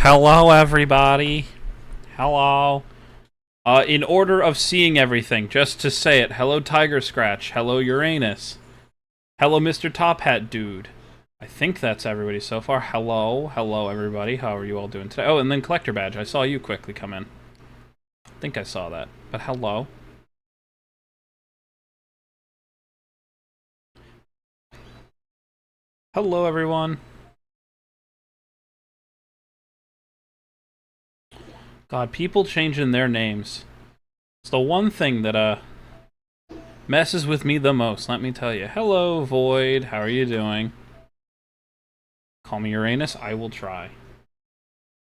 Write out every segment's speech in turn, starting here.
Hello, everybody. Hello. In order of seeing everything, just to say it, hello, Tiger Scratch. Hello, Uranus. Hello, Mr. Top Hat Dude. I think that's everybody so far. Hello. Hello, everybody. How are you all doing today? Oh, and then Collector Badge. I saw you quickly come in. I think I saw that. But hello. Hello, everyone. God, people changing their names. It's the one thing that, messes with me the most, let me tell you. Hello, Void. How are you doing? Call me Uranus. I will try.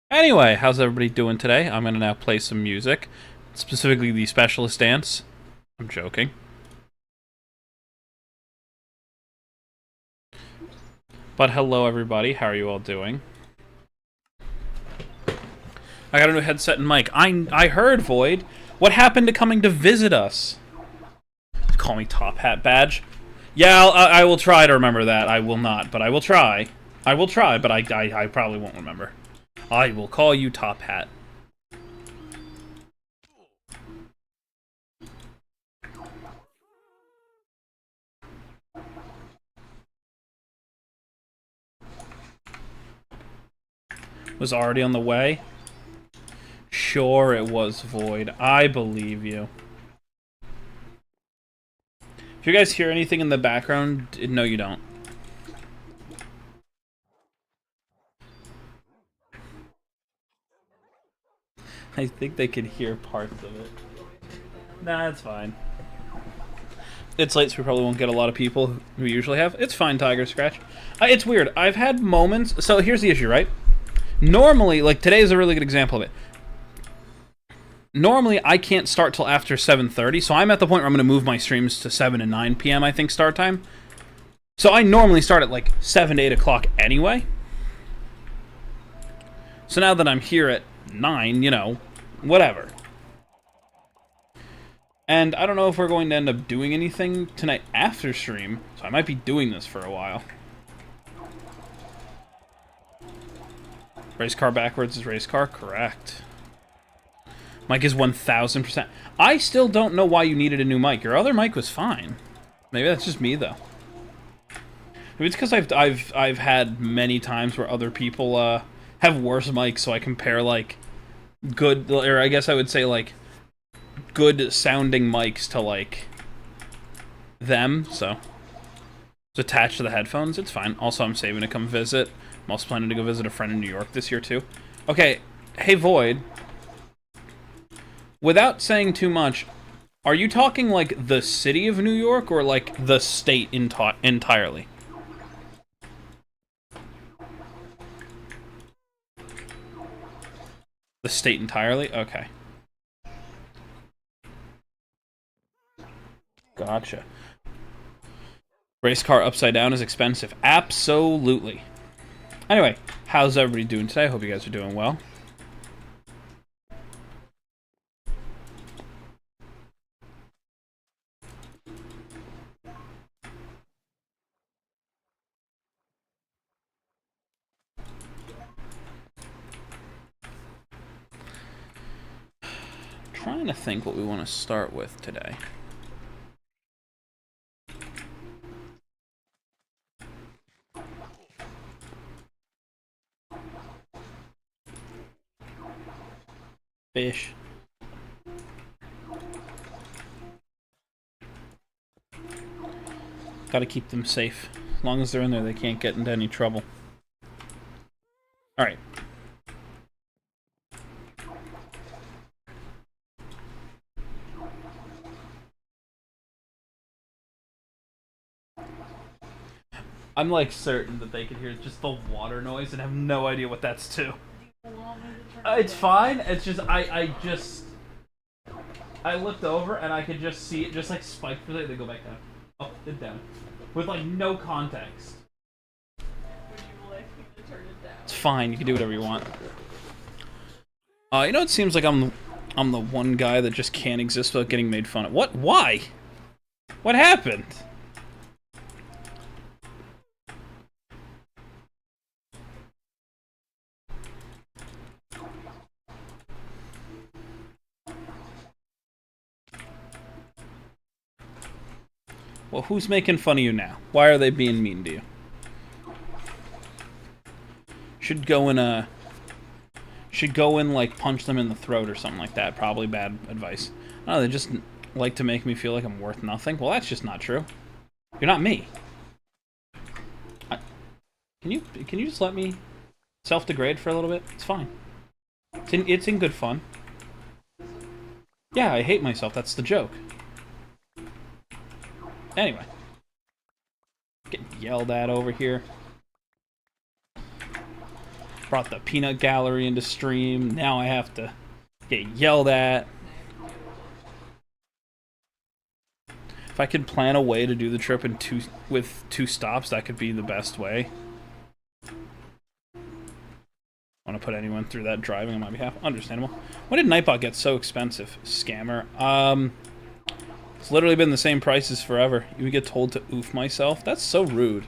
Anyway, how's everybody doing today? I'm gonna now play some music. Specifically the Specialist Dance. I'm joking. But hello, everybody. How are you all doing? I got a new headset and mic. I heard, Void. What happened to coming to visit us? Call me Top Hat Badge. Yeah, I will try to remember that. I will not, but I will try. I will try, but I probably won't remember. I will call you Top Hat. Was already on the way? Sure it was, Void. I believe you. If you guys hear anything in the background, no you don't. I think they could hear parts of it. Nah, it's fine. It's late, so we probably won't get a lot of people who we usually have. It's fine, Tiger Scratch. It's weird. I've had moments... So here's the issue, right? Normally, like today is a really good example of it. Normally, I can't start till after 7:30, so I'm at the point where I'm going to move my streams to 7 and 9 p.m., I think, start time. So I normally start at like 7 to 8 o'clock anyway. So now that I'm here at 9, you know, whatever. And I don't know if we're going to end up doing anything tonight after stream, so I might be doing this for a while. Race car backwards is race car? Correct. Mic is 1000%. I still don't know why you needed a new mic. Your other mic was fine. Maybe that's just me, though. Maybe it's because I've had many times where other people have worse mics, so I compare like good, or I guess I would say like good sounding mics to like them. So it's attached to the headphones. It's fine. Also, I'm saving to come visit. I'm also planning to go visit a friend in New York this year too. Okay, hey Void. Without saying too much, are you talking like the city of New York or like the state entirely? The state entirely? Okay. Gotcha. Race car upside down is expensive. Absolutely. Anyway, how's everybody doing today? I hope you guys are doing well. Trying to think what we want to start with today. Fish. Gotta keep them safe. As long as they're in there, they can't get into any trouble. Alright. I'm like certain that they can hear just the water noise and have no idea what that's to. It's fine. It's just I looked over and I could just see it just like spike for a second, they go back down. Up and down. With like no context. Would you like me to turn it down? It's fine, you can do whatever you want. You know, it seems like I'm the one guy that just can't exist without getting made fun of. What? Why? What happened? Well, who's making fun of you now? Why are they being mean to you? Should go in, like, punch them in the throat or something like that. Probably bad advice. No, they just like to make me feel like I'm worth nothing. Well, that's just not true. You're not me. Can you just let me self-degrade for a little bit? It's fine. It's in good fun. Yeah, I hate myself. That's the joke. Anyway. Getting yelled at over here. Brought the peanut gallery into stream. Now I have to get yelled at. If I could plan a way to do the trip with two stops, that could be the best way. Want to put anyone through that driving on my behalf? Understandable. When did Nightbot get so expensive? Scammer. It's literally been the same prices forever. You would get told to oof myself? That's so rude.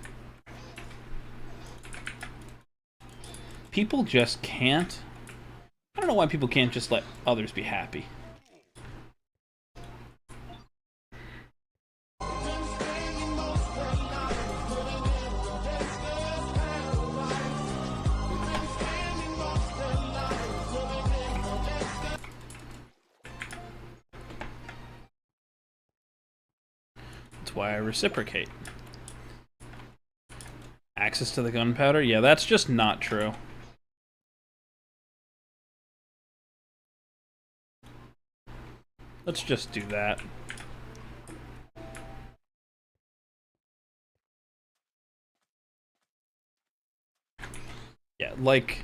People just can't. I don't know why people can't just let others be happy. That's why I reciprocate. Access to the gunpowder? Yeah, that's just not true. Let's just do that. Yeah, like...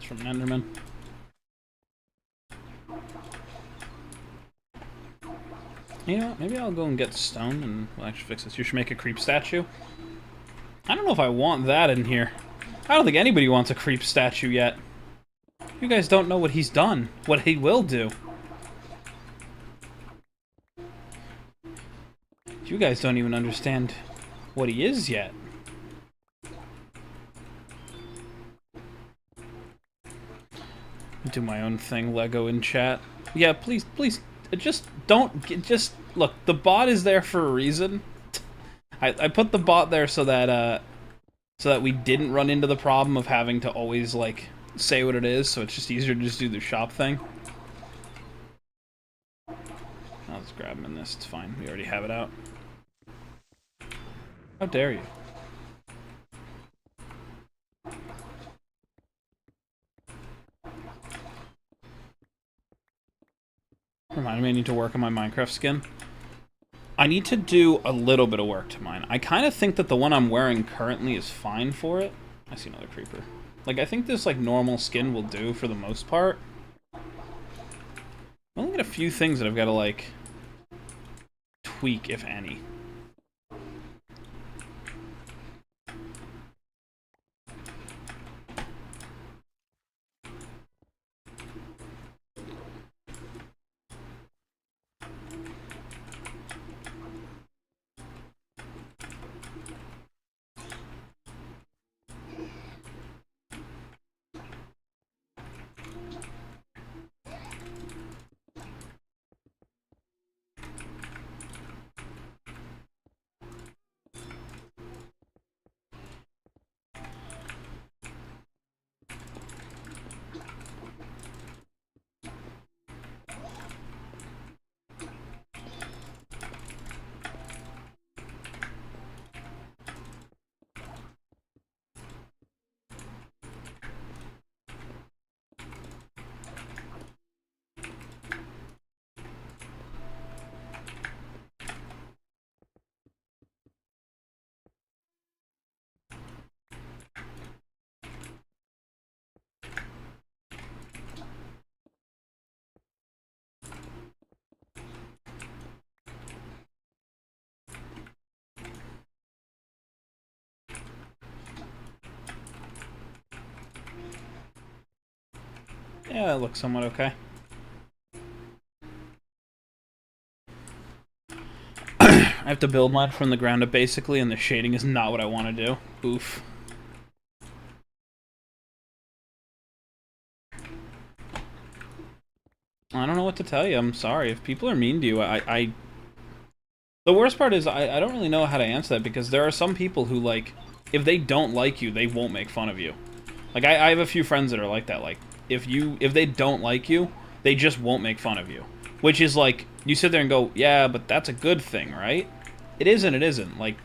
from Enderman. You know what? Maybe I'll go and get stone and we'll actually fix this. You should make a creep statue. I don't know if I want that in here. I don't think anybody wants a creep statue yet. You guys don't know what he's done. What he will do. You guys don't even understand what he is yet. Do my own thing, Lego in chat. Yeah, please, just don't, look, the bot is there for a reason. I put the bot there so that we didn't run into the problem of having to always, like, say what it is, so it's just easier to just do the shop thing. I'll just grab him in this, it's fine, we already have it out. How dare you? Reminded me I need to work on my Minecraft skin. I need to do a little bit of work to mine. I kind of think that the one I'm wearing currently is fine for it. I see another creeper. Like, I think this, like, normal skin will do for the most part. I only got a few things that I've got to, like, tweak, if any. Yeah, that looks somewhat okay. I have to build mine from the ground up, basically, and the shading is not what I want to do. Oof. I don't know what to tell you. I'm sorry. If people are mean to you, The worst part is, I don't really know how to answer that, because there are some people who, like, if they don't like you, they won't make fun of you. Like, I have a few friends that are like that. Like, if they don't like you, they just won't make fun of you. Which is like, you sit there and go, yeah, but that's a good thing, right? It isn't, it isn't. Like,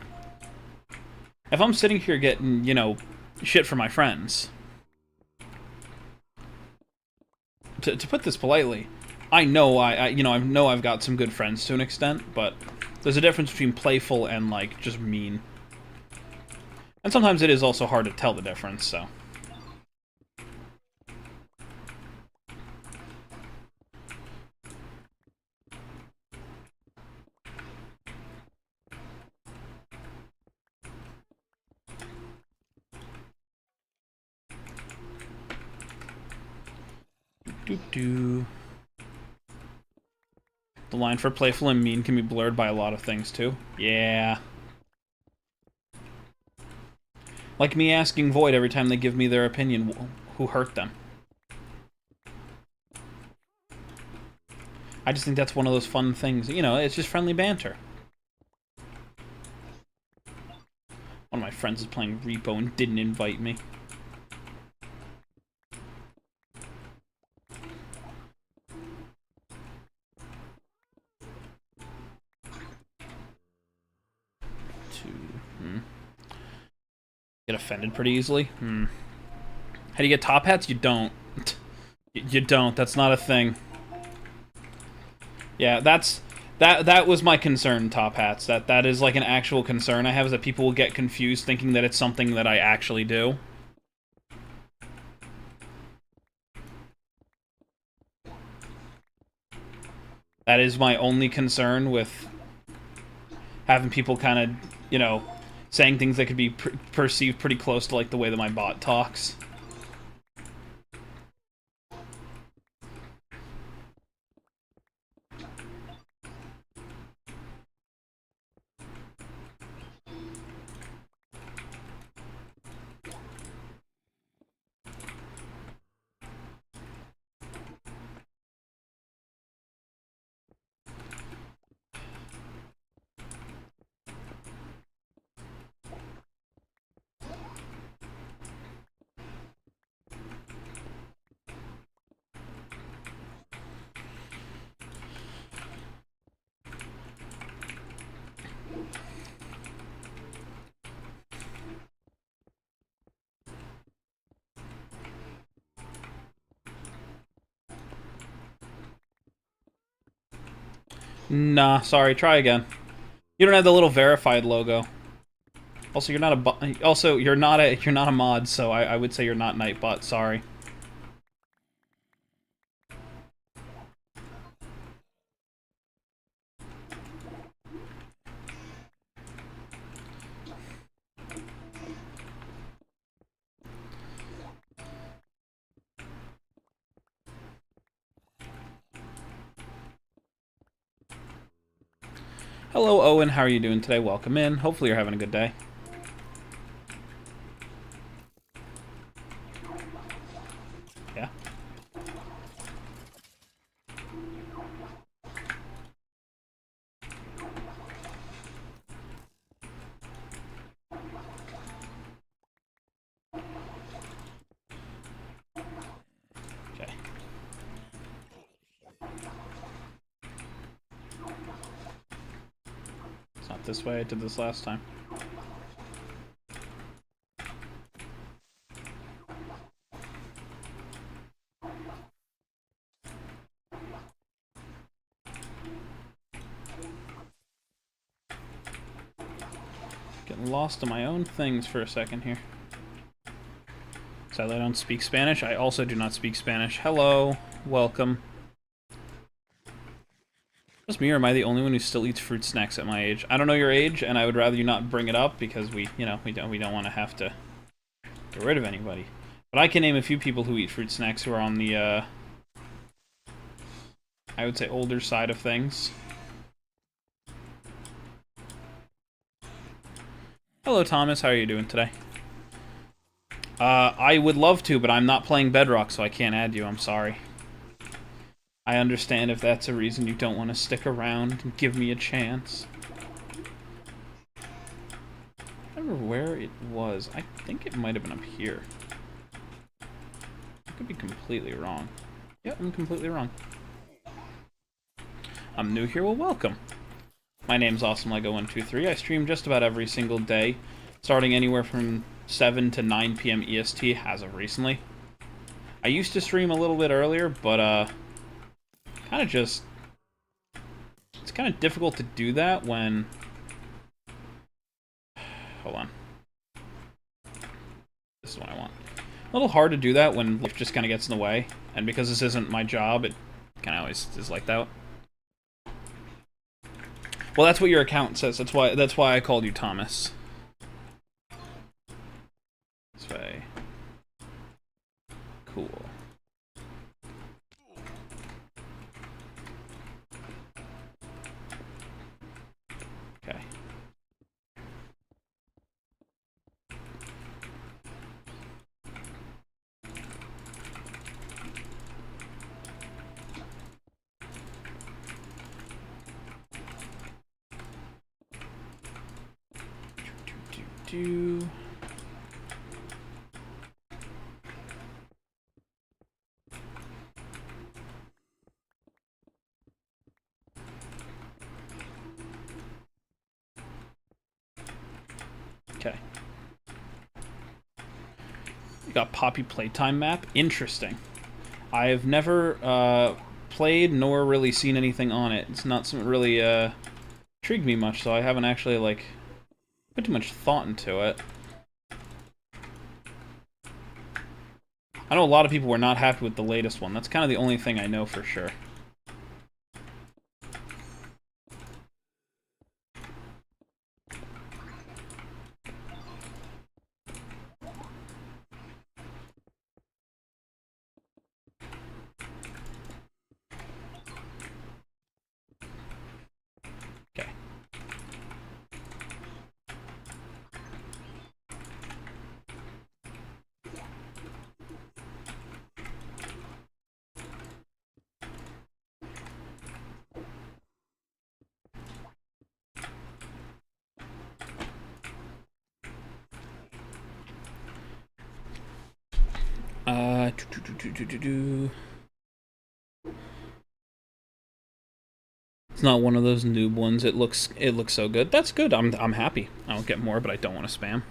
if I'm sitting here getting, you know, shit for my friends, to put this politely, I know I know I've got some good friends to an extent, but there's a difference between playful and, like, just mean. And sometimes it is also hard to tell the difference, so. The line for playful and mean can be blurred by a lot of things, too. Yeah. Like me asking Void every time they give me their opinion who hurt them. I just think that's one of those fun things. You know, it's just friendly banter. One of my friends is playing Repo and didn't invite me. Get offended pretty easily? How do you get top hats? You don't. You don't. That's not a thing. Yeah, that was my concern, top hats. That is like an actual concern I have, is that people will get confused thinking that it's something that I actually do. That is my only concern with having people kind of, you know, saying things that could be perceived pretty close to, like, the way that my bot talks. Nah, sorry, try again. You don't have the little verified logo. Also, you're not you're not a mod, so I would say you're not Nightbot, sorry. Hello, Owen. How are you doing today? Welcome in. Hopefully you're having a good day. Yeah? Okay. It's not this way. I did this last time. Getting lost in my own things for a second here. Sadly, I don't speak Spanish. I also do not speak Spanish. Hello. Welcome. Just me, or am I the only one who still eats fruit snacks at my age? I don't know your age, and I would rather you not bring it up, because we don't want to have to get rid of anybody. But I can name a few people who eat fruit snacks who are on the, I would say, older side of things. Hello, Thomas. How are you doing today? I would love to, but I'm not playing Bedrock, so I can't add you. I'm sorry. I understand if that's a reason you don't want to stick around and give me a chance. I don't remember where it was. I think it might have been up here. I could be completely wrong. Yep, I'm completely wrong. I'm new here. Well, welcome. My name's Awsomelego123. I stream just about every single day, starting anywhere from 7 to 9 p.m. EST as of recently. I used to stream a little bit earlier, but kind of just... It's kind of difficult to do that when... Hold on. This is what I want. A little hard to do that when life just kind of gets in the way, and because this isn't my job, it kind of always is like that. Well, that's what your account says. That's why I called you Thomas. This way. Cool. Okay. Okay. You got Poppy Playtime map? Interesting. I have never played nor really seen anything on it. It's not something really intrigued me much, so I haven't actually like put too much thought into it. I know a lot of people were not happy with the latest one. That's kind of the only thing I know for sure. Okay. It's not one of those noob ones. It looks so good. That's good. I'm happy. I'll get more, but I don't want to spam.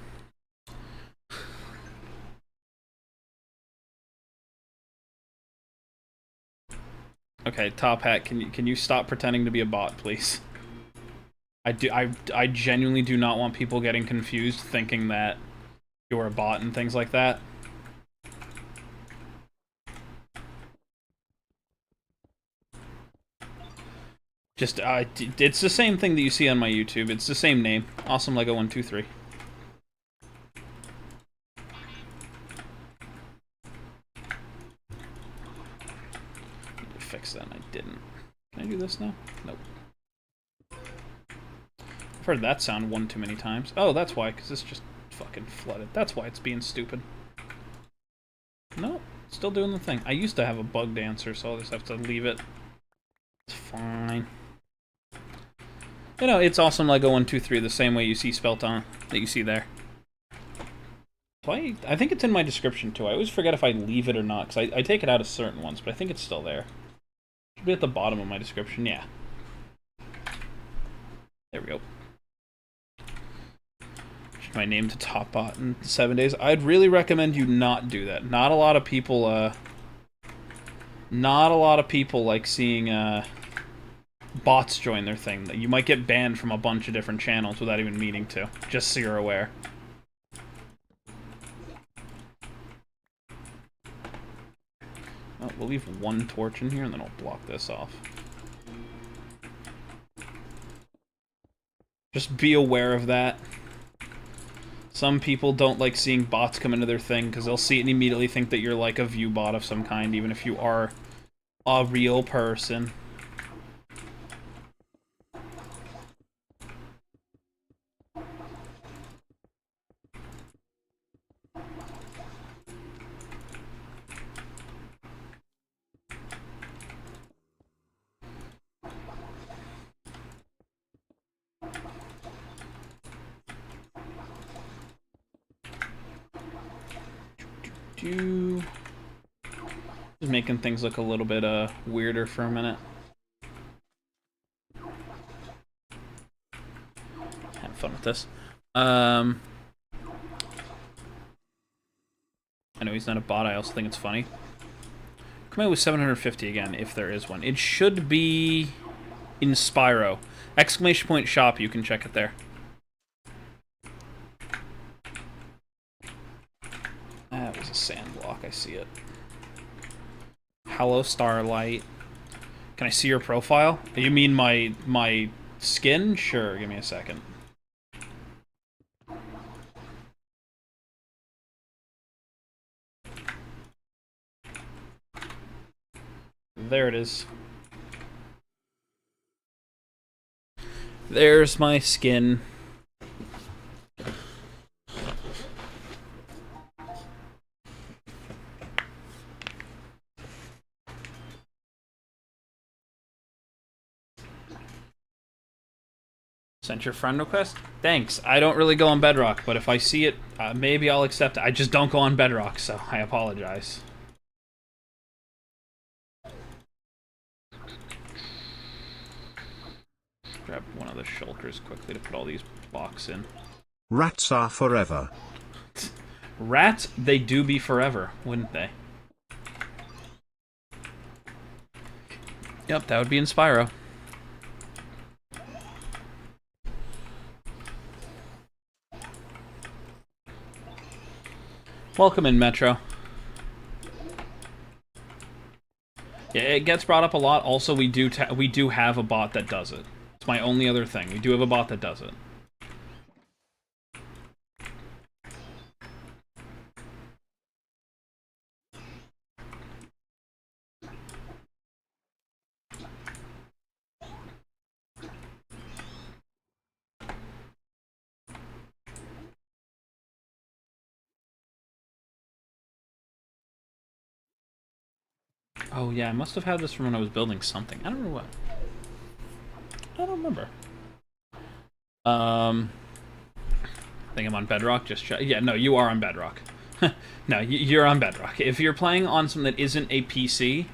Okay, Top Hat, can you stop pretending to be a bot, please? I genuinely do not want people getting confused thinking that you're a bot and things like that. Just, it's the same thing that you see on my YouTube. It's the same name. Awsomelego123. Need to fix that, and I didn't. Can I do this now? Nope. I've heard that sound one too many times. Oh, that's why, because it's just fucking flooded. That's why it's being stupid. Nope, still doing the thing. I used to have a bugged answer, so I'll just have to leave it. It's fine. You know, it's Awsomelego123 the same way you see spelt on that you see there. So I think it's in my description too. I always forget if I leave it or not, because I take it out of certain ones, but I think it's still there. Should be at the bottom of my description, yeah. There we go. Change my name to TopBot in 7 days. I'd really recommend you not do that. Not a lot of people like seeing bots join their thing. You might get banned from a bunch of different channels without even meaning to, just so you're aware. Oh, we'll leave one torch in here and then I'll block this off. Just be aware of that. Some people don't like seeing bots come into their thing because they'll see it and immediately think that you're like a view bot of some kind, even if you are a real person. Just making things look a little bit weirder for a minute. Have fun with this. I know he's not a bot, I also think it's funny. Come out with 750 again, if there is one. It should be in Spyro. Exclamation point shop, you can check it there. That was a sand block, I see it. Hello, Starlight. Can I see your profile? You mean my skin? Sure, give me a second. There it is. There's my skin. Sent your friend request? Thanks. I don't really go on Bedrock, but if I see it, maybe I'll accept it. I just don't go on Bedrock, so I apologize. Grab one of the shulkers quickly to put all these blocks in. Rats are forever. Rats, they do be forever, wouldn't they? Yep, that would be in Spyro. Welcome in, Metro. Yeah, it gets brought up a lot. Also, we do have a bot that does it. It's my only other thing. We do have a bot that does it. Oh yeah, I must have had this from when I was building something. I don't know what. I don't remember. I think I'm on Bedrock. Just check. Yeah, no, you are on Bedrock. No, you're on Bedrock. If you're playing on something that isn't a PC,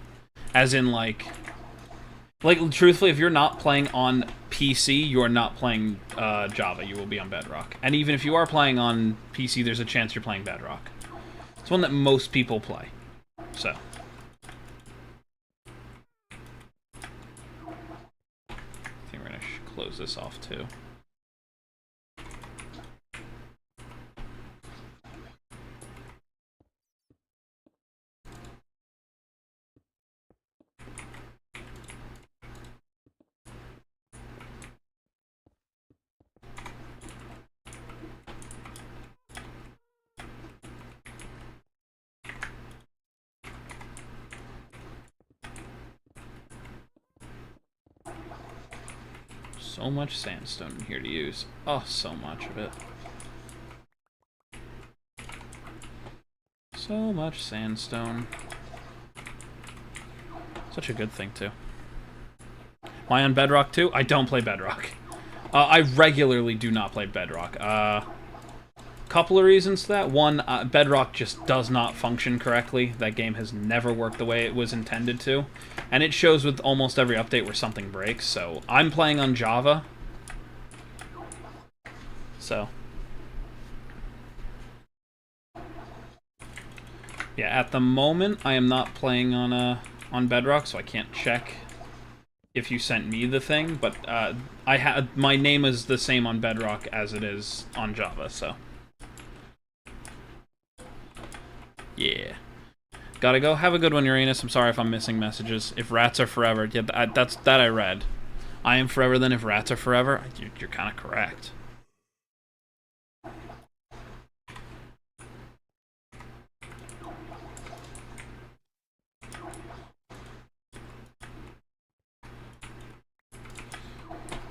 as in like truthfully, if you're not playing on PC, you are not playing Java. You will be on Bedrock. And even if you are playing on PC, there's a chance you're playing Bedrock. It's one that most people play. So. Close this off too. So much sandstone in here to use. Oh, so much of it. So much sandstone. Such a good thing, too. Am I on Bedrock, too? I don't play Bedrock. I regularly do not play Bedrock. Couple of reasons to that. One, Bedrock just does not function correctly. That game has never worked the way it was intended to. And it shows with almost every update where something breaks. So, I'm playing on Java. So. Yeah, at the moment, I am not playing on Bedrock, so I can't check if you sent me the thing. But my name is the same on Bedrock as it is on Java, so. Yeah. Gotta go. Have a good one, Uranus. I'm sorry if I'm missing messages. If rats are forever, yeah, that I read. I am forever, then if rats are forever, you're kind of correct.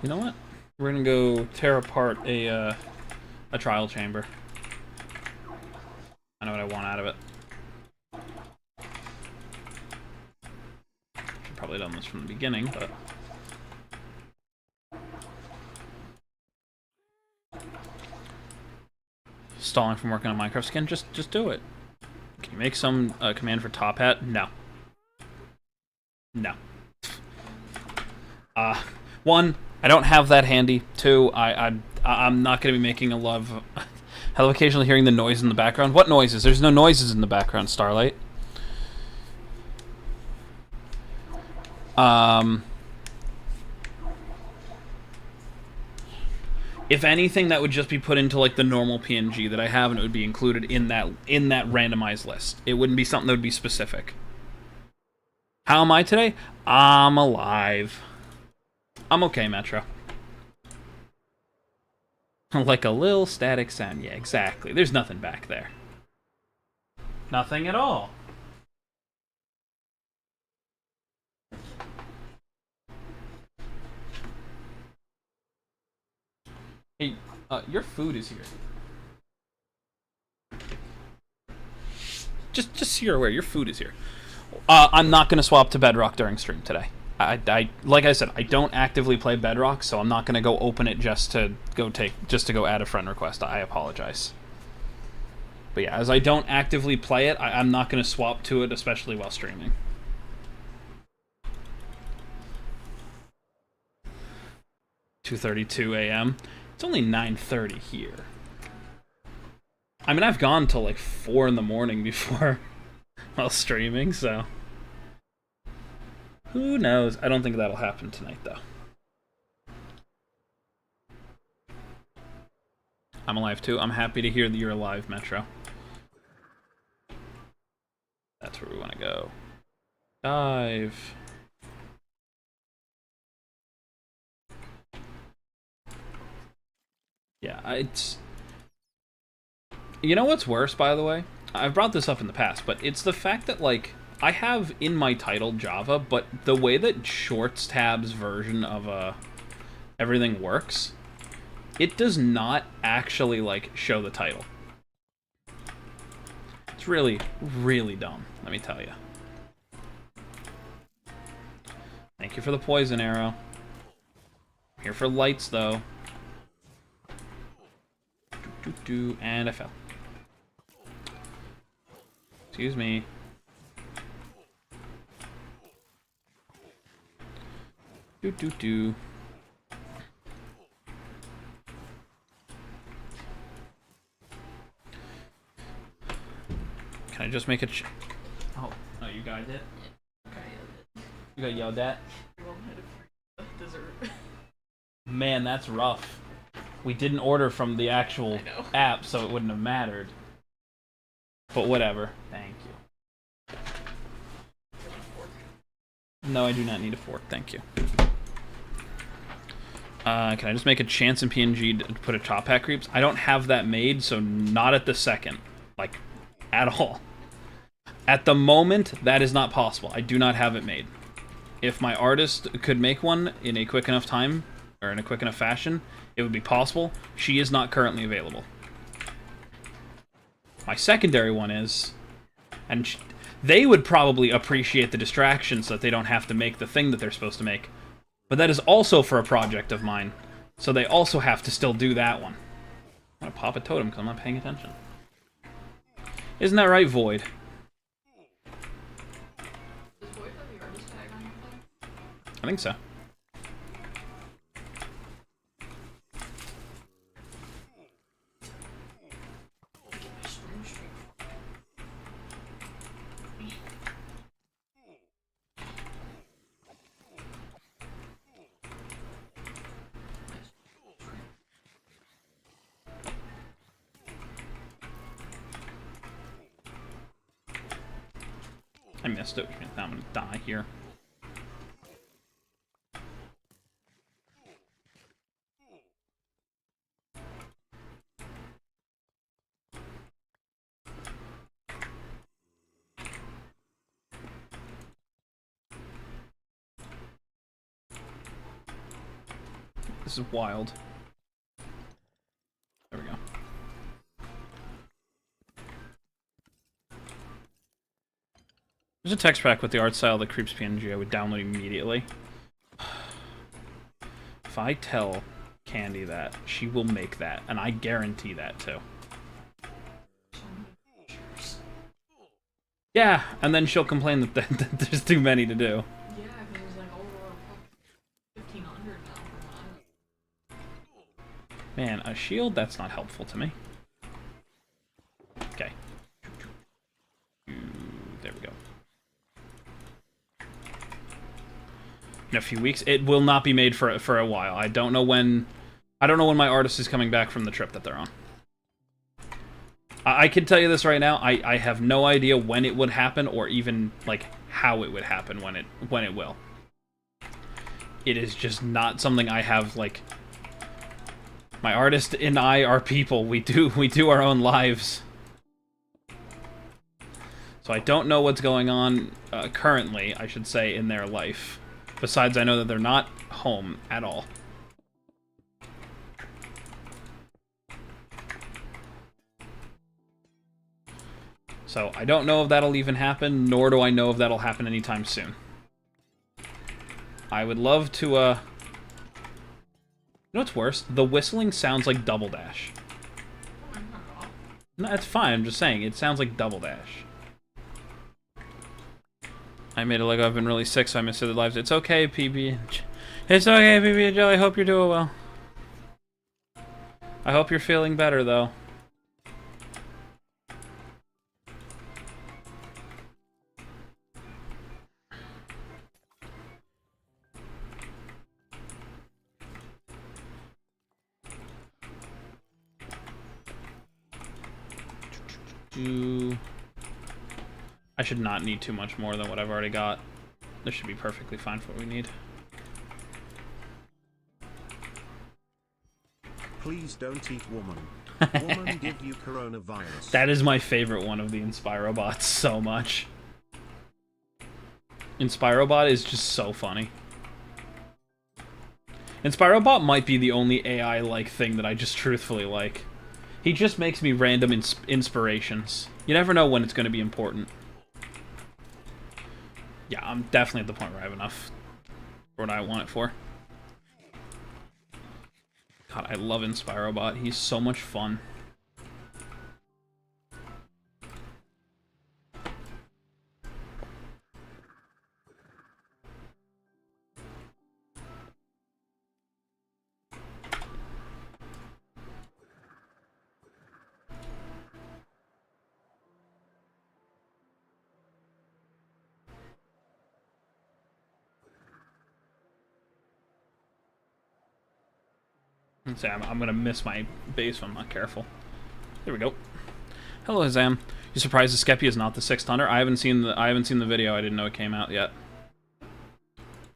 You know what? We're gonna go tear apart a trial chamber. I know what I want out of it. Should probably done this from the beginning, but stalling from working on Minecraft skin. Just do it. Can you make some command for top hat? No. No. One, I don't have that handy. Two, I'm not going to be making a love. Hello, occasionally hearing the noise in the background. What noises? There's no noises in the background, Starlight. If anything, that would just be put into like the normal PNG that I have, and it would be included in that randomized list. It wouldn't be something that would be specific. How am I today? I'm alive. I'm okay, Metro. Like a little static sound. Yeah, exactly. There's nothing back there. Nothing at all. Hey, your food is here. Just so you're aware, your food is here. I'm not going to swap to Bedrock during stream today. Like I said, I don't actively play Bedrock, so I'm not going to go open it just to go add a friend request. I apologize. But yeah, as I don't actively play it, I'm not going to swap to it, especially while streaming. (2:32 a.m.) It's only 9:30 here. I mean, I've gone till like 4 in the morning before while streaming, so who knows? I don't think that'll happen tonight, though. I'm alive too. I'm happy to hear that you're alive, Metro. That's where we want to go. Dive. Yeah, it's... You know what's worse, by the way? I've brought this up in the past, but it's the fact that, like, I have in my title Java, but the way that Shorts tab's version of everything works, it does not actually, like, show the title. It's really, really dumb, let me tell you. Thank you for the poison arrow. I'm here for lights, though. And I fell. Excuse me. Can I just make a oh, you guys did? You got yelled at? Dessert. Man, that's rough. We didn't order from the actual app, so it wouldn't have mattered. But whatever. Thank you. No, I do not need a fork. Thank you. Can I just make a chance in PNG to put a top hat creeps? I don't have that made, so not at the second. Like, at all. At the moment, that is not possible. I do not have it made. If my artist could make one in a quick enough time, or in a quick enough fashion, it would be possible. She is not currently available. My secondary one is, and they would probably appreciate the distraction so that they don't have to make the thing that they're supposed to make. But that is also for a project of mine, so they also have to still do that one. I'm gonna pop a totem because I'm not paying attention. Isn't that right, Void? Does Void have the artist tag on your thing? I think so. I missed it, which means now I'm gonna die here. This is wild. There we go. There's a text pack with the art style that creeps PNG. I would download immediately. If I tell Candy that, she will make that, and I guarantee that too. Yeah, and then she'll complain that there's too many to do. Yeah, because there's like over 1,500 now for mine. Man, a shield? That's not helpful to me. Okay. There we go. In a few weeks. It will not be made for a while. I don't know when my artist is coming back from the trip that they're on. I can tell you this right now. I have no idea when it would happen or even like how it would happen when it will. It is just not something I have like. My artist and I are people. We do our own lives. So I don't know what's going on currently, I should say, in their life. Besides, I know that they're not home at all. So I don't know if that'll even happen, nor do I know if that'll happen anytime soon. I would love to, You know what's worse? The whistling sounds like Double Dash. No, it's fine, I'm just saying, it sounds like Double Dash. I made a Lego, I've been really sick, so I missed other lives. It's okay, PB. It's okay, PB and Jelly, I hope you're doing well. I hope you're feeling better, though. I should not need too much more than what I've already got. This should be perfectly fine for what we need. Please don't eat woman. Woman give you coronavirus. That is my favorite one of the Inspirobots so much. Inspirobot is just so funny. Inspirobot might be the only AI-like thing that I just truthfully like. He just makes me random inspirations. You never know when it's going to be important. Yeah, I'm definitely at the point where I have enough for what I want it for. God, I love Inspirobot. He's so much fun. Let's say I'm gonna miss my base if I'm not careful. There we go. Hello, Zam. You surprised the Skeppy is not the 6th hunter? I haven't seen the video. I didn't know it came out yet.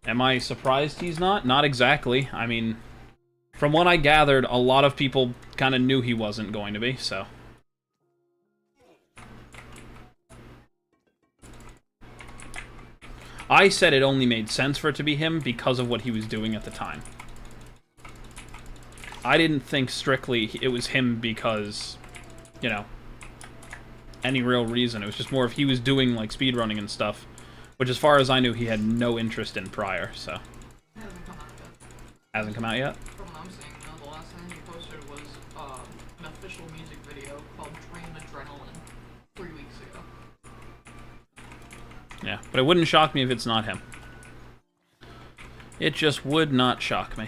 Am I surprised he's not? Not exactly. I mean, from what I gathered, a lot of people kind of knew he wasn't going to be, so. I said it only made sense for it to be him because of what he was doing at the time. I didn't think strictly it was him because, you know, any real reason. It was just more if he was doing, like, speedrunning and stuff, which as far as I knew, he had no interest in prior, so. It hasn't come out yet. Hasn't come out yet? From what I'm seeing, no, the last thing he posted was an official music video called Train Adrenaline 3 weeks ago. Yeah, but it wouldn't shock me if it's not him. It just would not shock me.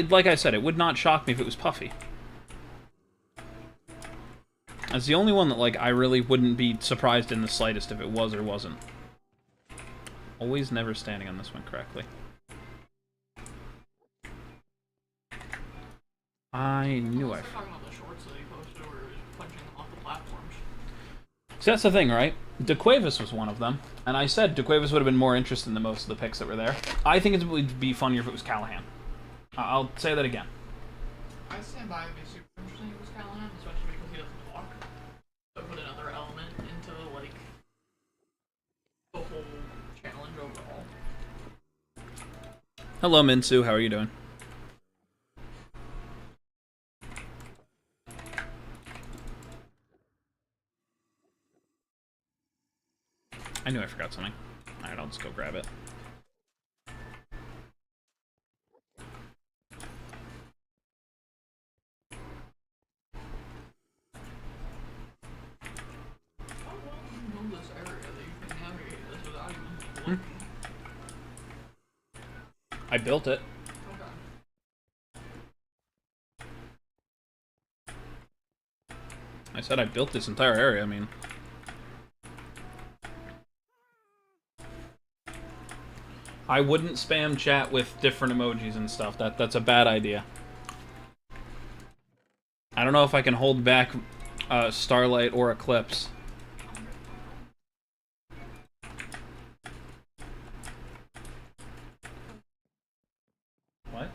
Like I said, it would not shock me if it was Puffy. That's the only one that, like, I really wouldn't be surprised in the slightest if it was or wasn't. Always never standing on this one correctly. I knew I... talking about the shorts that he posted where he was punching them off the platforms. See, that's the thing, right? DeQuavis was one of them, and I said DeQuavis would have been more interesting than most of the picks that were there. I think it would be funnier if it was Callahan. I'll say that again. I stand by it would be super interesting if it was Callahan, especially because he doesn't talk. So put another element into, like, Hello, Minsu. How are you doing? I knew I forgot something. Alright, I'll just go grab it. I built it. I said I built this entire area, I mean... I wouldn't spam chat with different emojis and stuff. That's a bad idea. I don't know if I can hold back Starlight or Eclipse. What?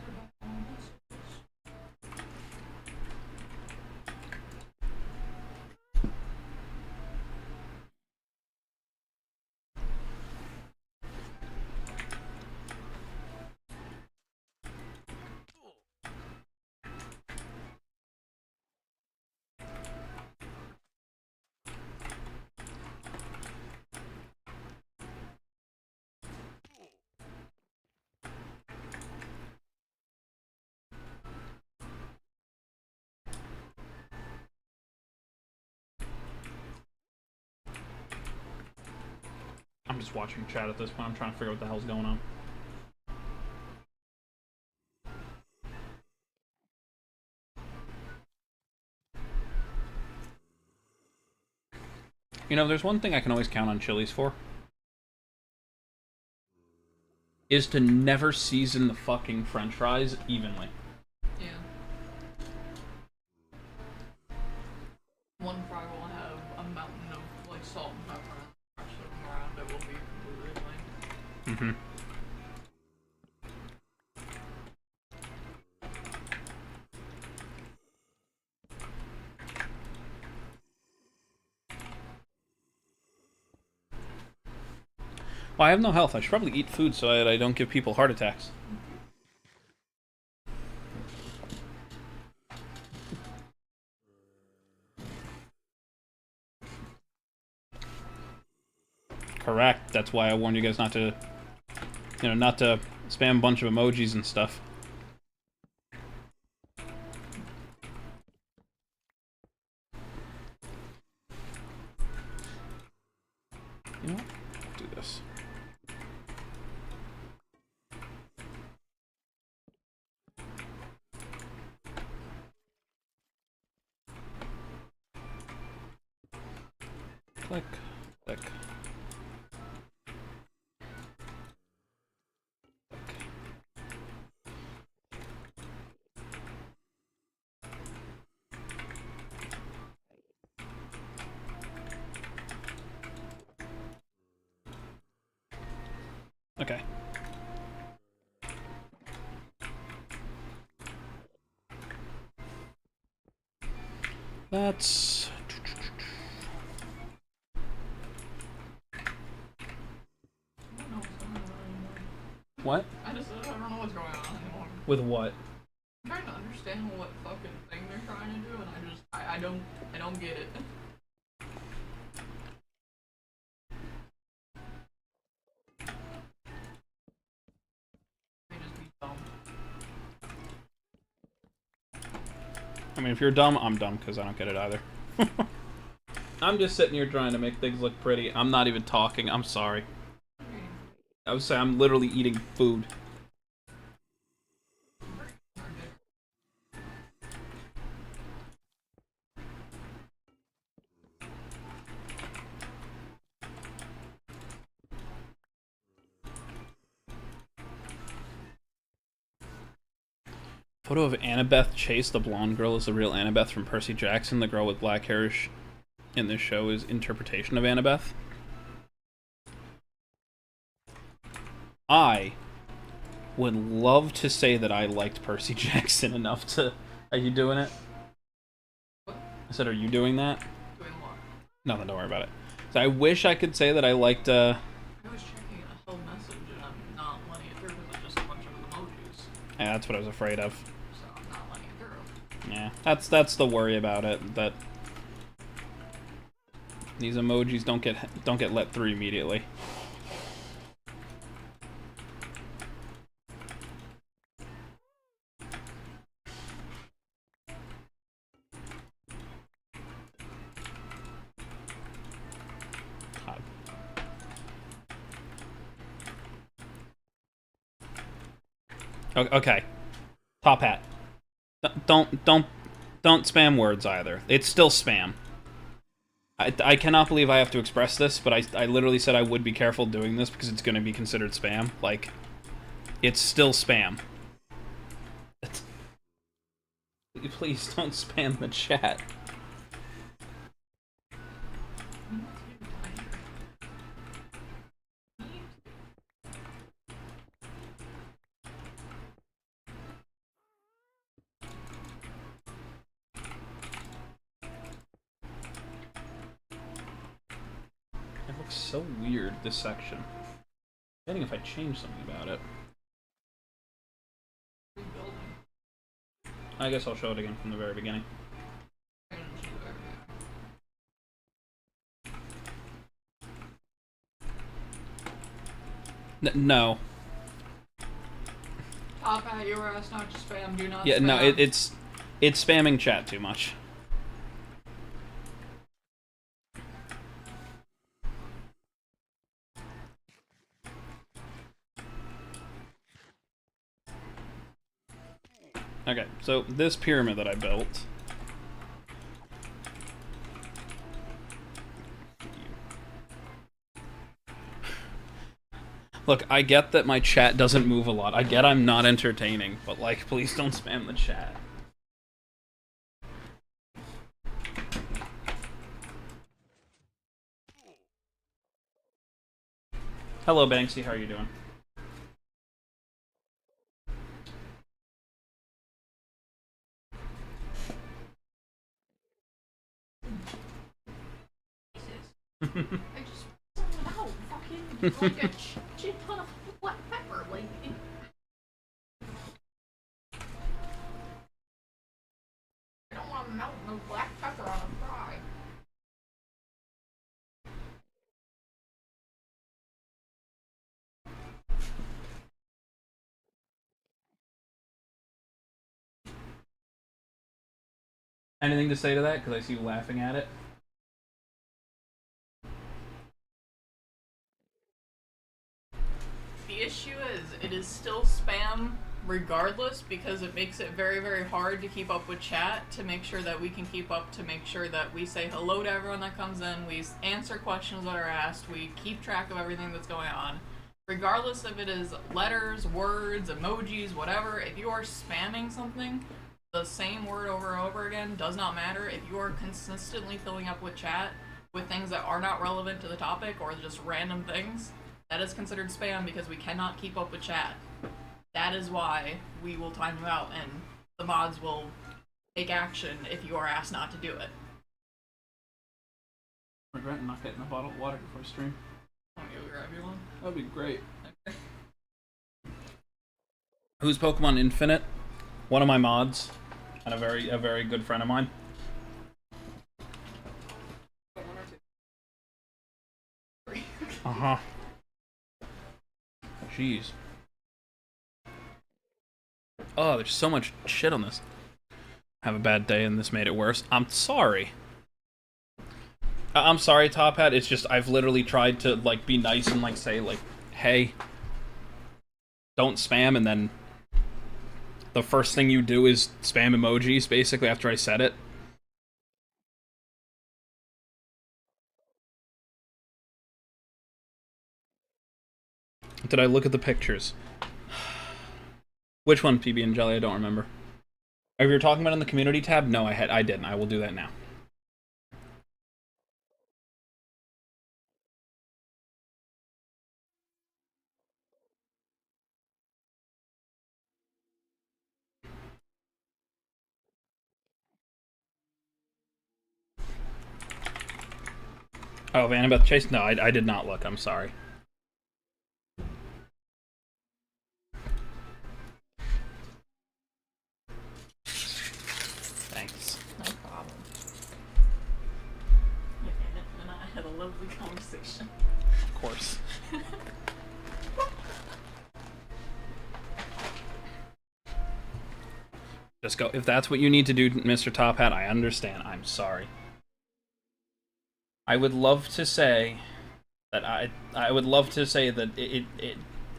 I'm just watching chat at this point. I'm trying to figure out what the hell's going on. You know, there's one thing I can always count on Chili's for. Is to never season the fucking french fries evenly. Yeah. One fry will have a mountain of like salt and pepper and the rest of them around it will be completely plain. Mm-hmm. Well, I have no health. I should probably eat food so that I don't give people heart attacks. Correct. That's why I warned you guys not to, you know, not to spam a bunch of emojis and stuff. You know what? Do this. Click, click. Okay. That's... What? I don't know what's going on anymore. With what? I'm trying to understand what fucking thing they're trying to do, and I don't get it. They just be dumb. I mean, if you're dumb, I'm dumb, because I don't get it either. I'm just sitting here trying to make things look pretty. I'm not even talking. I'm sorry. I would say I'm literally eating food. Photo of Annabeth Chase, the blonde girl, is the real Annabeth from Percy Jackson. The girl with black hair in this show is interpretation of Annabeth. I would love to say that I liked Percy Jackson enough to... Are you doing it? What? I said, are you doing that? Doing what? Nothing, don't worry about it. So I wish I could say that I liked, I was checking a whole message and I'm not letting it through because it's just a bunch of Yeah, that's what I was afraid of. So I'm not letting it through. Yeah, that's the worry about it, that these emojis don't get let through immediately. God. Okay. Top Hat. Don't spam words either. It's still spam. I cannot believe I have to express this, but I literally said I would be careful doing this because it's going to be considered spam. Like, it's still spam. Please don't spam the chat. It looks so weird, this section. I think if I change something about it. I guess I'll show it again from the very beginning. No. Top Hat, you were asked not to spam. Do not. Yeah, spam. no. It's spamming chat too much. Okay, so this pyramid that I built. Look, I get that my chat doesn't move a lot. I get I'm not entertaining, but, like, please don't spam the chat. Hello, Banksy. How are you doing? I just someone out fucking like a shit ton of black pepper, like. I don't want to melt no black pepper on a fry. Anything to say to that? Because I see you laughing at it. The issue is, it is still spam regardless because it makes it very, very hard to keep up with chat, to make sure that we can keep up, to make sure that we say hello to everyone that comes in, we answer questions that are asked, we keep track of everything that's going on. Regardless if it is letters, words, emojis, whatever, if you are spamming something, the same word over and over again does not matter. If you are consistently filling up with chat with things that are not relevant to the topic or just random things, that is considered spam because we cannot keep up with chat. That is why we will time you out and the mods will take action if you are asked not to do it. Regret not getting a bottle of water before stream. Want me to grab you one? That'd be great. Okay. Who's Pokemon Infinite? One of my mods, and a very good friend of mine. Uh-huh. Jeez. Oh, there's so much shit on this. Have a bad day and this made it worse. I'm sorry. I'm sorry, Top Hat. It's just I've literally tried to, like, be nice and, like, say, like, hey, don't spam, and then the first thing you do is spam emojis, basically, after I said it. Did I look at the pictures? Which one, PB and Jelly? I don't remember. If you're talking about in the community tab, no, I didn't. I will do that now. Oh, Annabeth Chase? No, I did not look. I'm sorry. Thanks. No problem. And I had a lovely conversation. Of course. Just go. If that's what you need to do, Mr. Top Hat, I understand. I'm sorry. I would love to say that I would love to say that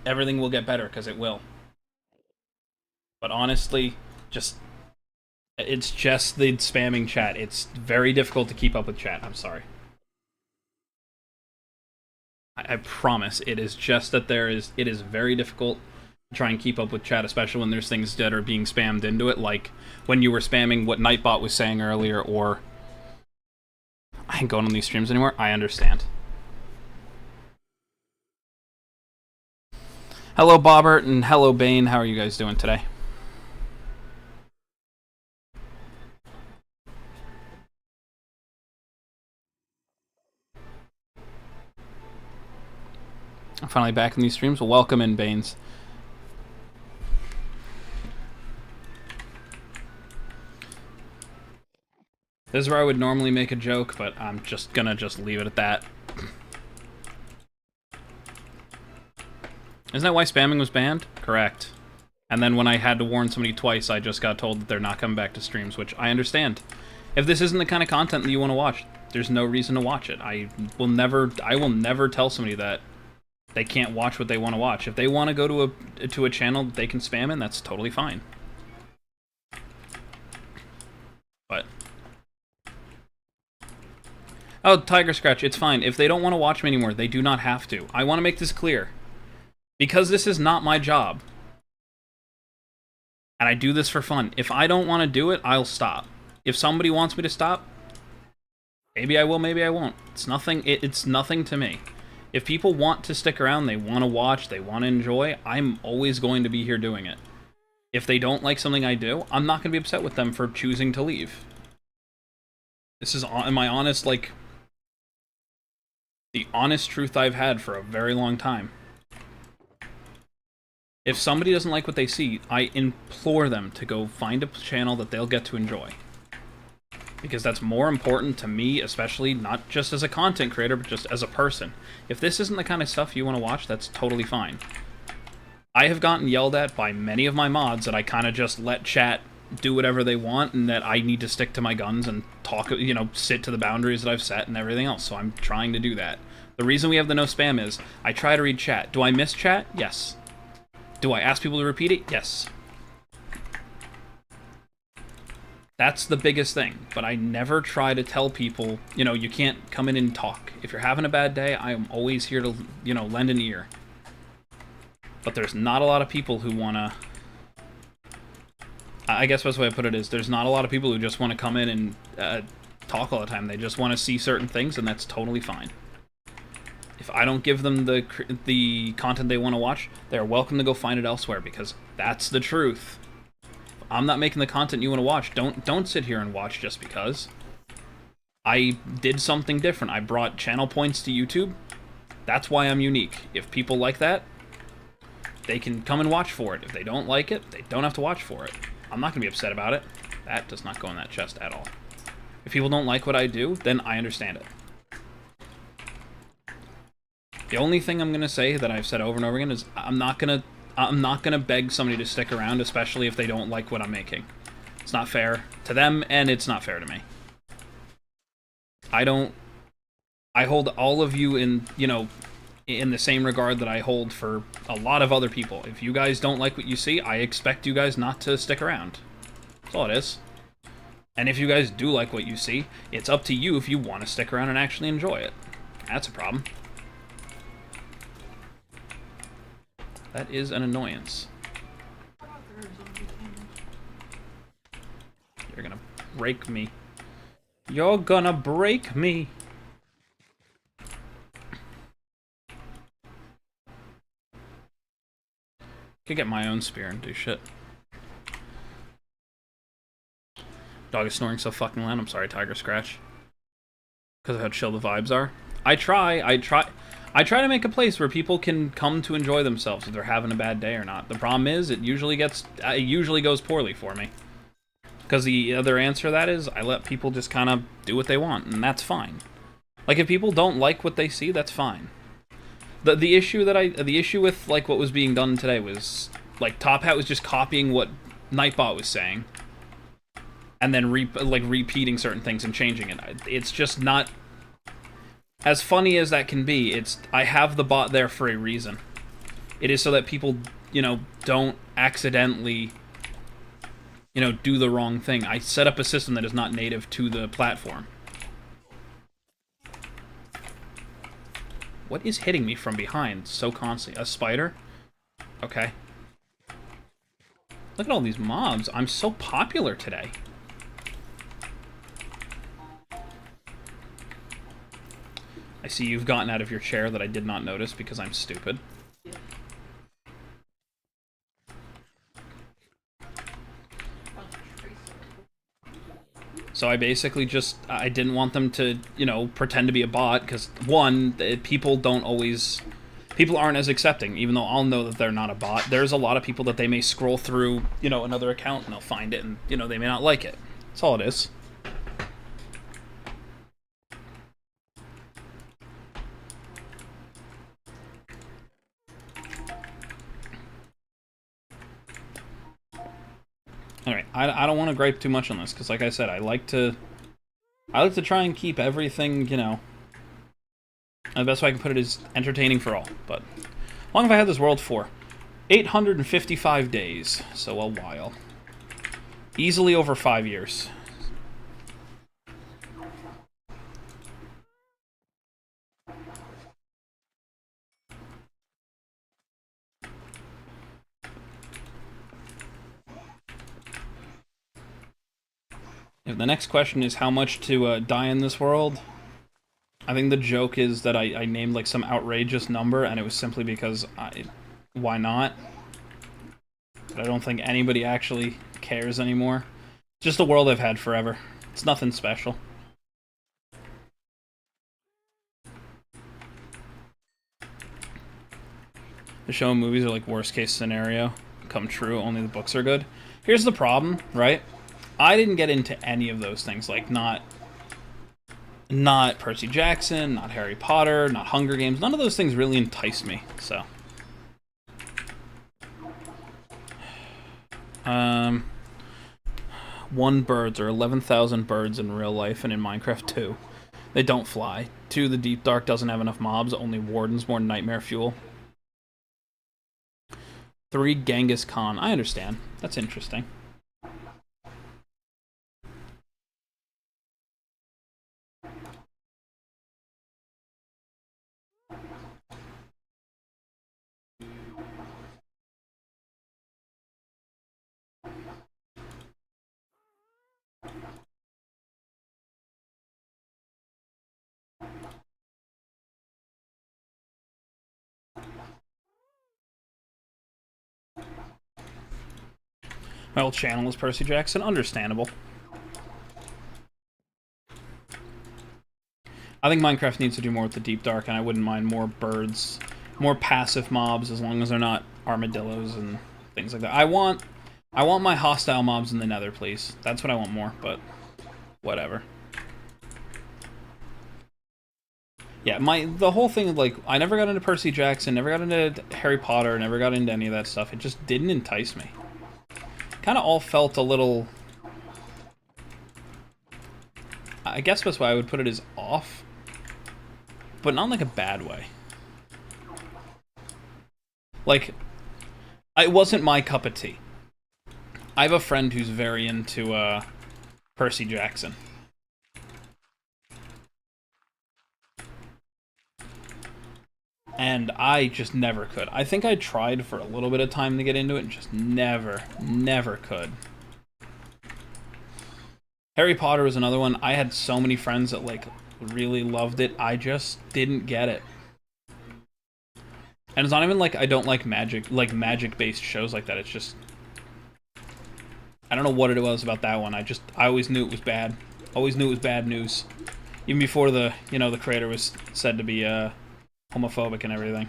everything will get better, because it will. But honestly, it's just the spamming chat. It's very difficult to keep up with chat. I'm sorry. I promise. It is just that it is very difficult to try and keep up with chat, especially when there's things that are being spammed into it, like when you were spamming what Nightbot was saying earlier, or I ain't going on these streams anymore. I understand. Hello, Bobbert, and hello, Bane. How are you guys doing today? I'm finally back in these streams. Well, welcome in, Banes. This is where I would normally make a joke, but I'm just gonna leave it at that. Isn't that why spamming was banned? Correct. And then when I had to warn somebody twice, I just got told that they're not coming back to streams, which I understand. If this isn't the kind of content that you want to watch, there's no reason to watch it. I will never tell somebody that they can't watch what they want to watch. If they want to go to a channel that they can spam in, that's totally fine. But oh, Tiger Scratch, it's fine. If they don't want to watch me anymore, they do not have to. I want to make this clear. Because this is not my job. And I do this for fun. If I don't want to do it, I'll stop. If somebody wants me to stop, maybe I will, maybe I won't. It's nothing to me. If people want to stick around, they want to watch, they want to enjoy, I'm always going to be here doing it. If they don't like something I do, I'm not going to be upset with them for choosing to leave. This is my honest, like, the honest truth I've had for a very long time. If somebody doesn't like what they see, I implore them to go find a channel that they'll get to enjoy. Because that's more important to me, especially not just as a content creator, but just as a person. If this isn't the kind of stuff you want to watch, that's totally fine. I have gotten yelled at by many of my mods that I kind of just let chat do whatever they want, and that I need to stick to my guns and talk, you know, sit to the boundaries that I've set and everything else. So I'm trying to do that. The reason we have the no spam is I try to read chat. Do I miss chat? Yes. Do I ask people to repeat it? Yes. That's the biggest thing. But I never try to tell people, you know, you can't come in and talk. If you're having a bad day, I am always here to, you know, lend an ear. But there's not a lot of people who want to... I guess the best way I put it is, there's not a lot of people who just want to come in and talk all the time. They just want to see certain things, and that's totally fine. If I don't give them the content they want to watch, they're welcome to go find it elsewhere, because that's the truth. If I'm not making the content you want to watch, don't sit here and watch just because. I did something different. I brought channel points to YouTube. That's why I'm unique. If people like that, they can come and watch for it. If they don't like it, they don't have to watch for it. I'm not going to be upset about it. That does not go in that chest at all. If people don't like what I do, then I understand it. The only thing I'm gonna say that I've said over and over again is I'm not gonna beg somebody to stick around, especially if they don't like what I'm making. It's not fair to them, and it's not fair to me. I hold all of you in, you know, in the same regard that I hold for a lot of other people. If you guys don't like what you see, I expect you guys not to stick around. That's all it is. And if you guys do like what you see, it's up to you if you want to stick around and actually enjoy it. That's a problem. That is an annoyance. You're gonna break me. You're gonna break me. Could get my own spear and do shit. Dog is snoring so fucking loud. I'm sorry, Tiger Scratch. Because of how chill the vibes are. I try to make a place where people can come to enjoy themselves if they're having a bad day or not. The problem is, it usually goes poorly for me. Because the other answer to that is I let people just kind of do what they want, and that's fine. Like, if people don't like what they see, that's fine. The issue with like what was being done today was like Top Hat was just copying what Nightbot was saying, and then repeating certain things and changing it. It's just not as funny as that can be. I have the bot there for a reason. It is so that people, you know, don't accidentally, you know, do the wrong thing. I set up a system that is not native to the platform. What is hitting me from behind so constantly? A spider? Okay. Look at all these mobs. I'm so popular today. I see you've gotten out of your chair that I did not notice because I'm stupid. So I basically I didn't want them to, you know, pretend to be a bot, because, one, people aren't as accepting, even though I'll know that they're not a bot. There's a lot of people that they may scroll through, you know, another account, and they'll find it, and, you know, they may not like it. That's all it is. Alright, I don't want to gripe too much on this, because like I said, I like to try and keep everything, you know, the best way I can put it is entertaining for all. But how long have I had this world for? 855 days, so a while. Easily over 5 years. If the next question is how much to die in this world, I think the joke is that I named like some outrageous number, and it was simply because why not? But I don't think anybody actually cares anymore. It's just a world I've had forever. It's nothing special. The show and movies are like worst case scenario come true, only the books are good. Here's the problem, right? I didn't get into any of those things, like not Percy Jackson, not Harry Potter, not Hunger Games. None of those things really enticed me, so. One, birds, or 11,000 birds in real life, and in Minecraft 2. They don't fly. 2, the Deep Dark doesn't have enough mobs, only wardens, more nightmare fuel. 3, Genghis Khan. I understand. That's interesting. My old channel is Percy Jackson. Understandable. I think Minecraft needs to do more with the Deep Dark, and I wouldn't mind more birds, more passive mobs, as long as they're not armadillos and things like that. I want my hostile mobs in the Nether, please. That's what I want more, but whatever. Yeah, the whole thing, like, I never got into Percy Jackson, never got into Harry Potter, never got into any of that stuff. It just didn't entice me. Kind of all felt a little... I guess that's why I would put it as off, but not in like a bad way. Like, it wasn't my cup of tea. I have a friend who's very into Percy Jackson. And I just never could. I think I tried for a little bit of time to get into it and just never could. Harry Potter was another one. I had so many friends that, like, really loved it. I just didn't get it. And it's not even like I don't like magic-based shows like that. It's just... I don't know what it was about that one. I always knew it was bad. Always knew it was bad news. Even before the creator was said to be, homophobic and everything.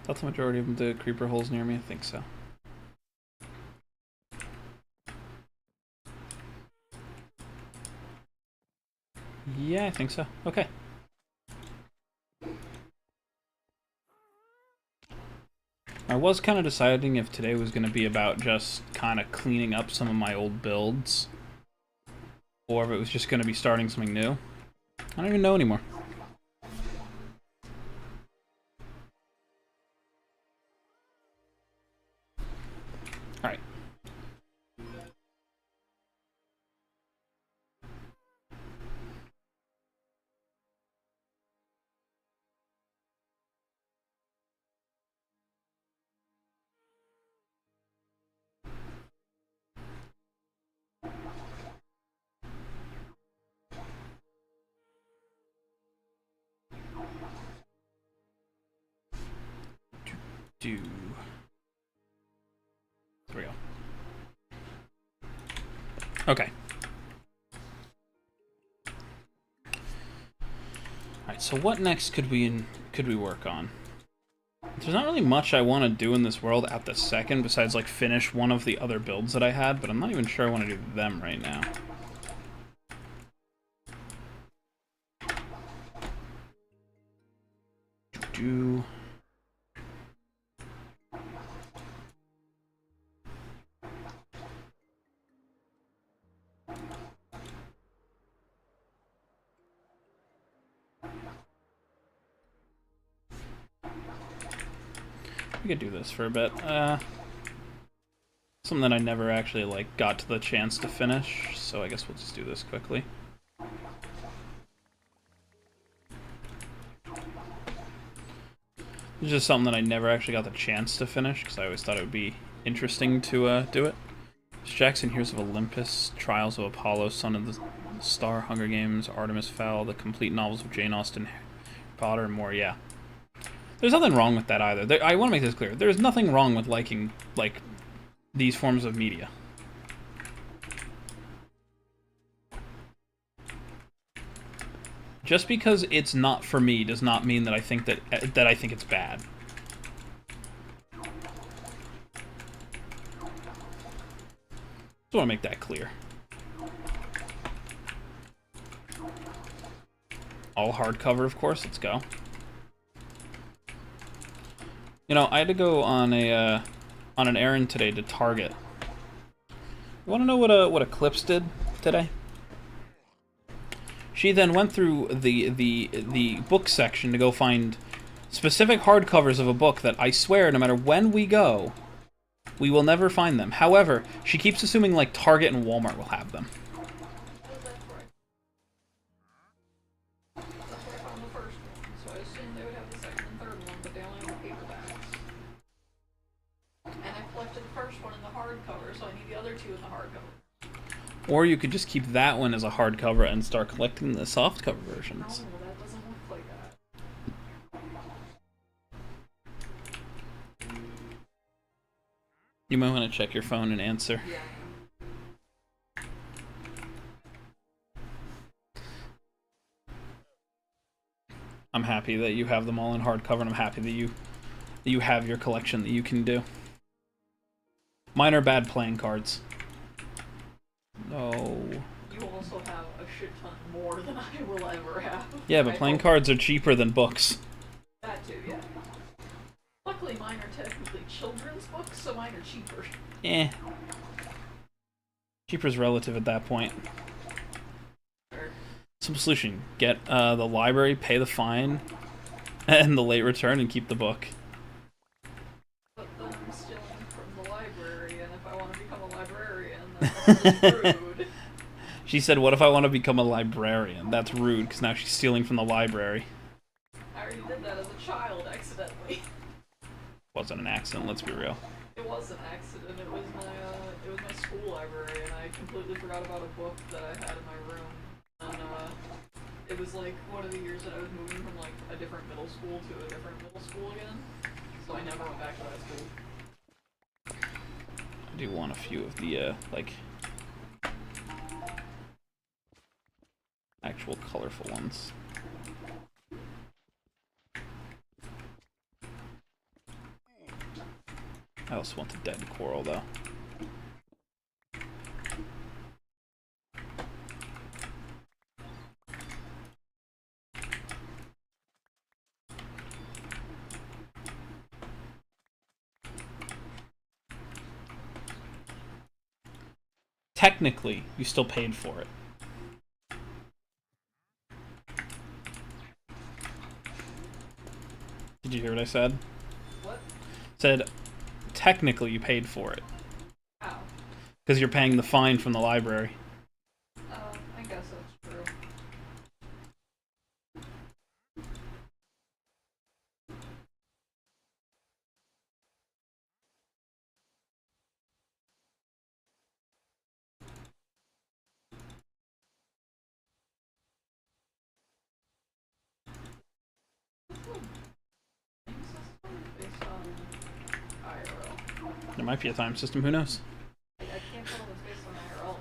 That's the majority of the creeper holes near me. I think so. Yeah, I think so. Okay. I was kind of deciding if today was going to be about just kind of cleaning up some of my old builds, or if it was just going to be starting something new. I don't even know anymore. Alright. There we go. Okay. Alright, so what next could we work on? There's not really much I want to do in this world at the second besides like finish one of the other builds that I had, but I'm not even sure I want to do them right now. We could do this for a bit. Something that I never actually like got to the chance to finish, so I guess we'll just do this quickly. It's just something that I never actually got the chance to finish because I always thought it would be interesting to do it. Jackson, Heroes of Olympus, Trials of Apollo, Son of the Star, Hunger Games, Artemis Fowl, the complete novels of Jane Austen, Harry Potter, and more. Yeah. There's nothing wrong with that either. I want to make this clear. There's nothing wrong with liking, like, these forms of media. Just because it's not for me does not mean that I think that I think it's bad. Just want to make that clear. All hardcover, of course. Let's go. You know, I had to go on an errand today to Target. You want to know what Eclipse did today? She then went through the book section to go find specific hardcovers of a book that I swear, no matter when we go, we will never find them. However, she keeps assuming like Target and Walmart will have them. Or you could just keep that one as a hardcover and start collecting the softcover versions. No, that doesn't work like that. You might want to check your phone and answer. Yeah. I'm happy that you have them all in hardcover, and I'm happy that you have your collection that you can do. Mine are bad playing cards. No. You also have a shit ton more than I will ever have. Yeah, but playing cards are cheaper than books. That too, yeah. Luckily mine are technically children's books, so mine are cheaper. Eh. Cheaper's relative at that point. Sure. Simple solution. Get the library, pay the fine, and the late return, and keep the book. But then I'm stealing from the library, and if I want to become a librarian, then that's rude. She said, what if I want to become a librarian? That's rude, because now she's stealing from the library. I already did that as a child, accidentally. Wasn't an accident, let's be real. It was an accident. It was my school library, and I completely forgot about a book that I had in my room. And it was like one of the years that I was moving from like a different middle school to a different middle school again. So I never went back to that school. I do want a few of the like actual colorful ones. I also want the dead coral, though. Technically, you still paid for it. Did you hear what I said? What? Said, technically you paid for it. How? Because you're paying the fine from the library. I guess that's true. Based on IRL. There might be a time system, who knows? I can't tell if it's based on IRL.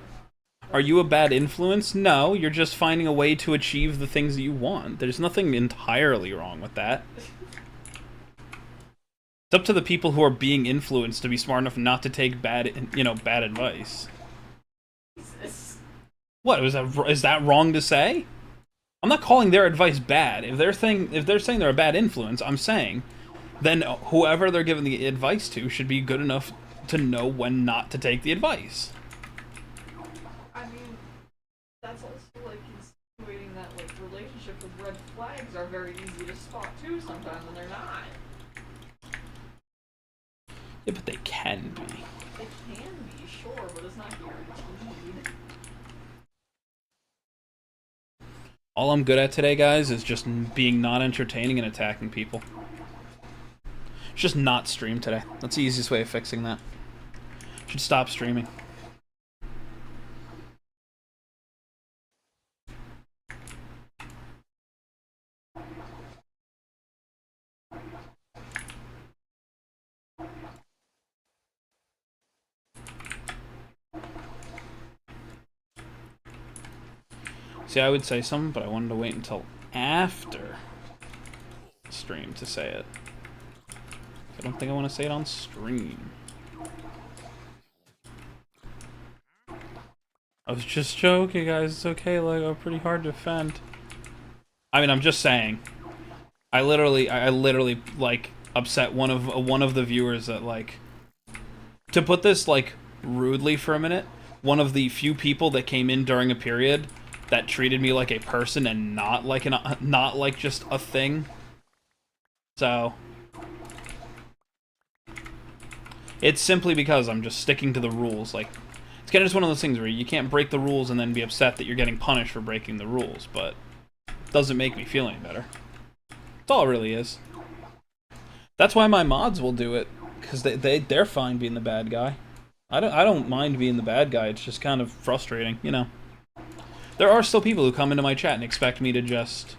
Are you a bad influence? No, you're just finding a way to achieve the things that you want. There's nothing entirely wrong with that. It's up to the people who are being influenced to be smart enough not to take bad advice. Jesus. What, is that wrong to say? I'm not calling their advice bad. If they're saying they're a bad influence, I'm saying then whoever they're giving the advice to should be good enough to know when not to take the advice. I mean, that's also like insinuating that like relationships with red flags are very easy to spot too sometimes, and they're not. Yeah, but they can be. They can be, sure, but it's not guaranteed. All I'm good at today, guys, is just being not entertaining and attacking people. Just not stream today. That's the easiest way of fixing that. Should stop streaming. See, I would say something, but I wanted to wait until after stream to say it. I don't think I want to say it on stream. I was just joking, guys. It's okay. Like, I'm pretty hard to defend. I mean, I'm just saying. I literally like upset one of the viewers that, like, to put this like rudely for a minute, one of the few people that came in during a period that treated me like a person and not like just a thing. So it's simply because I'm just sticking to the rules. Like, it's kind of just one of those things where you can't break the rules and then be upset that you're getting punished for breaking the rules, but it doesn't make me feel any better. That's all it really is. That's why my mods will do it, because they're fine being the bad guy. I don't mind being the bad guy. It's just kind of frustrating, you know. There are still people who come into my chat and expect me to just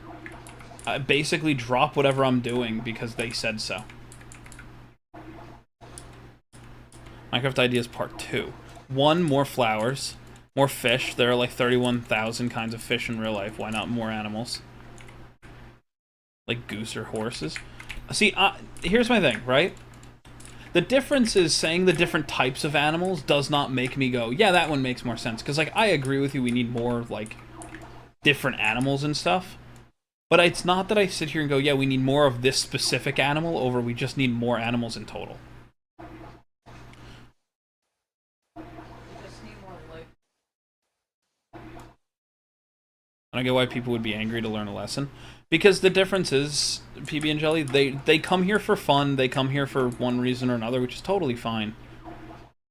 basically drop whatever I'm doing because they said so. Minecraft Ideas Part 2. 1, more flowers. More fish. There are like 31,000 kinds of fish in real life. Why not more animals? Like goose or horses. See, here's my thing, right? The difference is saying the different types of animals does not make me go, yeah, that one makes more sense. Because, like, I agree with you, we need more, like, different animals and stuff. But it's not that I sit here and go, yeah, we need more of this specific animal over we just need more animals in total. I don't get why people would be angry to learn a lesson. Because the difference is, PB and Jelly, they come here for fun, they come here for one reason or another, which is totally fine.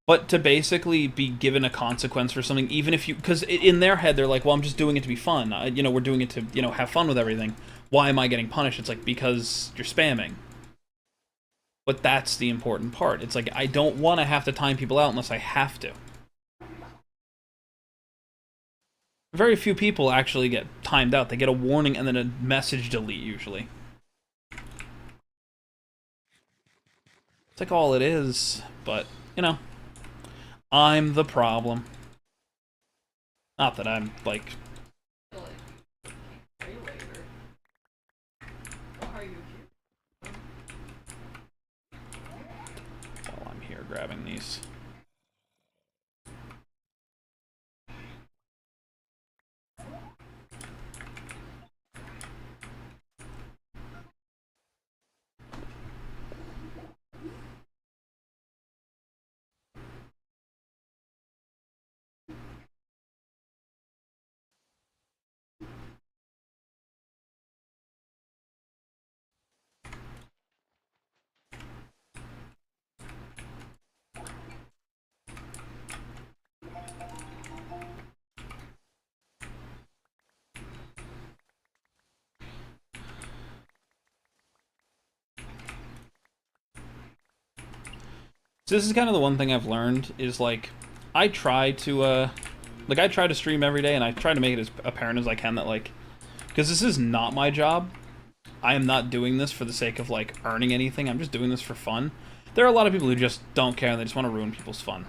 But to basically be given a consequence for something, even if you... Because in their head, they're like, well, I'm just doing it to be fun. You know, we're doing it to, you know, have fun with everything. Why am I getting punished? It's like, because you're spamming. But that's the important part. It's like, I don't want to have to time people out unless I have to. Very few people actually get timed out. They get a warning and then a message delete, usually. It's like all it is, but, you know, I'm the problem. Not that I'm, like... While I'm grabbing these. So this is kind of the one thing I've learned is, like, I try to stream every day, and I try to make it as apparent as I can that, like, because this is not my job. I am not doing this for the sake of, like, earning anything. I'm just doing this for fun. There are a lot of people who just don't care and they just want to ruin people's fun.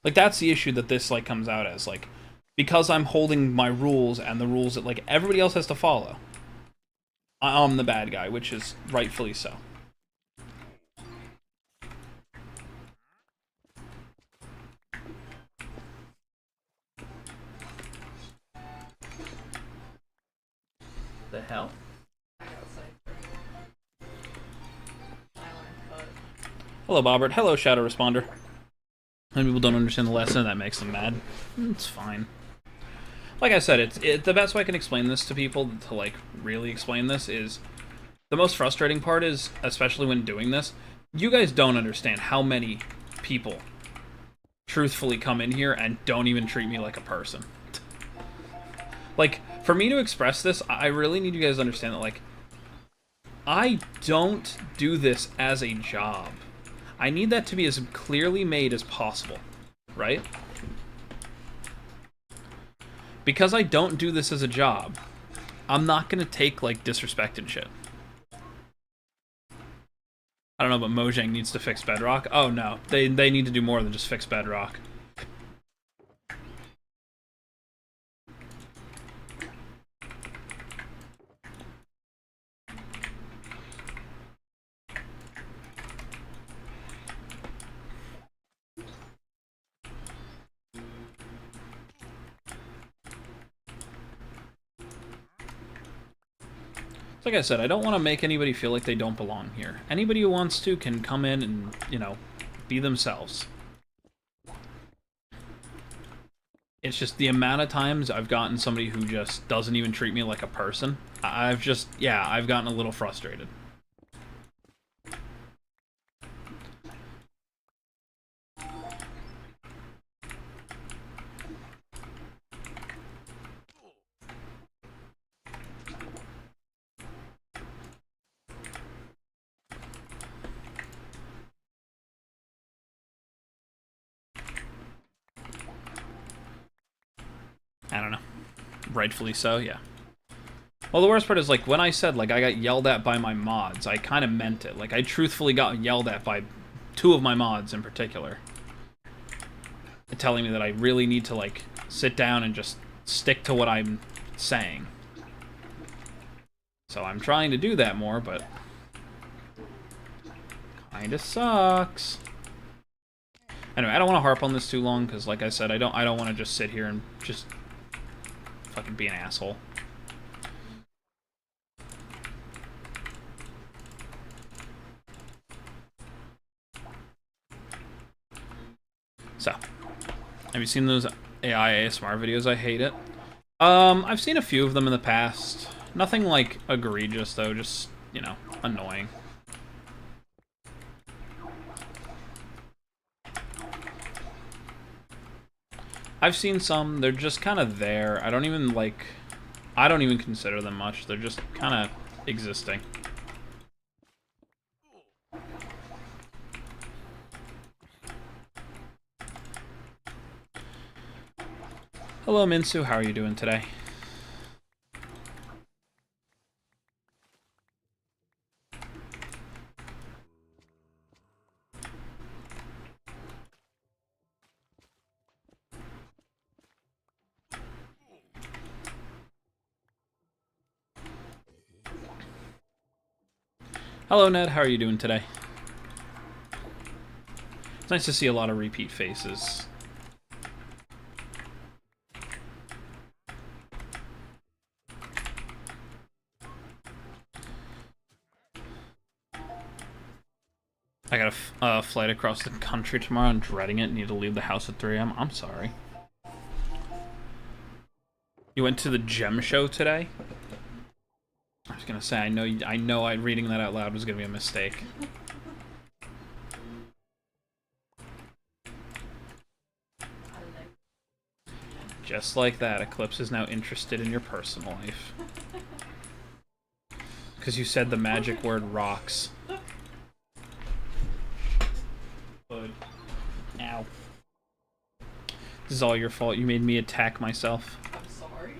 Like, that's the issue that this, like, comes out as. Like, because I'm holding my rules and the rules that, like, everybody else has to follow, I'm the bad guy, which is rightfully so. The hell? Hello, Bobbert. Hello, Shadow Responder. Some people don't understand the lesson, and that makes them mad. It's fine. Like I said, the best way I can explain this to people, to, like, really explain this, is the most frustrating part is, especially when doing this, you guys don't understand how many people truthfully come in here and don't even treat me like a person. Like, for me to express this, I really need you guys to understand that, like, I don't do this as a job. I need that to be as clearly made as possible, right? Because I don't do this as a job, I'm not gonna take, like, disrespect and shit. I don't know, but Mojang needs to fix Bedrock. Oh no, they need to do more than just fix Bedrock. Like I said, I don't want to make anybody feel like they don't belong here. Anybody who wants to can come in and, you know, be themselves. It's just the amount of times I've gotten somebody who just doesn't even treat me like a person. I've gotten a little frustrated. I don't know. Rightfully so, yeah. Well, the worst part is, like, when I said, like, I got yelled at by my mods, I kind of meant it. Like, I truthfully got yelled at by 2 of my mods in particular. Telling me that I really need to, like, sit down and just stick to what I'm saying. So I'm trying to do that more, but kinda sucks. Anyway, I don't want to harp on this too long, because, like I said, I don't want to just sit here and just fucking be an asshole. So, have you seen those AI ASMR videos? I hate it. I've seen a few of them in the past. Nothing, like, egregious, though. Just, you know, annoying. I've seen some. They're just kind of there. I don't even consider them much. They're just kind of existing. Hello, Minsu. How are you doing today? Hello, Ned. How are you doing today? It's nice to see a lot of repeat faces. I got a flight across the country tomorrow. I'm dreading it. Need to leave the house at 3 a.m. I'm sorry. You went to the gem show today? I was gonna say, I know reading that out loud was gonna be a mistake. Just like that, Eclipse is now interested in your personal life. Because you said the magic word rocks. Ow. This is all your fault. You made me attack myself. I'm sorry.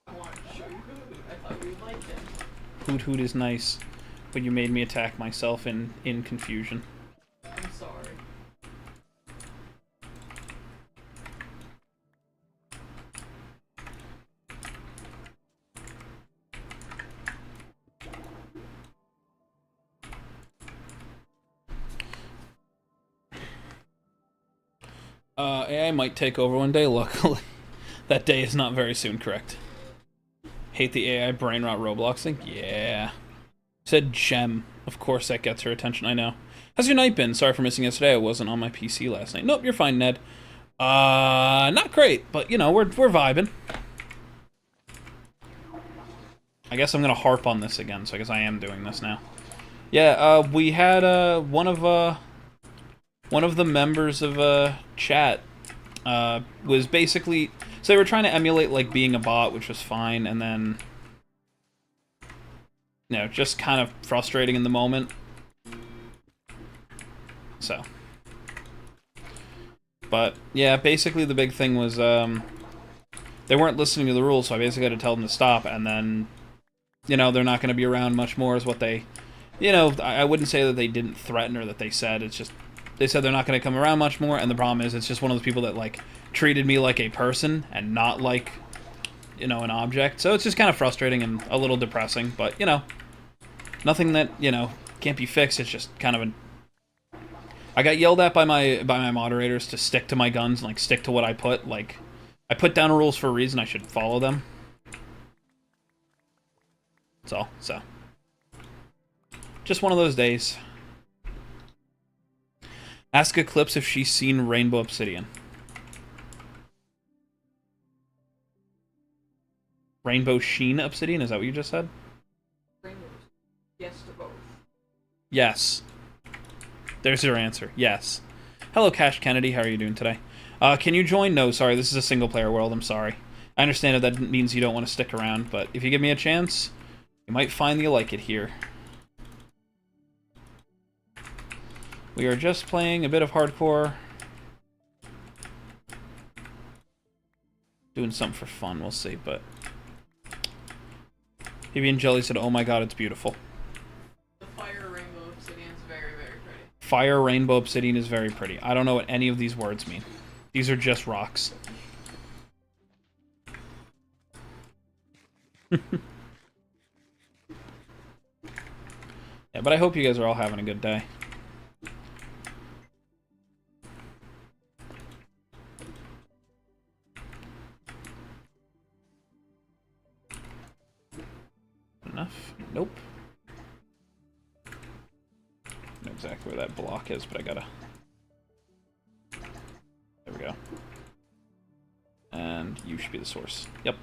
I wanted to show you Hoot. I thought you would like it. Hoot Hoot is nice, but you made me attack myself in confusion. I'm sorry. AI might take over one day, luckily. That day is not very soon, correct? Hate the AI brain rot Roblox thing? Yeah. Said gem. Of course that gets her attention, I know. How's your night been? Sorry for missing yesterday. I wasn't on my PC last night. Nope, you're fine, Ned. Not great, but, you know, we're vibing. I guess I'm gonna harp on this again, so I guess I am doing this now. Yeah, we had, one of the members of, chat, was basically... So they were trying to emulate, like, being a bot, which was fine, and then... You know, just kind of frustrating in the moment. So. But, yeah, basically the big thing was, they weren't listening to the rules, so I basically had to tell them to stop, and then, you know, they're not going to be around much more is what they... You know, I wouldn't say that they didn't threaten or that they said, it's just... They said they're not going to come around much more, and the problem is it's just one of those people that, like, treated me like a person and not like, you know, an object. So it's just kind of frustrating and a little depressing, but, you know, nothing that, you know, can't be fixed. It's just kind of I got yelled at by my moderators to stick to my guns and, like, stick to what I put. Like, I put down rules for a reason. I should follow them. That's all. So. Just one of those days. Ask Eclipse if she's seen Rainbow Obsidian. Rainbow Sheen Obsidian? Is that what you just said? Rainbows. Yes to both. Yes. There's your answer. Yes. Hello, Cash Kennedy. How are you doing today? Can you join? No, sorry. This is a single-player world. I'm sorry. I understand that means you don't want to stick around, but if you give me a chance, you might find that you like it here. We are just playing a bit of hardcore. Doing something for fun, we'll see, but... Hibby and Jelly said, oh my god, it's beautiful. The fire rainbow obsidian is very, very pretty. Fire rainbow obsidian is very pretty. I don't know what any of these words mean. These are just rocks. Yeah, but I hope you guys are all having a good day. Enough? Nope. I know exactly where that block is, but I gotta... There we go. And you should be the source. Yep.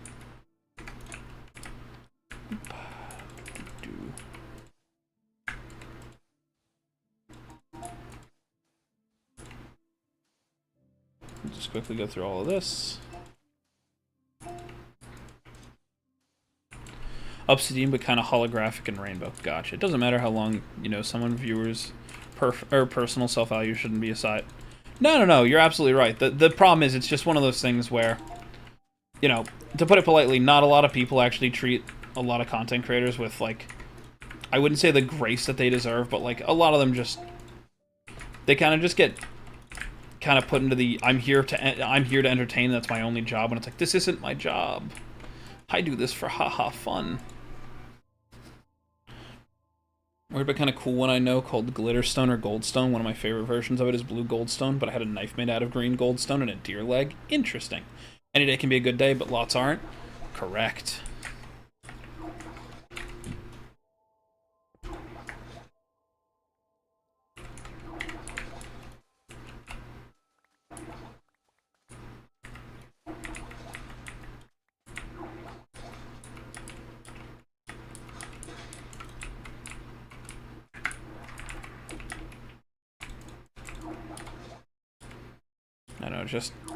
Just quickly go through all of this. Obsidian, but kind of holographic and rainbow. Gotcha. It doesn't matter how long, you know, someone viewers' personal self-value shouldn't be aside. No, you're absolutely right. The problem is it's just one of those things where, you know, to put it politely, not a lot of people actually treat a lot of content creators with, like, I wouldn't say the grace that they deserve, but, like, a lot of them just, they kind of just get kind of put into the, I'm here to entertain, that's my only job, and it's like, this isn't my job. I do this for haha fun. Weird but kind of cool one I know called Glitterstone or Goldstone. One of my favorite versions of it is Blue Goldstone, but I had a knife made out of green Goldstone and a deer leg. Interesting. Any day can be a good day, but lots aren't. Correct.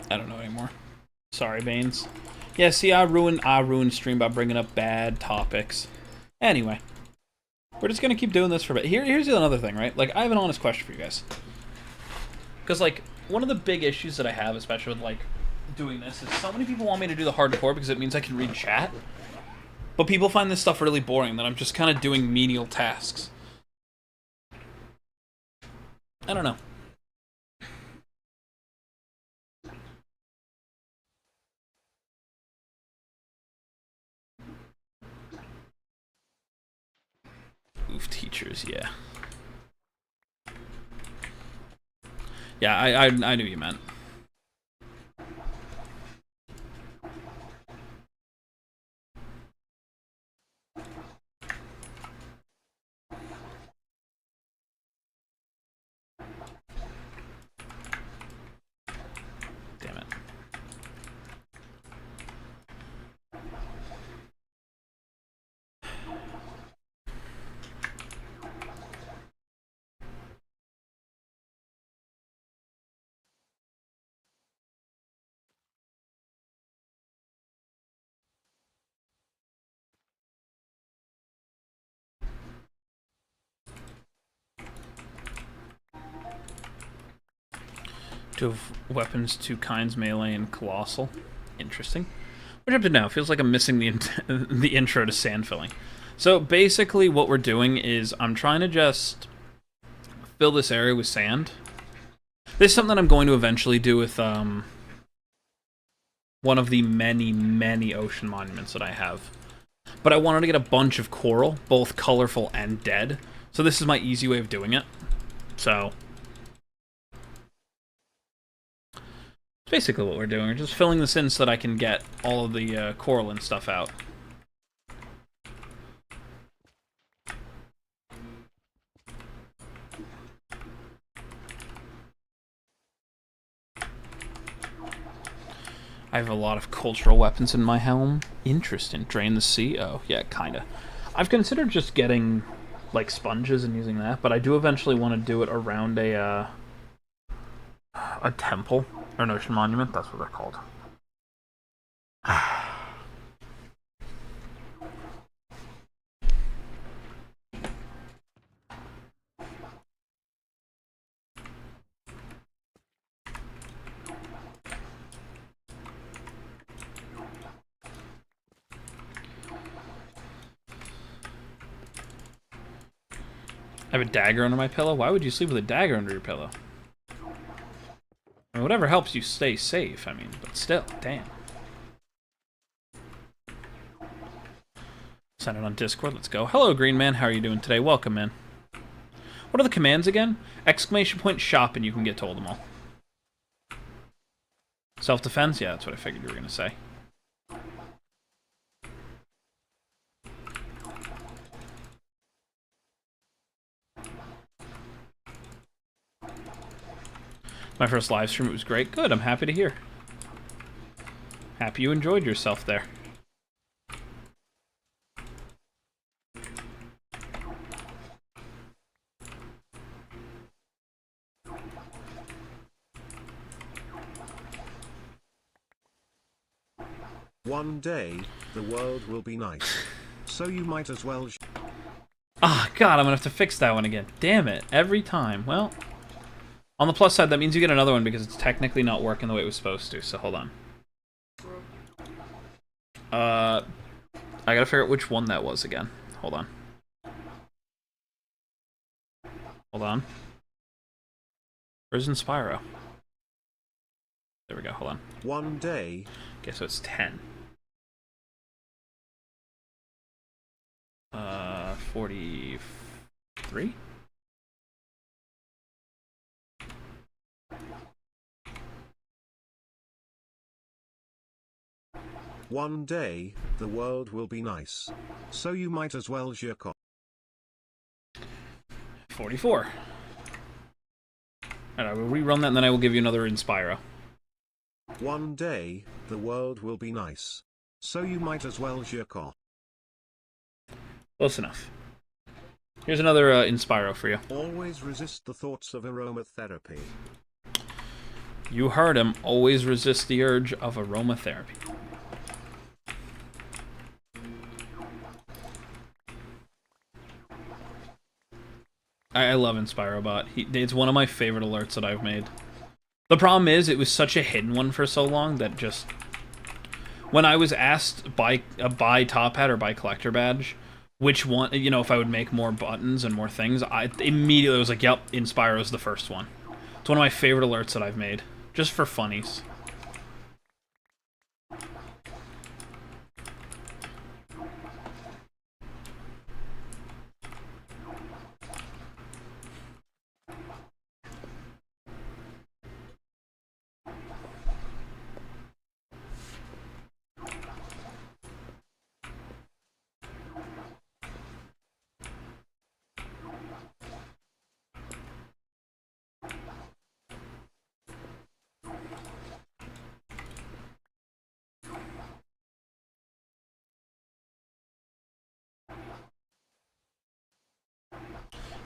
I don't know anymore. Sorry, Baines. Yeah, see, I ruined stream by bringing up bad topics. Anyway, we're just gonna keep doing this for a bit. Here's another thing, right? Like, I have an honest question for you guys. Because, like, one of the big issues that I have, especially with, like, doing this, is so many people want me to do the hardcore because it means I can read chat. But people find this stuff really boring, that I'm just kind of doing menial tasks. I don't know. Oof, teachers, yeah. Yeah, I knew you meant. Damn it. Two of weapons, two kinds, melee and colossal. Interesting. What up to now? Feels like I'm missing the intro to sand filling. So basically what we're doing is I'm trying to just fill this area with sand. This is something I'm going to eventually do with one of the many ocean monuments that I have. But I wanted to get a bunch of coral, both colorful and dead. So this is my easy way of doing it. So basically what we're doing. We're just filling this in so that I can get all of the coral and stuff out. I have a lot of cultural weapons in my helm. Interesting. Drain the sea? Oh, yeah, kinda. I've considered just getting, like, sponges and using that, but I do eventually want to do it around a temple. Or an ocean monument, that's what they're called. I have a dagger under my pillow? Why would you sleep with a dagger under your pillow? I mean, whatever helps you stay safe, I mean, but still, damn. Send it on Discord, let's go. Hello, Green Man, how are you doing today? Welcome, man. What are the commands again? Exclamation point shop and you can get to them all. Self-defense? Yeah, that's what I figured you were going to say. My first live stream, it was great. Good, I'm happy to hear. Happy you enjoyed yourself there. One day, the world will be nice. So you might as well... Ah, God, I'm gonna have to fix that one again. Damn it, every time. Well, on the plus side, that means you get another one because it's technically not working the way it was supposed to, so hold on. I gotta figure out which one that was again. Hold on. Hold on. Where's Inspiro? There we go, hold on. One day... Okay, so it's 10. 43. 43? One day, the world will be nice. So you might as well jerk off. 44. Alright, I will rerun that and then I will give you another Inspiro. One day, the world will be nice. So you might as well jerk off. Close enough. Here's another Inspiro for you. Always resist the thoughts of aromatherapy. You heard him. Always resist the urge of aromatherapy. I love InspiroBot. It's one of my favorite alerts that I've made. The problem is, it was such a hidden one for so long that just... When I was asked by Top Hat or by Collector Badge, which one, you know, if I would make more buttons and more things, I immediately was like, yep, Inspiro's the first one. It's one of my favorite alerts that I've made. Just for funnies.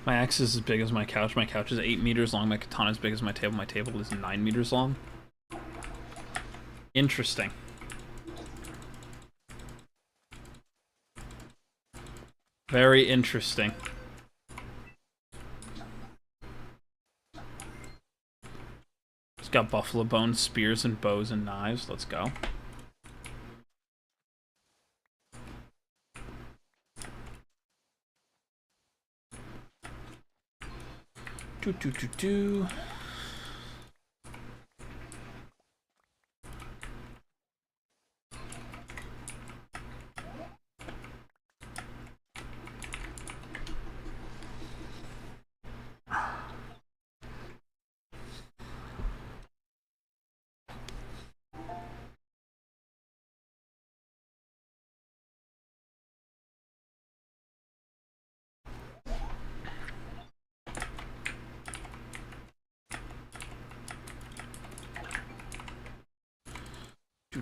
My axe is as big as my couch. My couch is 8 meters long. My katana is as big as my table. My table is 9 meters long. Interesting. Very interesting. It's got buffalo bones, spears, and bows and knives. Let's go.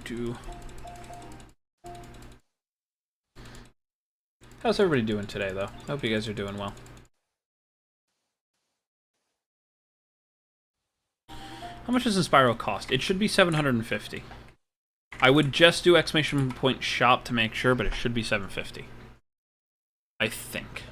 Do. How's everybody doing today, though? I hope you guys are doing well. How much does Inspiro cost? It should be 750. I would just do exclamation point shop to make sure, but it should be 750. I think.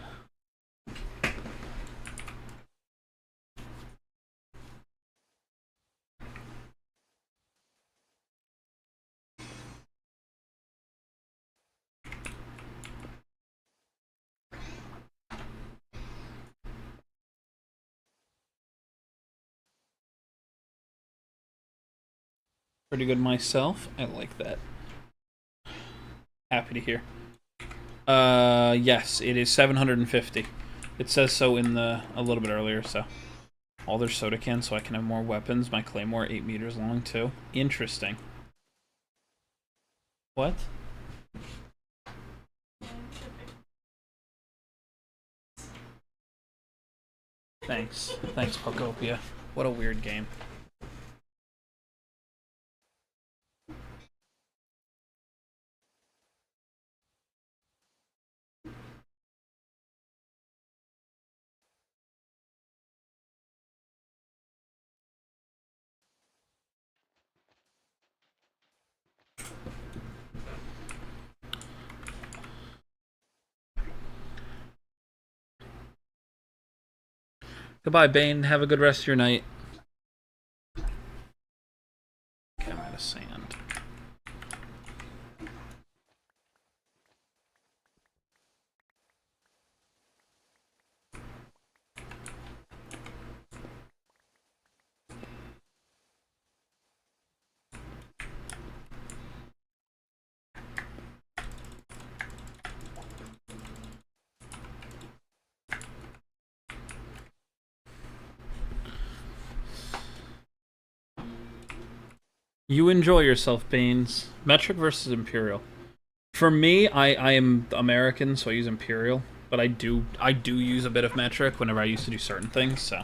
Pretty good myself. I like that. Happy to hear. Yes, it is 750. It says so in a little bit earlier, so. All their soda cans so I can have more weapons. My claymore 8 meters long, too. Interesting. What? Thanks. Thanks, Pokopia. What a weird game. Goodbye, Bane. Have a good rest of your night. Okay, I'm out of sand. You enjoy yourself, Beans. Metric versus Imperial. For me, I am American, so I use Imperial. But I do use a bit of metric whenever I used to do certain things, so.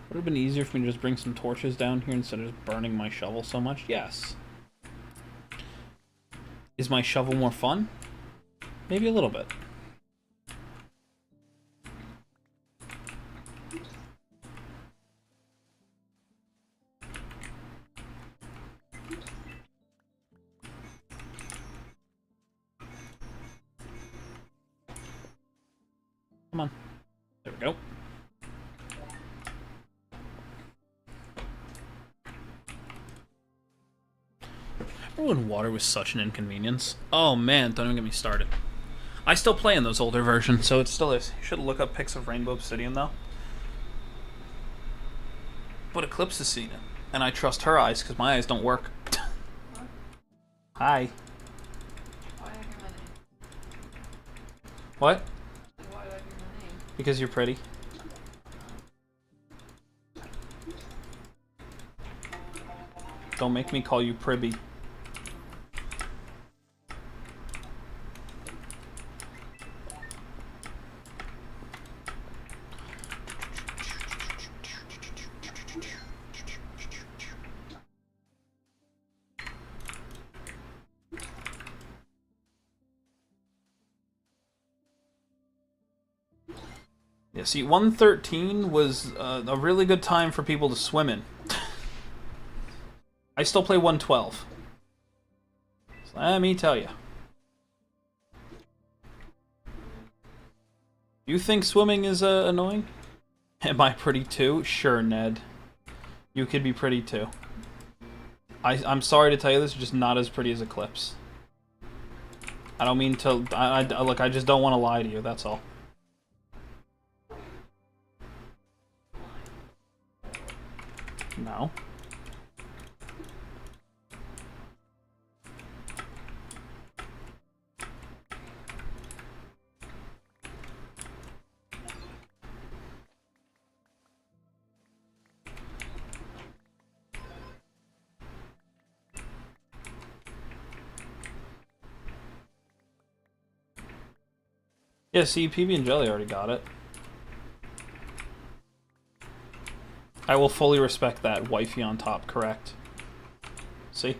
Would it have been easier for me to just bring some torches down here instead of just burning my shovel so much? Yes. Is my shovel more fun? Maybe a little bit. Come on. There we go. Remember when water was such an inconvenience? Oh man, don't even get me started. I still play in those older versions, so it still is. You should look up pics of Rainbow Obsidian, though. But Eclipse has seen it. And I trust her eyes, because my eyes don't work. Hi. Why did I hear my name? What? Why did I hear my name? Because you're pretty. Don't make me call you Pribby. Yeah, see, 113 was a really good time for people to swim in. I still play 112. So let me tell you. You think swimming is annoying? Am I pretty too? Sure, Ned. You could be pretty too. I'm sorry to tell you this, just not as pretty as Eclipse. I don't mean to... look, I just don't want to lie to you, that's all. No. Yeah, see, PB and Jelly already got it. I will fully respect that. Wifey on top, correct. See?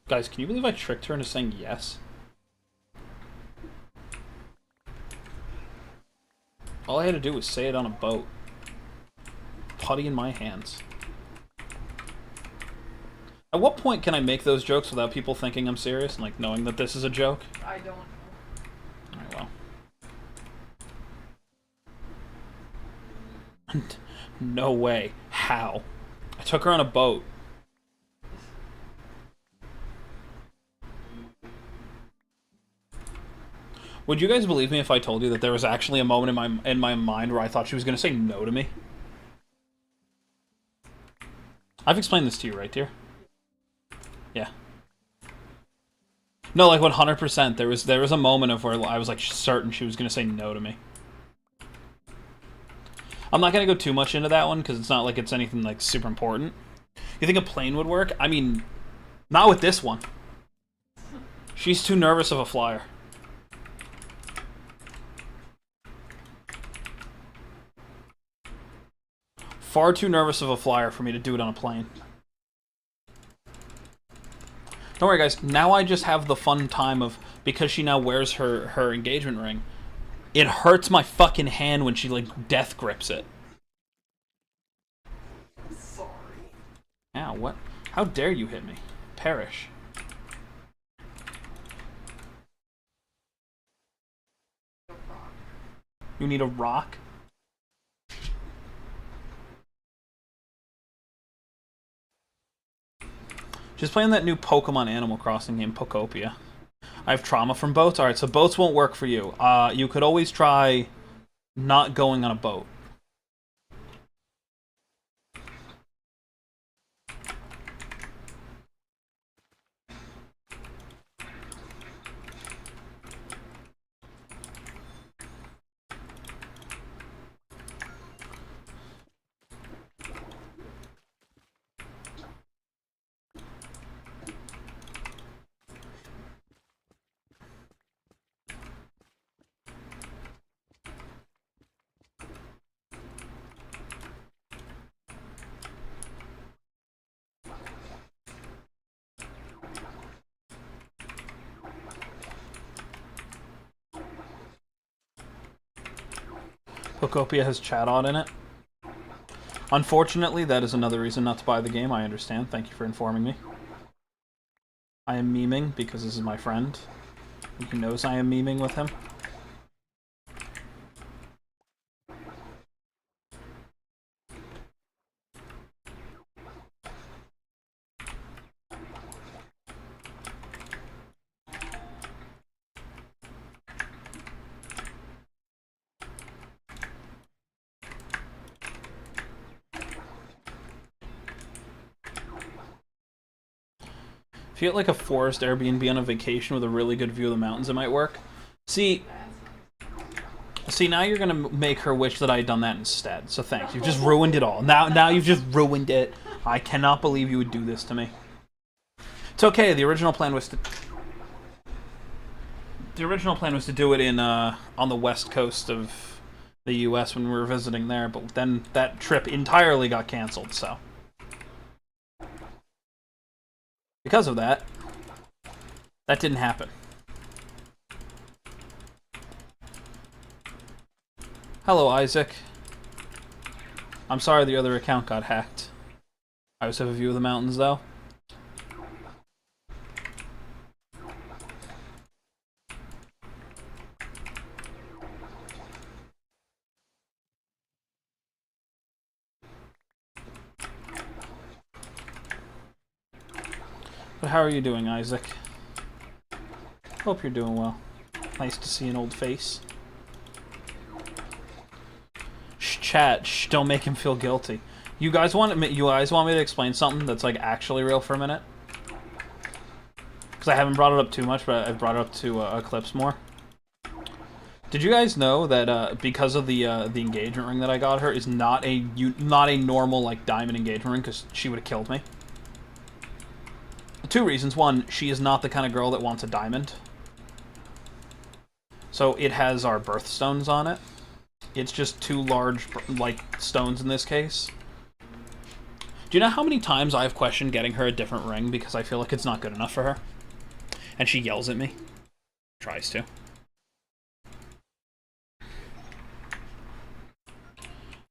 Guys, can you believe I tricked her into saying yes? All I had to do was say it on a boat. Putty in my hands. At what point can I make those jokes without people thinking I'm serious and like knowing that this is a joke? I don't know. Alright, well. No way. How? I took her on a boat. Would you guys believe me if I told you that there was actually a moment in my mind where I thought she was going to say no to me? I've explained this to you, right, dear? Yeah. No, like 100%. There was a moment of where I was like certain she was going to say no to me. I'm not going to go too much into that one because it's not like it's anything like super important. You think a plane would work? I mean, not with this one. She's too nervous of a flyer. Far too nervous of a flyer for me to do it on a plane. Don't worry, guys. Now I just have the fun time of, because she now wears her engagement ring, it hurts my fucking hand when she, like, death grips it. Sorry. Ow, what? How dare you hit me? Perish. You need a rock? Just playing that new Pokemon Animal Crossing game, Pokopia. I have trauma from boats? Alright, so boats won't work for you. You could always try not going on a boat. Pokopia has chat on in it. Unfortunately, that is another reason not to buy the game. I understand. Thank you for informing me. I am memeing because this is my friend. He knows I am memeing with him. If you get like a forest Airbnb on a vacation with a really good view of the mountains, it might work. See, now you're gonna make her wish that I had done that instead. So thanks. You've just ruined it all. Now you've just ruined it. I cannot believe you would do this to me. It's okay. The original plan was to do it in on the west coast of the U.S. when we were visiting there, but then that trip entirely got canceled. So. Because of that, that didn't happen. Hello, Isaac. I'm sorry the other account got hacked. I always have a view of the mountains, though. But how are you doing, Isaac? Hope you're doing well. Nice to see an old face. Shh, chat. Shh, don't make him feel guilty. You guys want me to explain something that's like actually real for a minute? Because I haven't brought it up too much, but I've brought it up to Eclipse more. Did you guys know that because of the engagement ring that I got her is not a normal like diamond engagement ring, because she would have killed me. Two reasons. One, she is not the kind of girl that wants a diamond. So it has our birthstones on it. It's just two large, like, stones in this case. Do you know how many times I've questioned getting her a different ring because I feel like it's not good enough for her? And she yells at me. Tries to.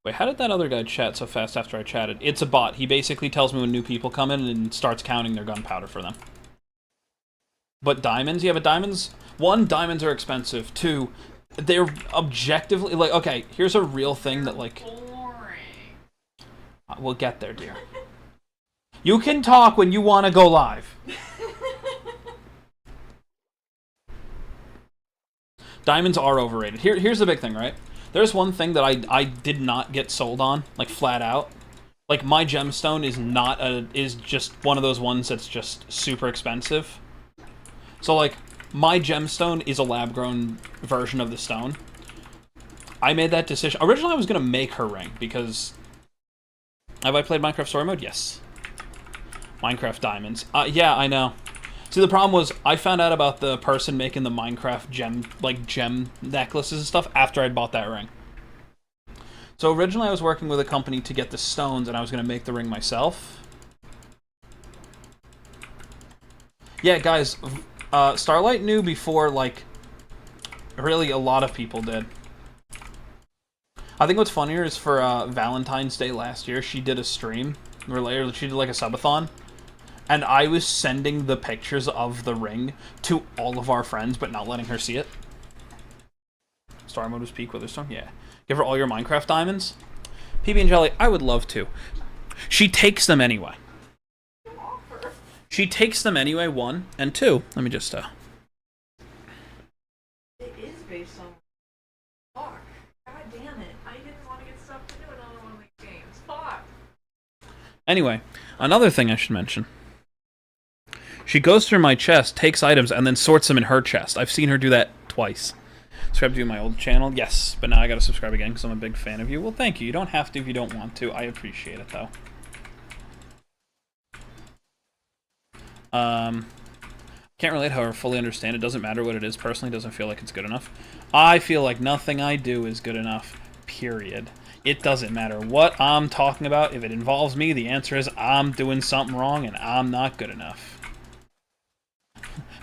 Wait, how did that other guy chat so fast after I chatted? It's a bot. He basically tells me when new people come in and starts counting their gunpowder for them. But diamonds? Yeah, but diamonds... One, diamonds are expensive. Two, they're objectively... Like, okay, here's a real thing that, like... Boring. We'll get there, dear. You can talk when you want to go live. Diamonds are overrated. Here's the big thing, right? There's one thing that I did not get sold on, like flat out. Like my gemstone is just one of those ones that's just super expensive. So like my gemstone is a lab-grown version of the stone. I made that decision. Originally I was gonna make her ring because have I played Minecraft Story Mode? Yes. Minecraft Diamonds. Yeah, I know. See, the problem was, I found out about the person making the Minecraft gem necklaces and stuff after I'd bought that ring. So originally I was working with a company to get the stones, and I was going to make the ring myself. Yeah, guys, Starlight knew before, like, really a lot of people did. I think what's funnier is for Valentine's Day last year, she did a stream, or she did like a subathon, and I was sending the pictures of the ring to all of our friends, but not letting her see it. Star mode was peak Witherstorm? Yeah. Give her all your Minecraft diamonds? PB and Jelly, I would love to. She takes them anyway. She takes them anyway, 1. And 2, let me just, It is based on... Fuck. God damn it. I didn't want to get stuff to do another one of these games. Fuck. Anyway, another thing I should mention. She goes through my chest, takes items, and then sorts them in her chest. I've seen her do that twice. Subscribe to my old channel? Yes, but now I gotta subscribe again because I'm a big fan of you. Well, thank you. You don't have to if you don't want to. I appreciate it, though. Can't relate, however, fully understand. It doesn't matter what it is. Personally, it doesn't feel like it's good enough. I feel like nothing I do is good enough. Period. It doesn't matter what I'm talking about. If it involves me, the answer is I'm doing something wrong and I'm not good enough.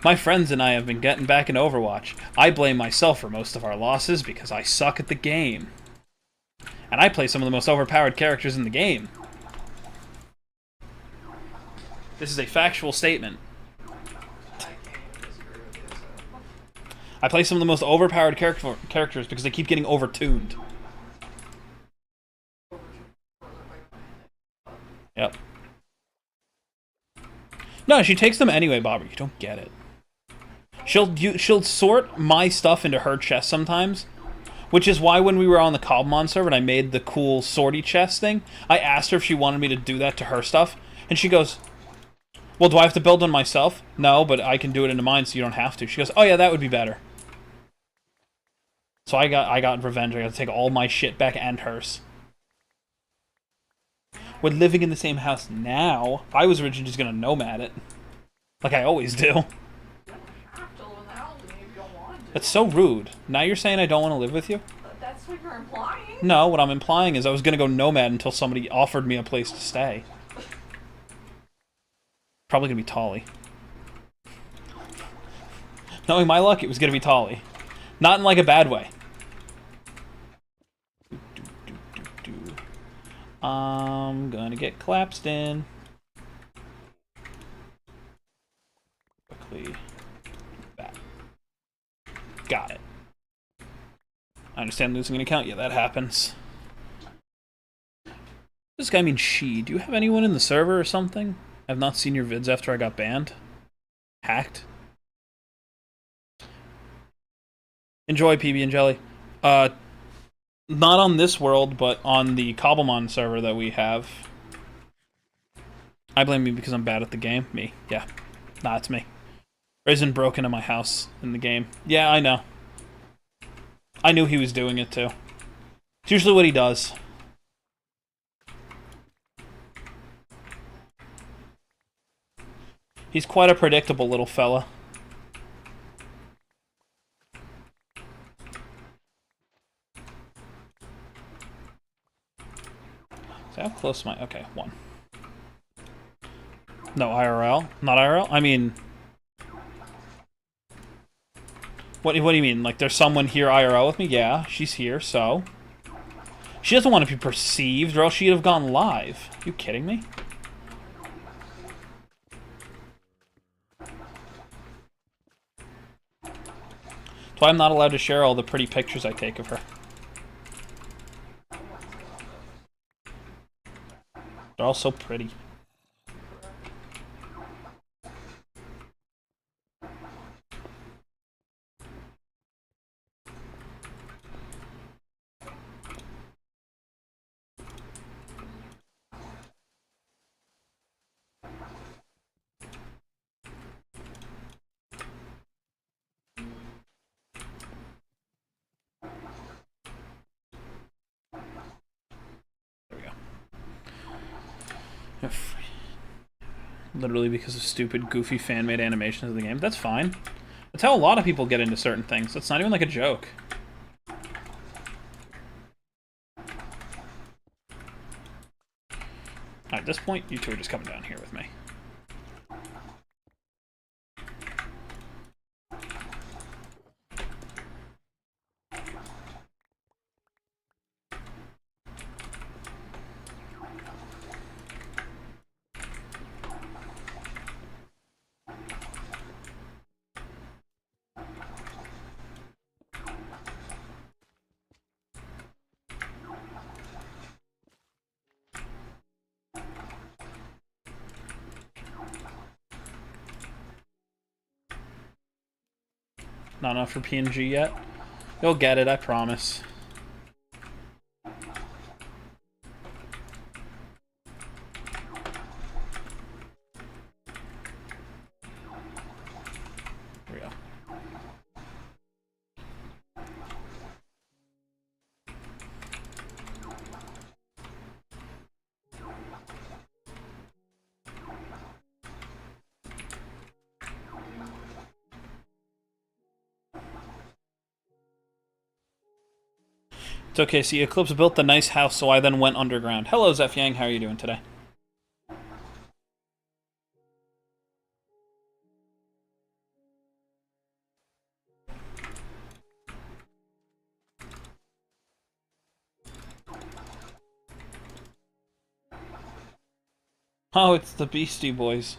My friends and I have been getting back in Overwatch. I blame myself for most of our losses because I suck at the game. And I play some of the most overpowered characters in the game. This is a factual statement. I play some of the most overpowered characters because they keep getting overtuned. Yep. No, she takes them anyway, Bobber. You don't get it. She'll sort my stuff into her chest sometimes, which is why when we were on the Cobblemon server and I made the cool sortie chest thing, I asked her if she wanted me to do that to her stuff, and she goes, well, do I have to build one myself? No, but I can do it into mine so you don't have to. She goes, oh yeah, that would be better. So I got revenge. I got to take all my shit back and hers. We're living in the same house now. I was originally just gonna nomad it, like I always do. That's so rude. Now you're saying I don't want to live with you? That's what you're implying? No, what I'm implying is I was gonna go nomad until somebody offered me a place to stay. Probably gonna be Tolly. Knowing my luck, it was gonna be Tolly. Not in like a bad way. I'm gonna get collapsed in. Quickly. Back. Got it. I understand losing an account. Yeah, that happens. This guy means she. Do you have anyone in the server or something? I've not seen your vids after I got banned. Hacked. Enjoy, PB and Jelly. Not on this world, but on the Cobblemon server that we have. I blame me because I'm bad at the game. Me. Yeah. Nah, it's me. Raisin broke into my house in the game. Yeah, I know. I knew he was doing it too. It's usually what he does. He's quite a predictable little fella. How close am I? Okay, 1. No, IRL? Not IRL? I mean... What do you mean? Like, there's someone here IRL with me? Yeah, she's here, so... She doesn't want to be perceived, or else she'd have gone live. Are you kidding me? That's why I'm not allowed to share all the pretty pictures I take of her. They're all so pretty. Literally because of stupid, goofy fan-made animations of the game. That's fine. That's how a lot of people get into certain things. That's not even like a joke. At this point, you two are just coming down here with me. Not enough for PNG yet? You'll get it, I promise. Here we go. It's okay, see, Eclipse built the nice house, so I then went underground. Hello, Zeph Yang, how are you doing today? Oh, it's the Beastie Boys.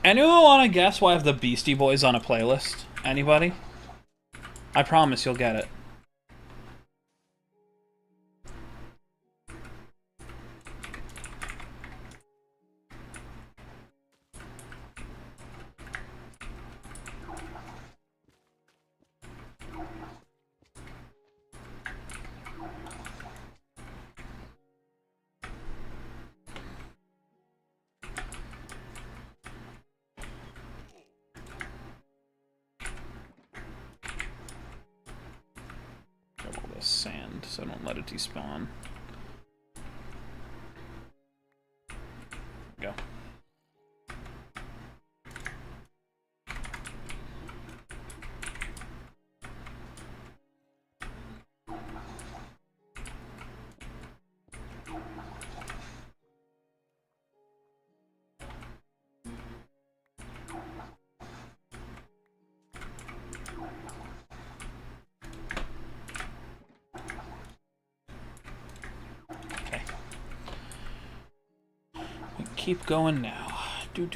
Anyone want to guess why I have the Beastie Boys on a playlist? Anybody? I promise you'll get it. Sand, so don't let it despawn. Go. Keep going now. Do.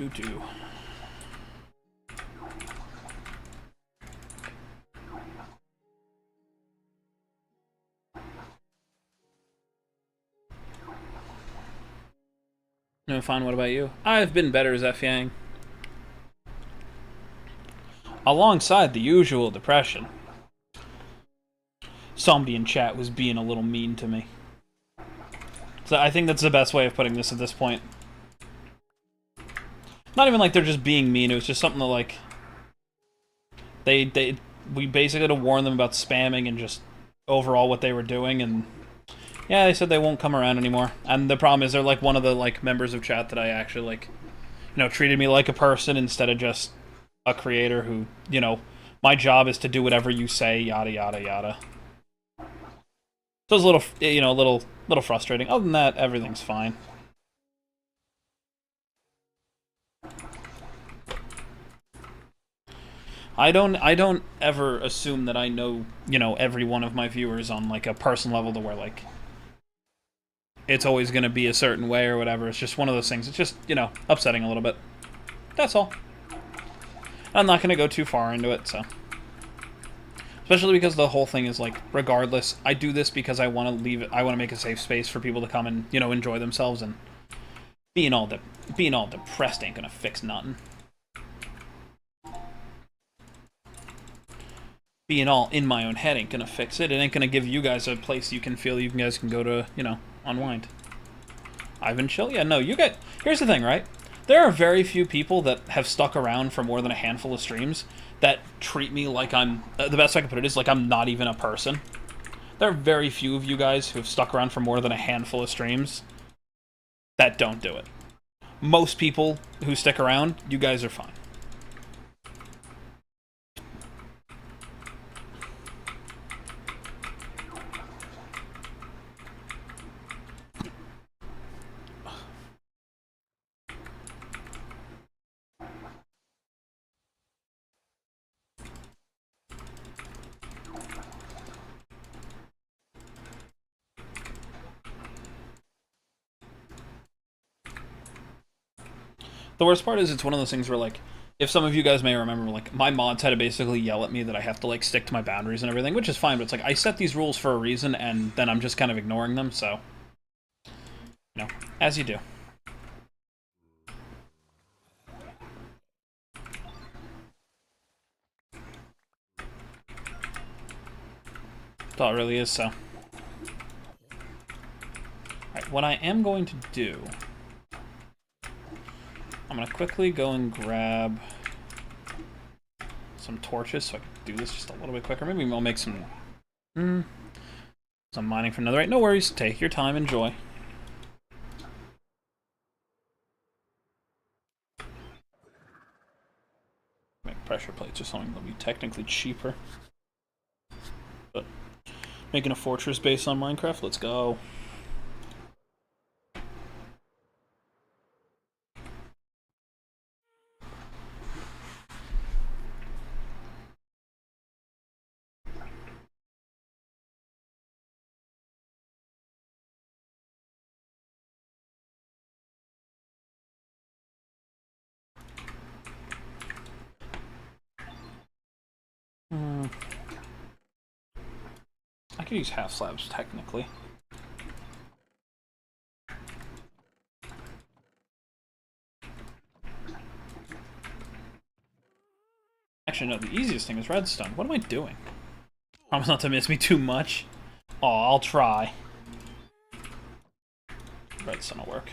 No, fine, what about you? I've been better, Zeph Yang. Alongside the usual depression. Somebody in chat was being a little mean to me. So I think that's the best way of putting this at this point. Not even like they're just being mean, it was just something that, like... We basically had to warn them about spamming and just overall what they were doing, and... Yeah, they said they won't come around anymore. And the problem is they're, like, one of the, like, members of chat that I actually, like... You know, treated me like a person instead of just a creator who, you know... My job is to do whatever you say, yada yada yada. So it was a little, you know, a little frustrating. Other than that, everything's fine. I don't ever assume that I know, you know, every one of my viewers on, like, a personal level to where, like, it's always going to be a certain way or whatever. It's just one of those things. It's just, you know, upsetting a little bit. That's all. I'm not going to go too far into it, so. Especially because the whole thing is, like, regardless, I do this because I want to leave it, I want to make a safe space for people to come and, you know, enjoy themselves, and being all depressed ain't going to fix nothing. Being all in my own head ain't gonna fix it. It ain't gonna give you guys a place you can feel you guys can go to, you know, unwind. I've been chill? Yeah, no, you get... Here's the thing, right? There are very few people that have stuck around for more than a handful of streams that treat me like I'm... the best way I can put it is like I'm not even a person. There are very few of you guys who have stuck around for more than a handful of streams that don't do it. Most people who stick around, you guys are fine. The worst part is it's one of those things where, like, if some of you guys may remember, like, my mods had to basically yell at me that I have to, like, stick to my boundaries and everything, which is fine, but it's like, I set these rules for a reason, and then I'm just kind of ignoring them, so, you know, as you do. That's all it really is, so. Alright, what I am going to do, I'm going to quickly go and grab some torches so I can do this just a little bit quicker. Maybe I'll make some mining for another. Right, no worries. Take your time, enjoy. Make pressure plates or something that'll be technically cheaper. But making a fortress base on Minecraft, let's go. I could use half slabs, technically. Actually, no, the easiest thing is redstone. What am I doing? Promise not to miss me too much. Oh, I'll try. Redstone will work.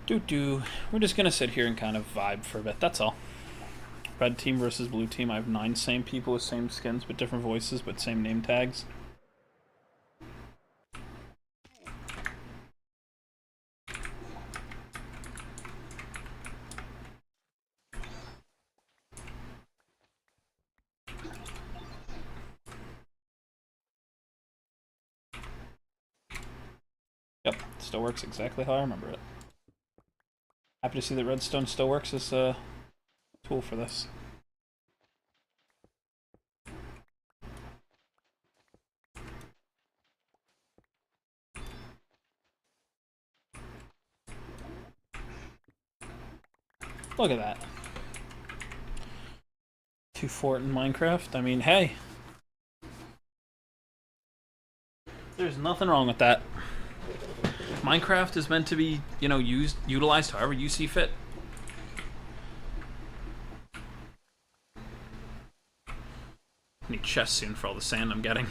We're just gonna sit here and kind of vibe for a bit, that's all. Red team versus blue team. I have 9 same people with same skins, but different voices, but same name tags. Yep, still works exactly how I remember it. Happy to see that redstone still works as a tool for this. Look at that. 2 fort in Minecraft. I mean, hey. There's nothing wrong with that. Minecraft is meant to be, you know, utilized however you see fit. I need chests soon for all the sand I'm getting.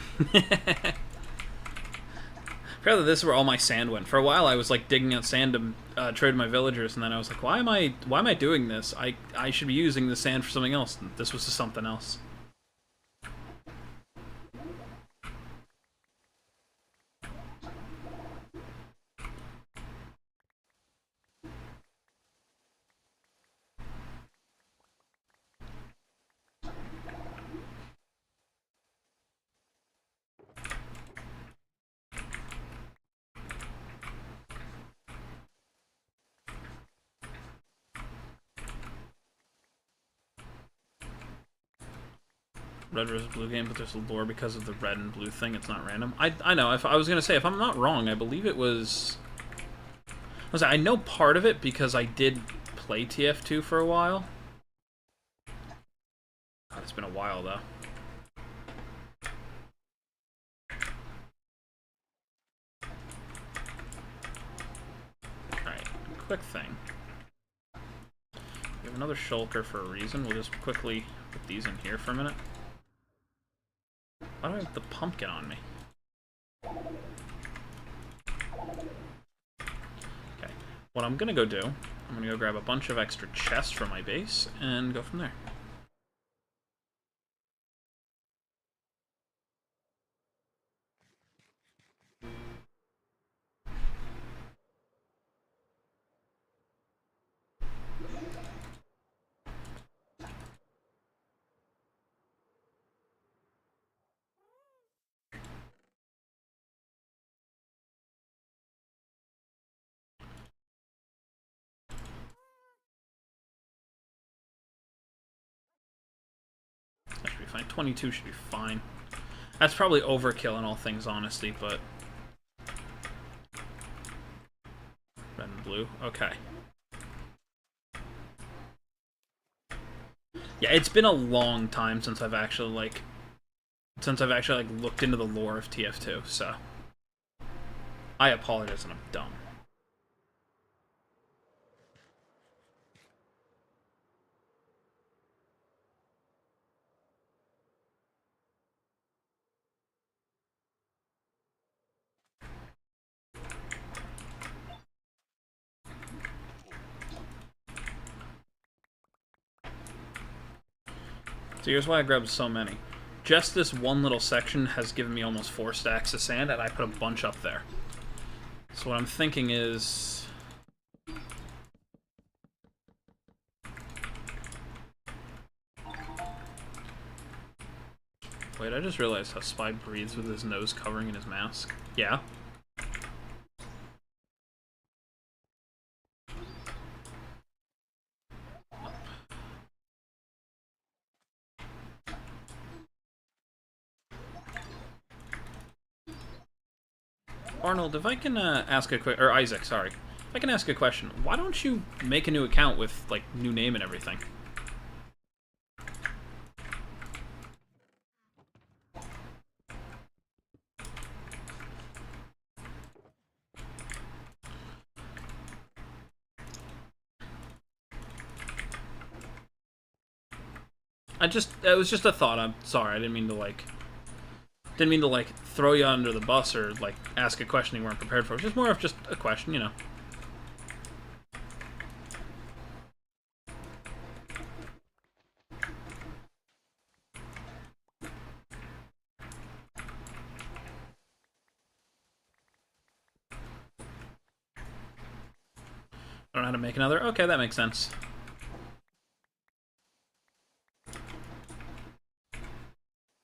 Rather, this is where all my sand went. For a while, I was like digging out sand to trade my villagers, and then I was like, why am I doing this? I should be using the sand for something else. And this was just something else. Red versus blue game, but there's a lore because of the red and blue thing. It's not random. I know. If I was gonna say, if I'm not wrong, I believe it was. I know part of it because I did play TF2 for a while. God, it's been a while though. All right, quick thing. We have another shulker for a reason. We'll just quickly put these in here for a minute. Why do I have the pumpkin on me? Okay, what I'm gonna go do, I'm gonna go grab a bunch of extra chests for my base and go from there. be fine. 22 should be fine. That's probably overkill in all things honesty, but... Red and blue. Okay. Yeah, it's been a long time since I've actually, like... looked into the lore of TF2, so... I apologize and I'm dumb. So here's why I grabbed so many. Just this one little section has given me almost 4 stacks of sand, and I put a bunch up there. So what I'm thinking is... Wait, I just realized how Spy breathes with his nose covering in his mask. Yeah. Arnold, if I can ask a quick... Or Isaac, sorry. If I can ask a question, why don't you make a new account with, like, new name and everything? It was just a thought. I'm sorry. I didn't mean to, like, throw you under the bus or, like, ask a question you weren't prepared for. It's just more of just a question, you know. I don't know how to make another. Okay, that makes sense.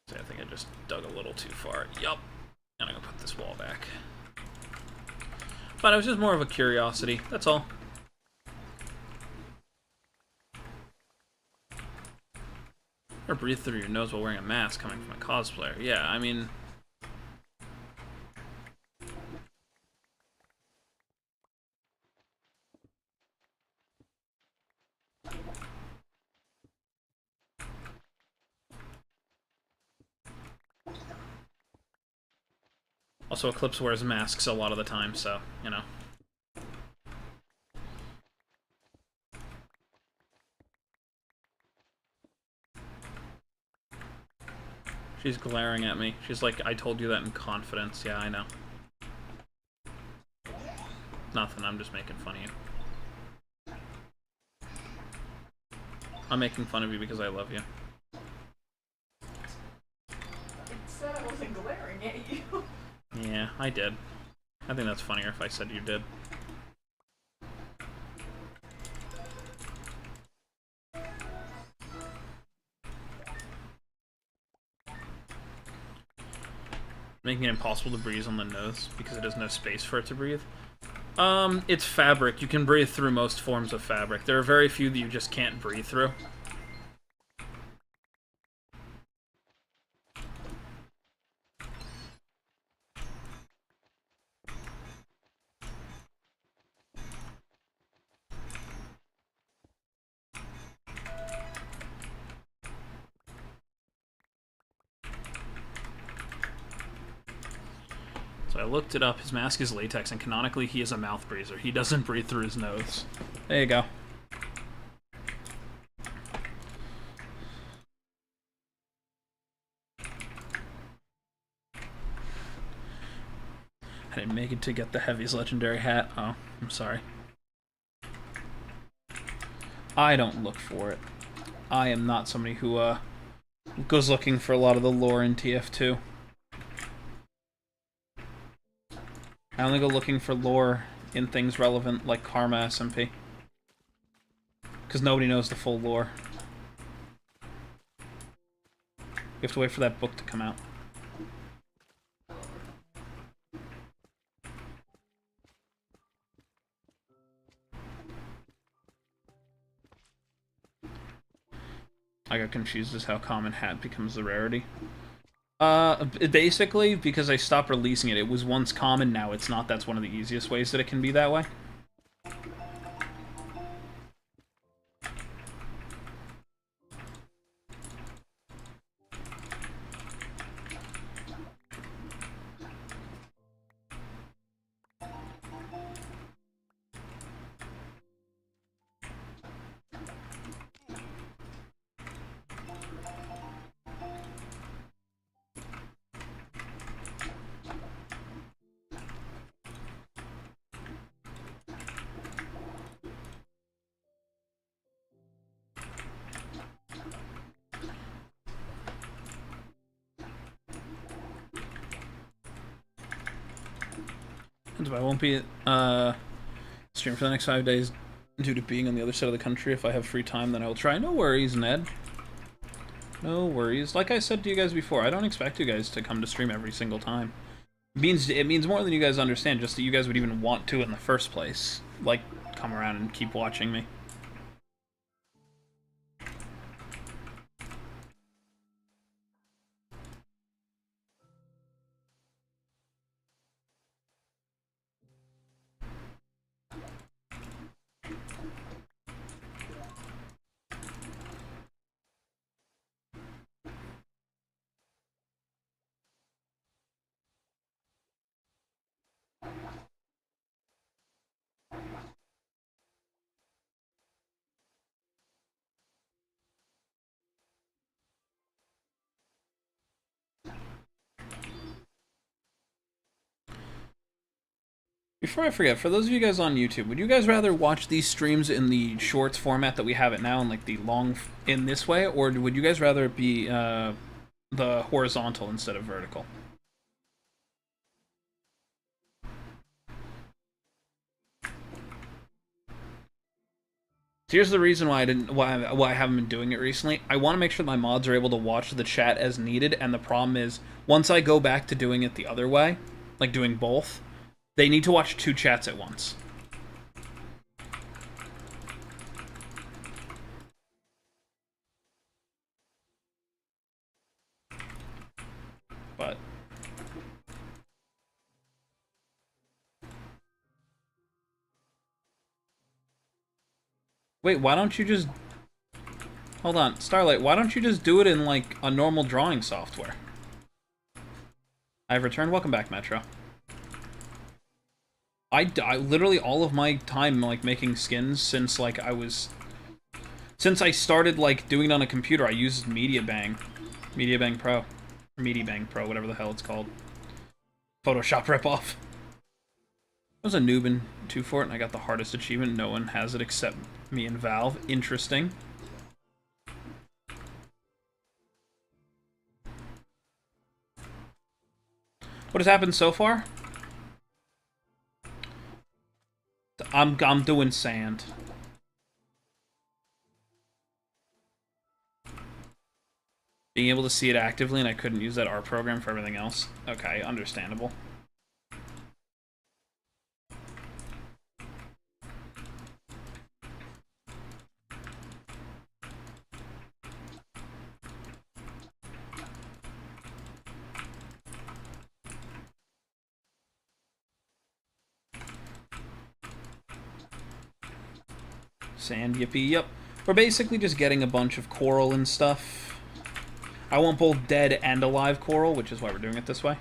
See, I think I just dug a little too far. Yup. And I'm gonna put this wall back. But it was just more of a curiosity. That's all. Or breathe through your nose while wearing a mask coming from a cosplayer. Yeah, I mean... Also, Eclipse wears masks a lot of the time, so, you know. She's glaring at me. She's like, I told you that in confidence. Yeah, I know. Nothing, I'm just making fun of you. I'm making fun of you because I love you. It said I wasn't glaring at you. Yeah, I did. I think that's funnier if I said you did. Making it impossible to breathe on the nose because it has no space for it to breathe. It's fabric. You can breathe through most forms of fabric. There are very few that you just can't breathe through. So I looked it up. His mask is latex, and canonically he is a mouth breather. He doesn't breathe through his nose. There you go. I didn't make it to get the Heavy's legendary hat. Oh, I'm sorry. I don't look for it. I am not somebody who goes looking for a lot of the lore in TF2. I only go looking for lore in things relevant like Karma SMP. Because nobody knows the full lore. You have to wait for that book to come out. I got confused as how common hat becomes the rarity. Basically, because I stopped releasing it. It was once common, now it's not. That's one of the easiest ways that it can be that way. I won't be streaming for the next 5 days due to being on the other side of the country. If I have free time, then I will try. No worries, Ned. No worries. Like I said to you guys before, I don't expect you guys to come to stream every single time. It means more than you guys understand, just that you guys would even want to in the first place. Like, come around and keep watching me. Before I forget, for those of you guys on YouTube, would you guys rather watch these streams in the shorts format that we have it now, and like the long in this way, or would you guys rather it be the horizontal instead of vertical? Here's the reason why I haven't been doing it recently. I want to make sure my mods are able to watch the chat as needed, and the problem is once I go back to doing it the other way, like doing both, they need to watch 2 chats at once. But wait, why don't you just... Hold on, Starlight, why don't you just do it in, like, a normal drawing software? I've returned. Welcome back, Metro. I literally all of my time, like, making skins since, like, since I started, like, doing it on a computer, I used MediaBang Pro. Or MediaBang Pro, whatever the hell it's called. Photoshop ripoff. I was a noob in 2 Fort, and I got the hardest achievement. No one has it except me and Valve. Interesting. What has happened so far? I'm doing sand. Being able to see it actively, and I couldn't use that art program for everything else. Okay, understandable. Sand, yippee, yep. We're basically just getting a bunch of coral and stuff. I want both dead and alive coral, which is why we're doing it this way.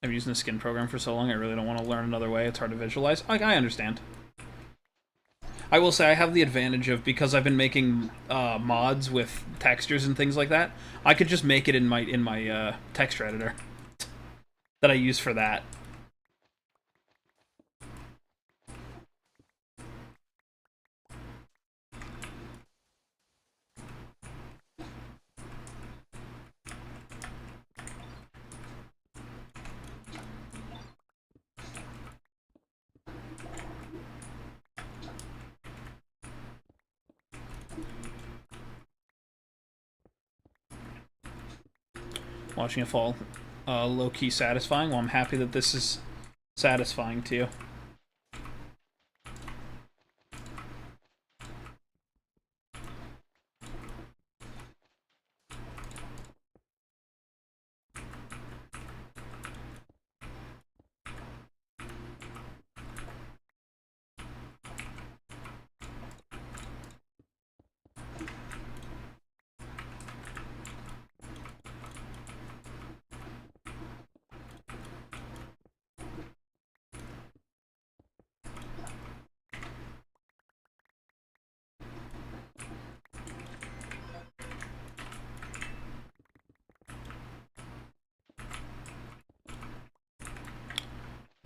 I've been using the skin program for so long, I really don't want to learn another way. It's hard to visualize. I understand. I will say I have the advantage of, because I've been making mods with textures and things like that, I could just make it in my texture editor that I use for that. Watching it fall. low-key satisfying. Well, I'm happy that this is satisfying to you.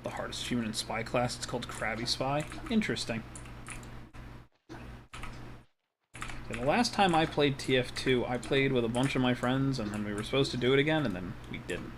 The hardest human in Spy class. It's called Krabby Spy. Interesting. And the last time I played TF2, I played with a bunch of my friends, and then we were supposed to do it again, and then we didn't.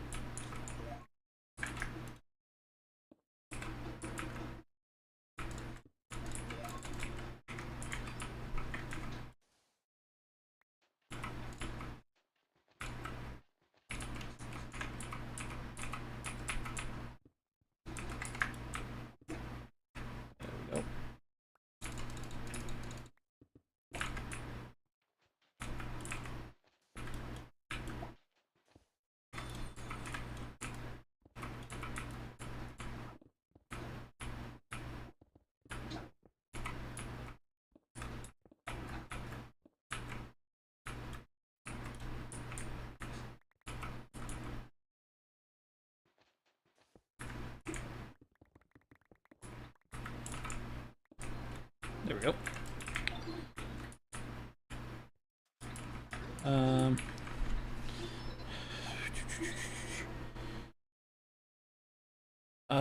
There we go.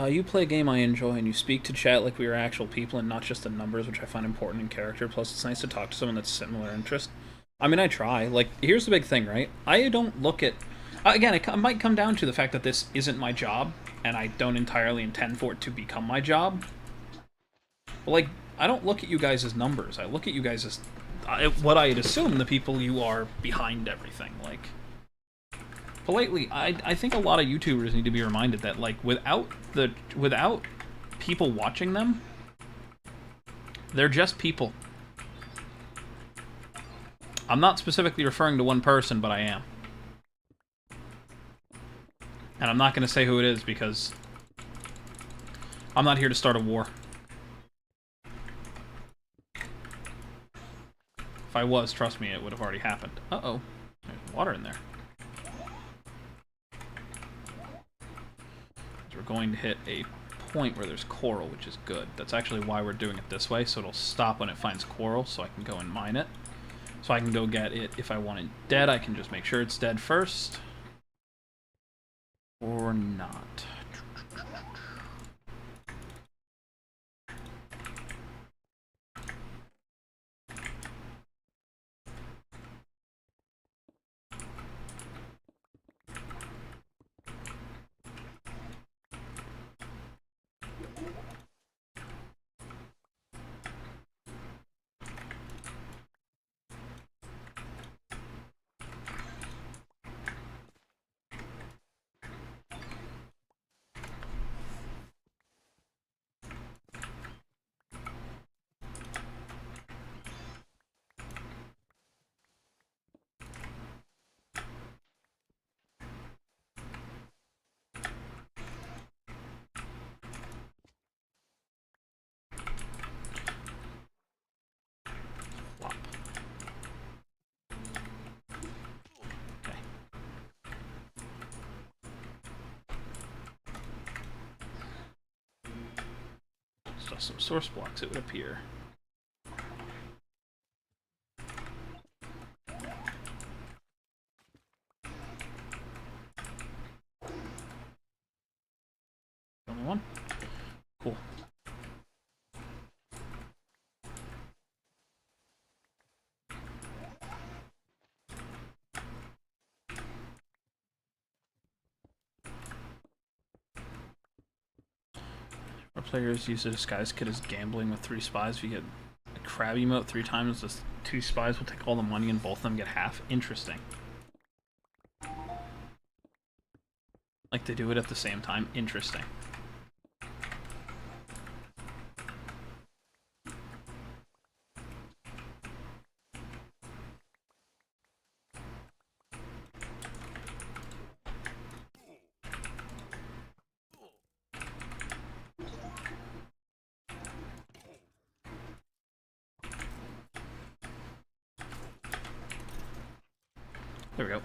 You play a game I enjoy, and you speak to chat like we are actual people and not just the numbers, which I find important in character. Plus, it's nice to talk to someone that's similar interest. I mean, I try. Like, here's the big thing, right? I don't look at... Again, it might come down to the fact that this isn't my job, and I don't entirely intend for it to become my job. But, like, I don't look at you guys as numbers. I look at you guys as what I'd assume the people you are behind everything. Like, politely, I think a lot of YouTubers need to be reminded that, like, without people watching them, they're just people. I'm not specifically referring to one person, but I am. And I'm not going to say who it is because I'm not here to start a war. If I was, trust me, it would have already happened. Uh-oh. There's water in there. We're going to hit a point where there's coral, which is good. That's actually why we're doing it this way, so it'll stop when it finds coral, so I can go and mine it. So I can go get it. If I want it dead, I can just make sure it's dead first. Or not. Some source blocks, it would appear. Only one? Cool. Our players use a disguise kit as gambling with 3 spies. If you get a crab emote 3 times, the 2 spies will take all the money and both of them get half. Interesting. Like, they do it at the same time. Interesting. There we go.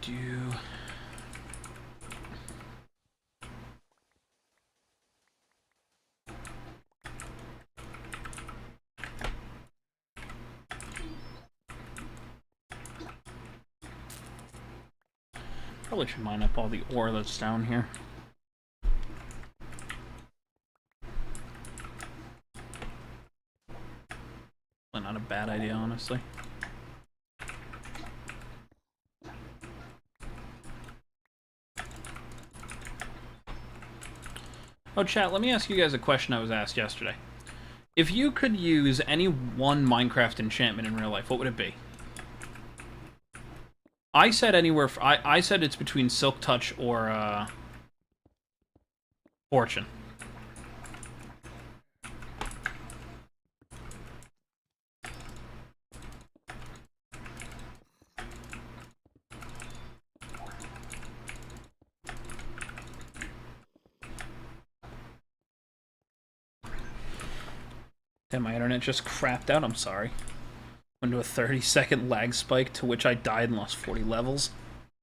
Do. Probably should mine up all the ore that's down here. Not a bad idea, honestly. Oh, chat, let me ask you guys a question I was asked yesterday. If you could use any one Minecraft enchantment in real life, what would it be? I said anywhere... I said it's between Silk Touch or, Fortune. Damn, my internet just crapped out, I'm sorry. Went to a 30-second lag spike, to which I died and lost 40 levels.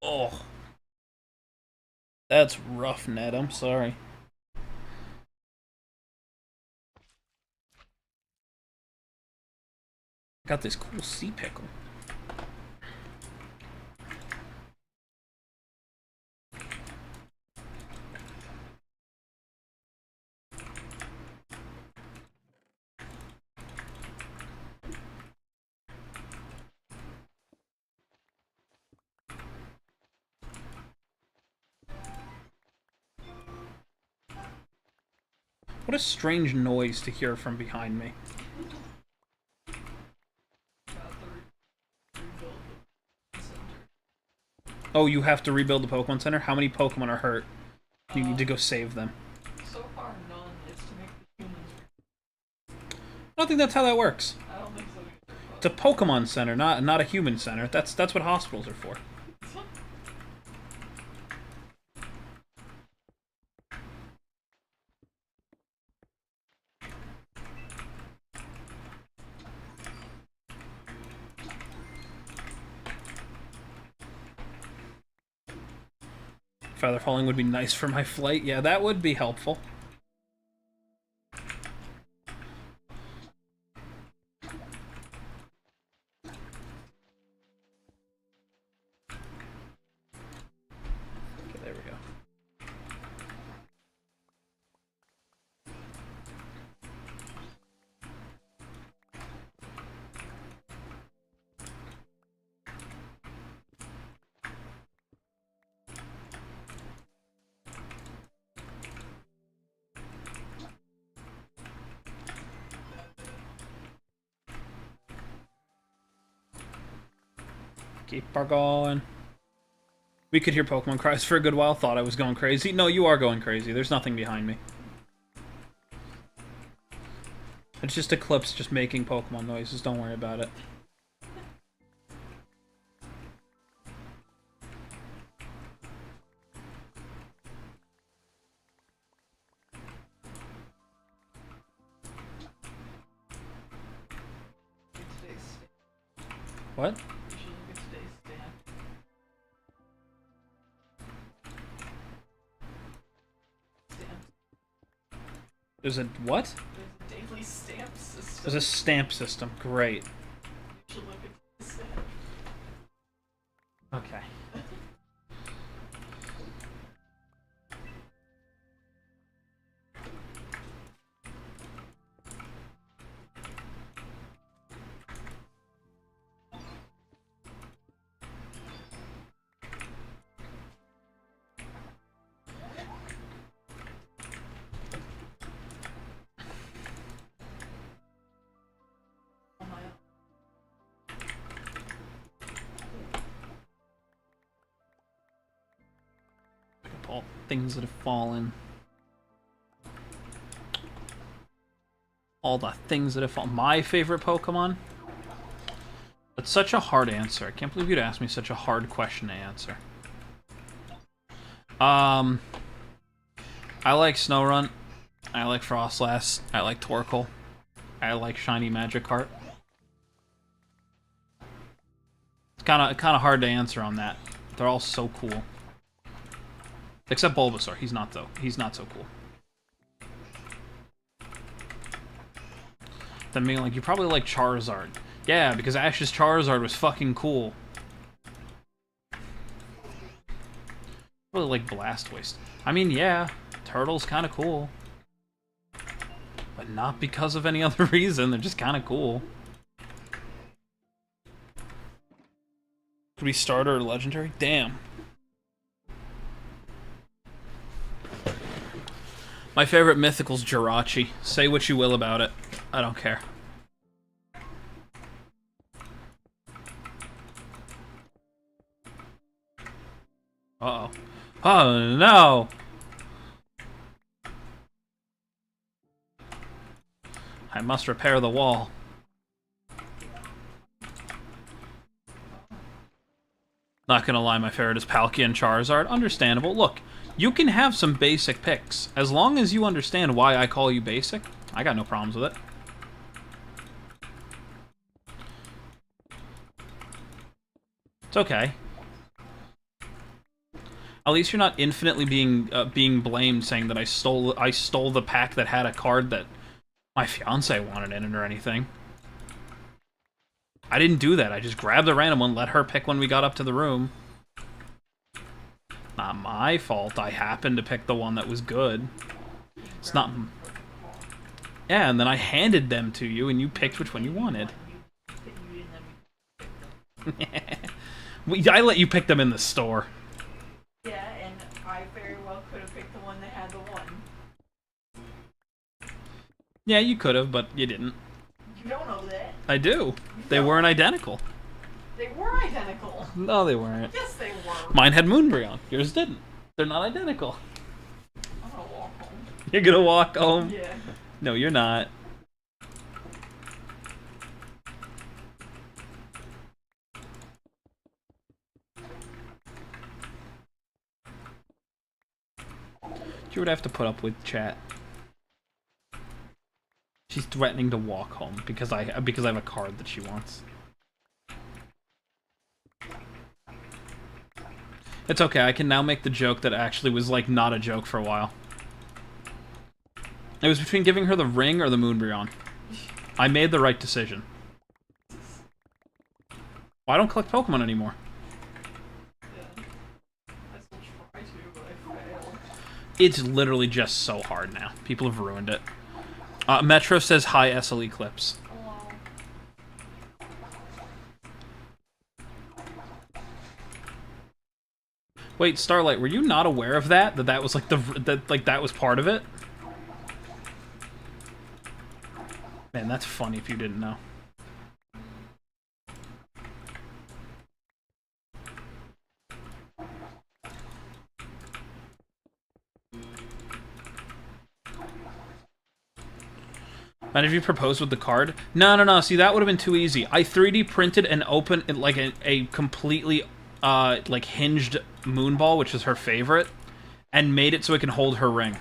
Oh. That's rough, Ned, I'm sorry. Got this cool sea pickle. What a strange noise to hear from behind me. Oh, you have to rebuild the Pokemon Center? How many Pokemon are hurt? You need to go save them. So far, none. It's to make the humans. I don't think that's how that works. I don't think so either. It's a Pokemon Center, not a human center. That's what hospitals are for. Feather falling would be nice for my flight. Yeah, that would be helpful. Okay, there we go. Keep her going. We could hear Pokemon cries for a good while. Thought I was going crazy. No, you are going crazy. There's nothing behind me. It's just Eclipse just making Pokemon noises. Don't worry about it. What? You should look at today's stat. There's a what? There's a daily stamp system. There's a stamp system. Great. You should look at this. Okay. All things that have fallen. All the things that have fallen. My favorite Pokemon? That's such a hard answer. I can't believe you'd ask me such a hard question to answer. I like Snorunt. I like Frostlass. I like Torkoal. I like Shiny Magikarp. It's kind of hard to answer on that. They're all so cool. Except Bulbasaur, he's not though. He's not so cool. Then being like, you probably like Charizard. Yeah, because Ash's Charizard was fucking cool. Really like Blastoise. I mean, yeah, Turtle's kind of cool. But not because of any other reason, they're just kind of cool. Could be starter or legendary? Damn. My favorite mythical's Jirachi. Say what you will about it. I don't care. Uh-oh. Oh, no! I must repair the wall. Not gonna lie, my favorite is Palkia and Charizard. Understandable. Look. You can have some basic picks. As long as you understand why I call you basic, I got no problems with it. It's okay. At least you're not infinitely being blamed, saying that I stole the pack that had a card that my fiance wanted in it or anything. I didn't do that. I just grabbed a random one, let her pick when we got up to the room. Not my fault. I happened to pick the one that was good. It's not... Yeah, and then I handed them to you, and you picked which one you wanted. I let you pick them in the store. Yeah, and I very well could have picked the one that had the one. Yeah, you could have, but you didn't. You don't know that. I do. They weren't identical. They were identical. No, they weren't. Yes, they were. Mine had Moonbreon. Yours didn't. They're not identical. I'm gonna walk home. You're gonna walk home? Yeah. No, you're not. You would have to put up with chat. She's threatening to walk home because I have a card that she wants. It's okay, I can now make the joke that actually was, like, not a joke for a while. It was between giving her the ring or the Moonbreon. I made the right decision. Well, I don't collect Pokemon anymore. Yeah. I still try to, but I fail. It's literally just so hard now. People have ruined it. Metro says, hi, SL Eclipse. Wait, Starlight, were you not aware of that? That was like that was part of it? Man, that's funny if you didn't know. And if you proposed with the card? No. See, that would have been too easy. I 3D printed and opened like a completely like hinged moonball, which is her favorite, and made it so it can hold her ring.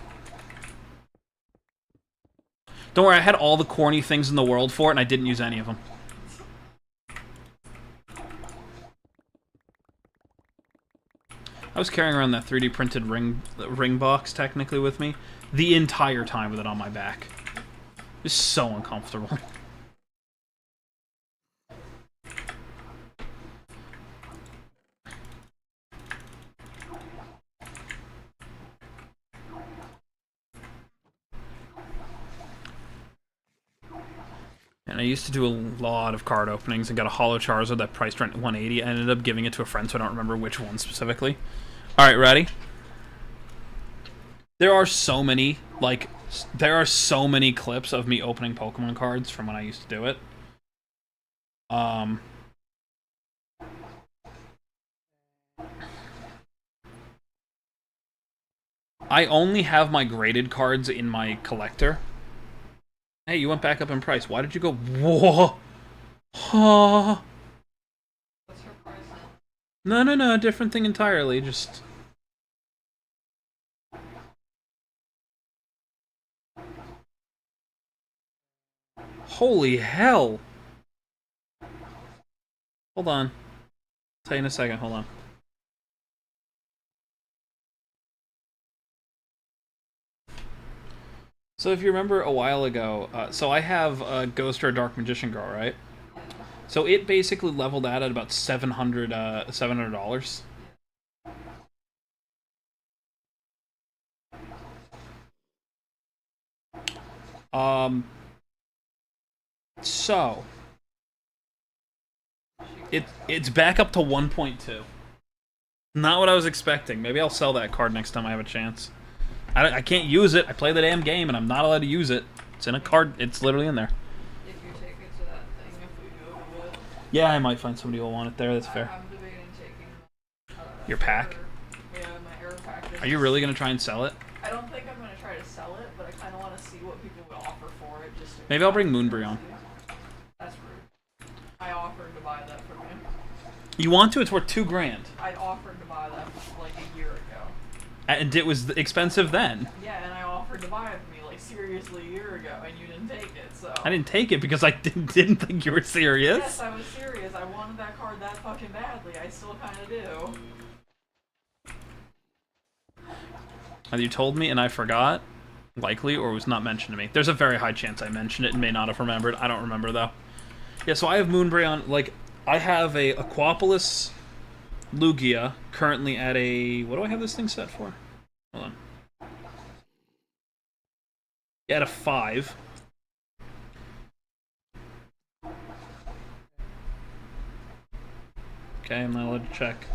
Don't worry, I had all the corny things in the world for it, and I didn't use any of them. was carrying around that 3D printed ring box, technically, with me the entire time with it on my back. It's so uncomfortable. And I used to do a lot of card openings and got a Holo Charizard that priced around 180. I ended up giving it to a friend, so I don't remember which one specifically. Alright, ready? There are so many, like, clips of me opening Pokemon cards from when I used to do it. I only have my graded cards in my collector. Hey, you went back up in price. Why did you go? Whoa! Oh. What's her price No, now? no, no. Different thing entirely. Just. Holy hell! Hold on. I'll tell you in a second. Hold on. So if you remember a while ago, so I have Ghost or Dark Magician Girl, right? So it basically leveled out at about $700. So it's back up to 1.2. Not what I was expecting. Maybe I'll sell that card next time I have a chance. I can't use it. I play the damn game, and I'm not allowed to use it. It's in a card. It's literally in there. If you take it to that thing, if we go to it. Yeah, I might find somebody who'll want it there. That's fair. I'm debating taking Your pack? Yeah, my air pack. Are you really going to try and sell it? I don't think I'm going to try to sell it, but I kind of want to see what people would offer for it. Just to Maybe I'll bring Moonbury on. That's rude. I offered to buy that from you. You want to? It's worth $2,000. I offered to buy that like a year ago. And it was expensive then. Yeah, and I offered to buy it from you like seriously a year ago, and you didn't take it. So I didn't take it because I didn't think you were serious. Yes, I was serious. I wanted that card that fucking badly. I still kind of do. Either you told me and I forgot, likely, or it was not mentioned to me. There's a very high chance I mentioned it and may not have remembered. I don't remember though. Yeah, so I have Moonbury on. Like, I have a Aquapolis Lugia currently at a. What do I have this thing set for? Hold on. Yeah, at a 5. Okay, I'm not allowed to check.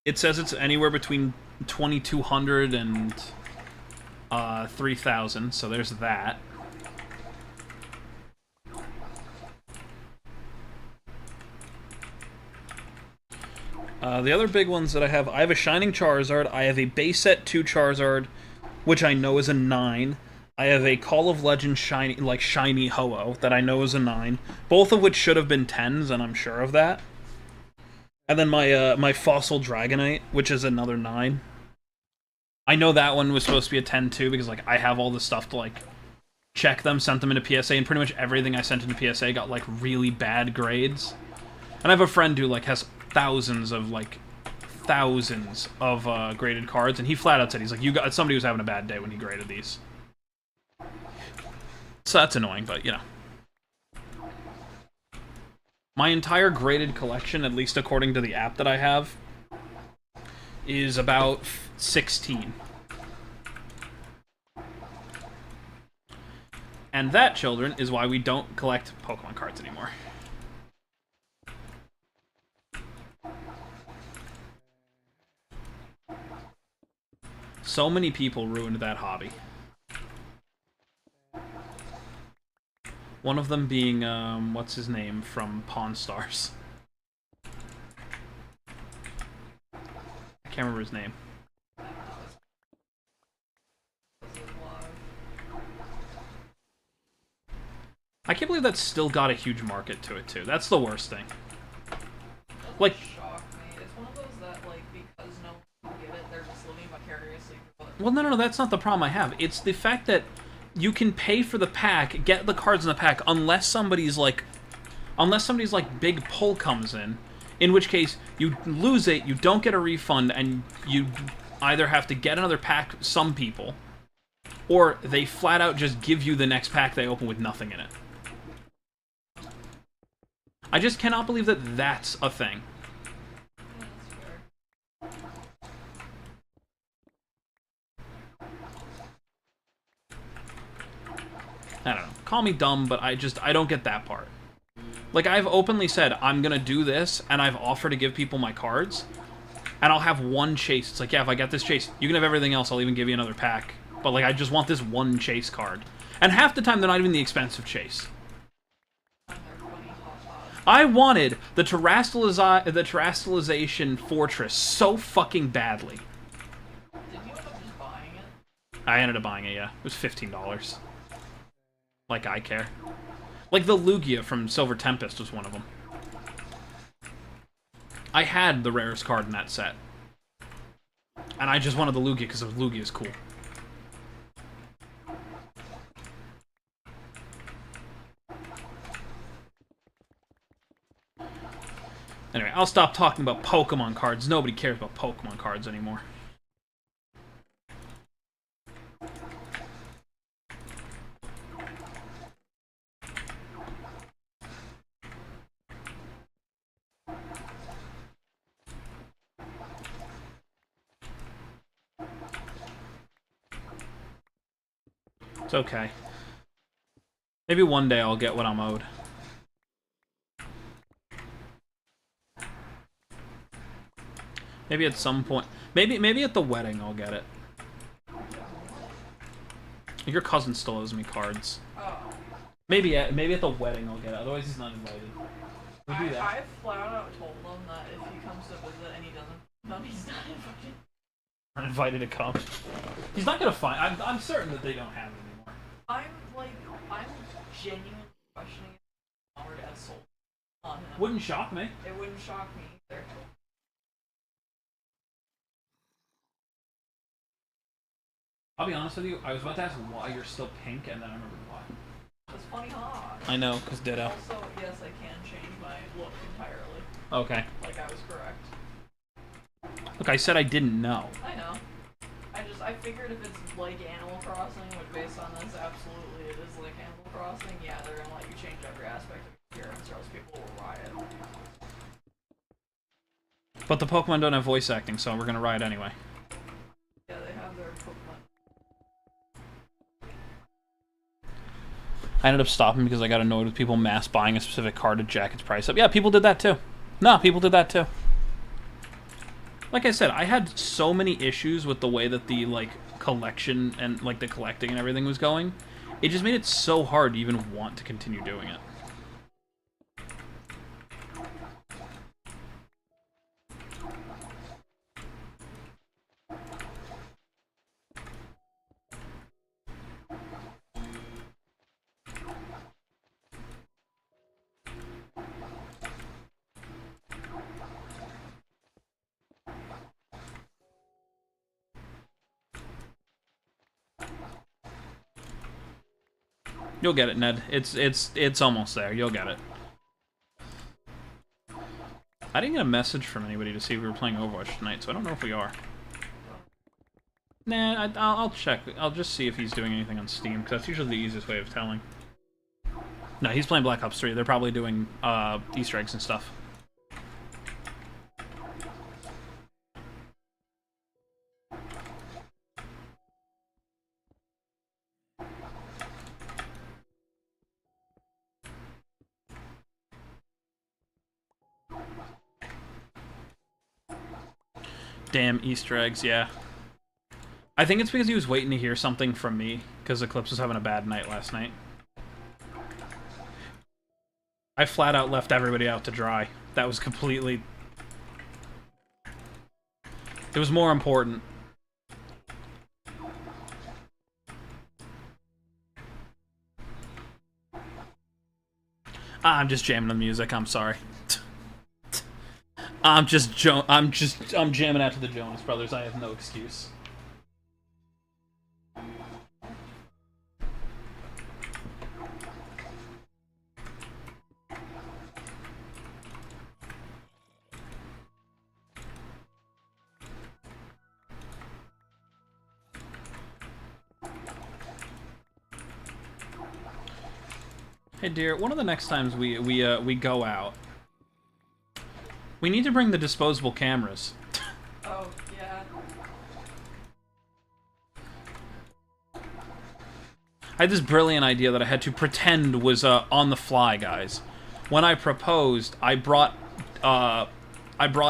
It says it's anywhere between 2,200 and 3,000, so there's that. The other big ones that I have a Shining Charizard, I have a base set 2 Charizard, which I know is a 9. I have a Call of Legends shiny Ho-Oh that I know is a 9, both of which should have been 10s, and I'm sure of that. And then my Fossil Dragonite, which is another 9. I know that one was supposed to be a 10 too, because like I have all the stuff to like check them, sent them into PSA, and pretty much everything I sent into PSA got like really bad grades. And I have a friend who like has thousands of graded cards, and he flat out said he's like, you got somebody was having a bad day when he graded these. So that's annoying, but you know. My entire graded collection, at least according to the app that I have, is about 16. And that, children, is why we don't collect Pokemon cards anymore. So many people ruined that hobby. One of them being, what's his name from Pawn Stars? I can't remember his name. I can't believe that's still got a huge market to it, too. That's the worst thing. Like, Shock me. It's one of those that, like, because no one can get it, they're just living vicariously through other well, no, that's not the problem I have. It's the fact that you can pay for the pack, get the cards in the pack, unless somebody's like big pull comes in, In which case, you lose it, you don't get a refund, and you either have to get another pack, some people, or they flat out just give you the next pack they open with nothing in it. I just cannot believe that that's a thing. I don't know. Call me dumb, but I don't get that part. Like, I've openly said, I'm gonna do this, and I've offered to give people my cards, and I'll have one chase. It's like, yeah, if I get this chase, you can have everything else, I'll even give you another pack. But, like, I just want this one chase card. And half the time, they're not even the expensive chase. I wanted the terrestrialization fortress so fucking badly. Did you end up just buying it? I ended up buying it, yeah. It was $15. Like I care. Like the Lugia from Silver Tempest was one of them. I had the rarest card in that set. And I just wanted the Lugia because Lugia is cool. Anyway, I'll stop talking about Pokemon cards. Nobody cares about Pokemon cards anymore. It's okay. Maybe one day I'll get what I'm owed. Maybe at some point. Maybe at the wedding I'll get it. Your cousin still owes me cards. Oh. Maybe at the wedding I'll get it. Otherwise he's not invited. We'll do that. I flat out told him that if he comes to visit and he doesn't, no, he's not invited. Uninvited to come. He's not gonna find. I'm certain that they don't have it anymore. I'm genuinely questioning if our dad sold on him. Wouldn't shock me. It wouldn't shock me either. I'll be honest with you, I was about to ask why you're still pink, and then I remembered why. It's funny how. I know, because ditto. Also, yes, I can change my look entirely. Okay. Like I was correct. Look, I said I didn't know. I know. I figured if it's like Animal Crossing, which based on this, absolutely it is like Animal Crossing, yeah, they're gonna let you change every aspect of your appearance or else people will riot. But the Pokemon don't have voice acting, so we're gonna riot anyway. Yeah, they have their Pokemon. I ended up stopping because I got annoyed with people mass buying a specific card to jack its price up. Yeah, people did that too. No, people did that too. Like I said, I had so many issues with the way that the, like, collection and, like, the collecting and everything was going. It just made it so hard to even want to continue doing it. You'll get it, Ned. It's almost there. You'll get it. I didn't get a message from anybody to see if we were playing Overwatch tonight, so I don't know if we are. Nah, I'll check. I'll just see if he's doing anything on Steam, because that's usually the easiest way of telling. No, he's playing Black Ops 3. They're probably doing Easter eggs and stuff. Damn Easter eggs, yeah. I think it's because he was waiting to hear something from me, because Eclipse was having a bad night last night. I flat out left everybody out to dry. That was completely... It was more important. I'm just jamming the music, I'm sorry. I'm jamming out to the Jonas Brothers. I have no excuse. Hey, dear, one of the next times we go out, we need to bring the disposable cameras. Oh, yeah. I had this brilliant idea that I had to pretend was on the fly, guys. When I proposed, I brought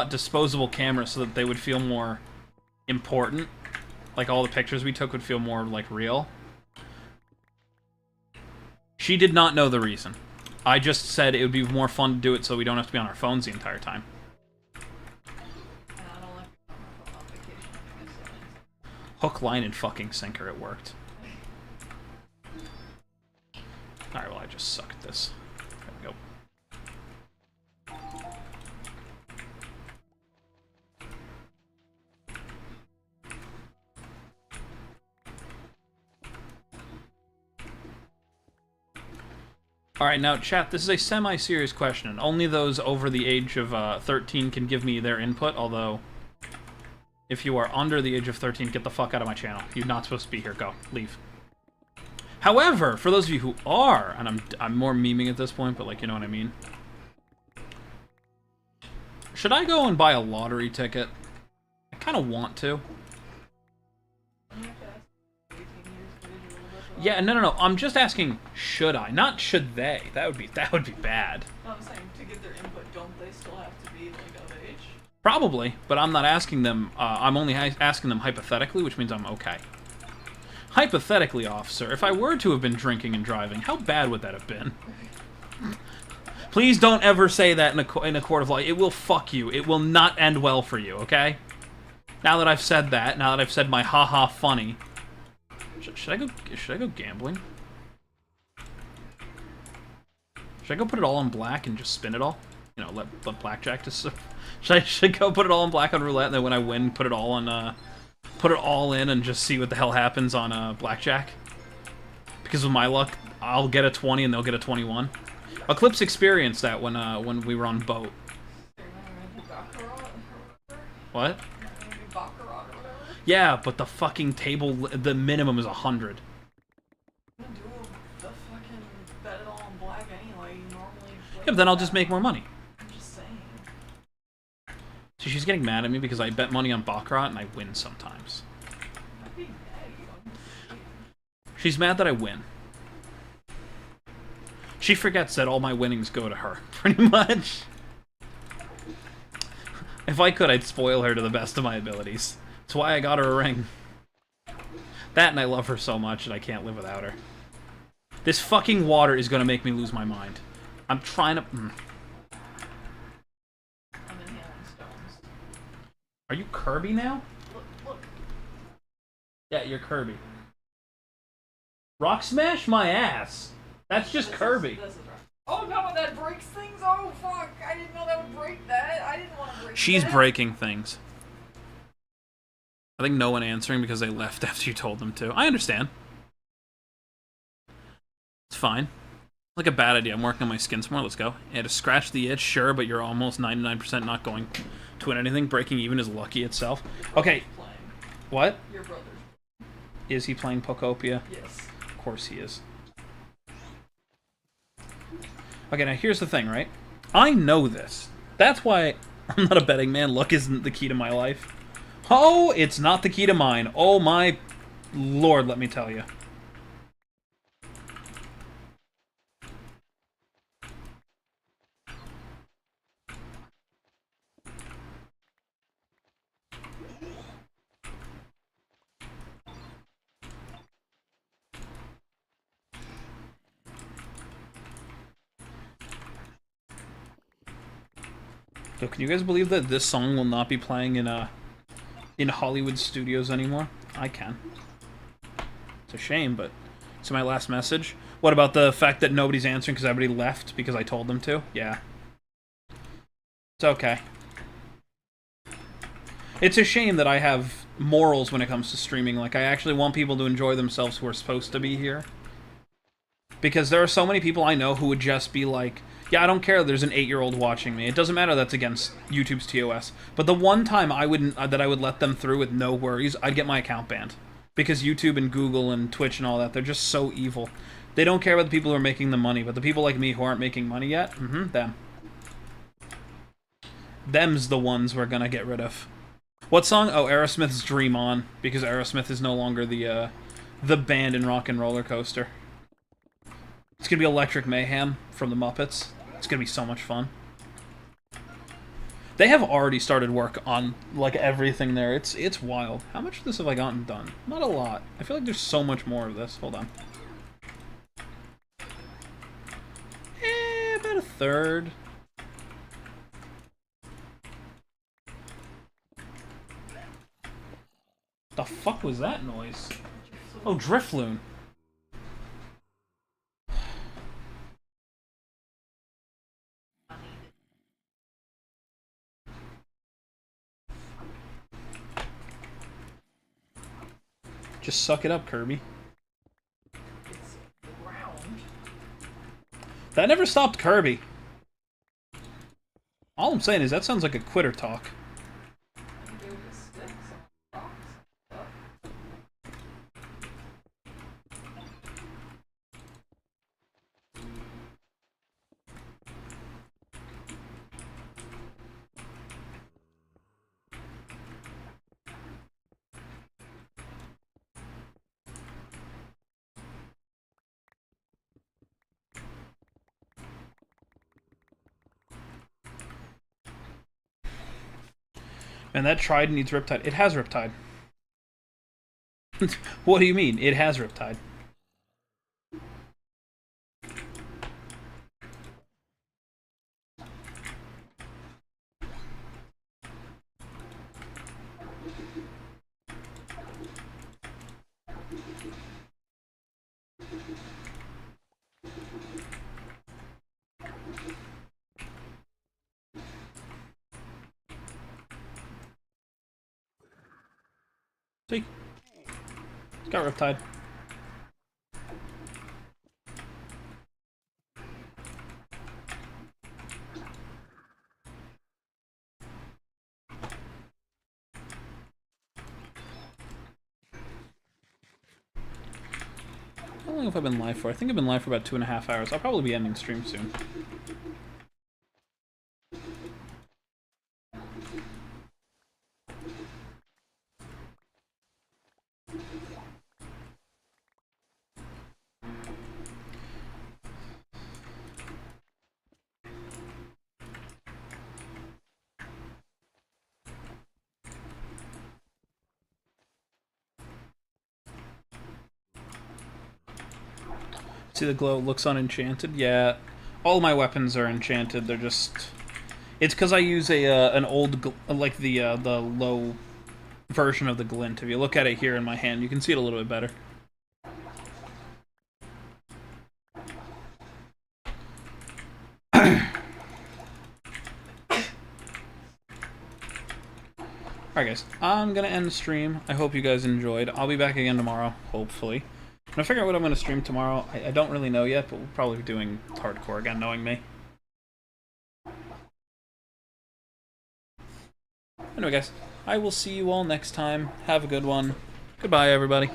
disposable cameras so that they would feel more important. Like, all the pictures we took would feel more, like, real. She did not know the reason. I just said it would be more fun to do it so we don't have to be on our phones the entire time. I don't like on vacation. Hook, line, and fucking sinker, it worked. Alright, well, I just suck at this. There we go. Alright, now, chat, this is a semi-serious question, and only those over the age of 13 can give me their input, although, if you are under the age of 13, get the fuck out of my channel. You're not supposed to be here. Go. Leave. However, for those of you who are, and I'm more memeing at this point, but, like, you know what I mean? Should I go and buy a lottery ticket? I kind of want to. Yeah, no. I'm just asking, should I? Not should they. That would be bad. No, I'm saying, to give their input, don't they still have to be, like, of age? Probably, but I'm not asking them. I'm only asking them hypothetically, which means I'm okay. Hypothetically, officer, if I were to have been drinking and driving, how bad would that have been? Please don't ever say that in a court of law. It will fuck you. It will not end well for you, okay? Now that I've said that, now that I've said my haha funny, should I go gambling? Should I go put it all on black and just spin it all? You know, let blackjack just. Should I go put it all on black on roulette, and then when I win, put it all on put it all in and just see what the hell happens on blackjack? Because with my luck, I'll get a 20 and they'll get a 21. Eclipse experienced that when we were on boat. What? Yeah, but the fucking table, the minimum is 100. I'm gonna do the fucking bet it all on black anyway. You normally. Yeah, but then I'll just make more money. I'm just saying. So she's getting mad at me because I bet money on Baccarat and I win sometimes. I'd be mad at you. She's mad that I win. She forgets that all my winnings go to her, pretty much. If I could, I'd spoil her to the best of my abilities. That's why I got her a ring. That and I love her so much that I can't live without her. This fucking water is gonna make me lose my mind. I'm trying to... I'm inhaling stones. Are you Kirby now? Look. Yeah, you're Kirby. Rock smash my ass! That's just Kirby. This is right. Oh no, that breaks things? Oh fuck, I didn't know that would break that. I didn't want to break She's that. breaking things. I think no one answering because they left after you told them to. I understand. It's fine. Like a bad idea. I'm working on my skin some more. Let's go. Yeah, to scratch the itch, sure, but you're almost 99% not going to win anything. Breaking even is lucky itself. Okay. Playing. What? Your brother's. Is he playing Pokopia? Yes. Of course he is. Okay, now here's the thing, right? I know this. That's why I'm not a betting man. Luck isn't the key to my life. Oh, it's not the key to mine. Oh my lord, let me tell you. So can you guys believe that this song will not be playing in Hollywood studios anymore? I can. It's a shame, but... So my last message. What about the fact that nobody's answering because everybody left because I told them to? Yeah. It's okay. It's a shame that I have morals when it comes to streaming. Like, I actually want people to enjoy themselves who are supposed to be here. Because there are so many people I know who would just be like, yeah, I don't care there's an 8-year-old watching me. It doesn't matter that's against YouTube's TOS. But the one time that I would let them through with no worries, I'd get my account banned. Because YouTube and Google and Twitch and all that, they're just so evil. They don't care about the people who are making the money, but the people like me who aren't making money yet, them. Them's the ones we're gonna get rid of. What song? Oh, Aerosmith's Dream On, because Aerosmith is no longer the band in Rock and Roller Coaster. It's gonna be Electric Mayhem from the Muppets. It's gonna be so much fun. They have already started work on, like, everything there. It's wild. How much of this have I gotten done? Not a lot. I feel like there's so much more of this. Hold on. About a third. The fuck was that noise? Oh, Drifloon. Just suck it up, Kirby. It's round. That never stopped Kirby. All I'm saying is that sounds like a quitter talk. And that Tride needs Riptide. It has Riptide. What do you mean? It has Riptide. See? It's got Riptide. How long have I been live for? I think I've been live for about 2.5 hours. I'll probably be ending stream soon. See the glow looks unenchanted? Yeah. All my weapons are enchanted. They're just... It's because I use an old... like the low version of the glint. If you look at it here in my hand, you can see it a little bit better. Alright guys, I'm gonna end the stream. I hope you guys enjoyed. I'll be back again tomorrow, hopefully. I'm gonna figure out what I'm gonna stream tomorrow. I don't really know yet, but we'll probably be doing hardcore again, knowing me. Anyway guys, I will see you all next time. Have a good one. Goodbye everybody.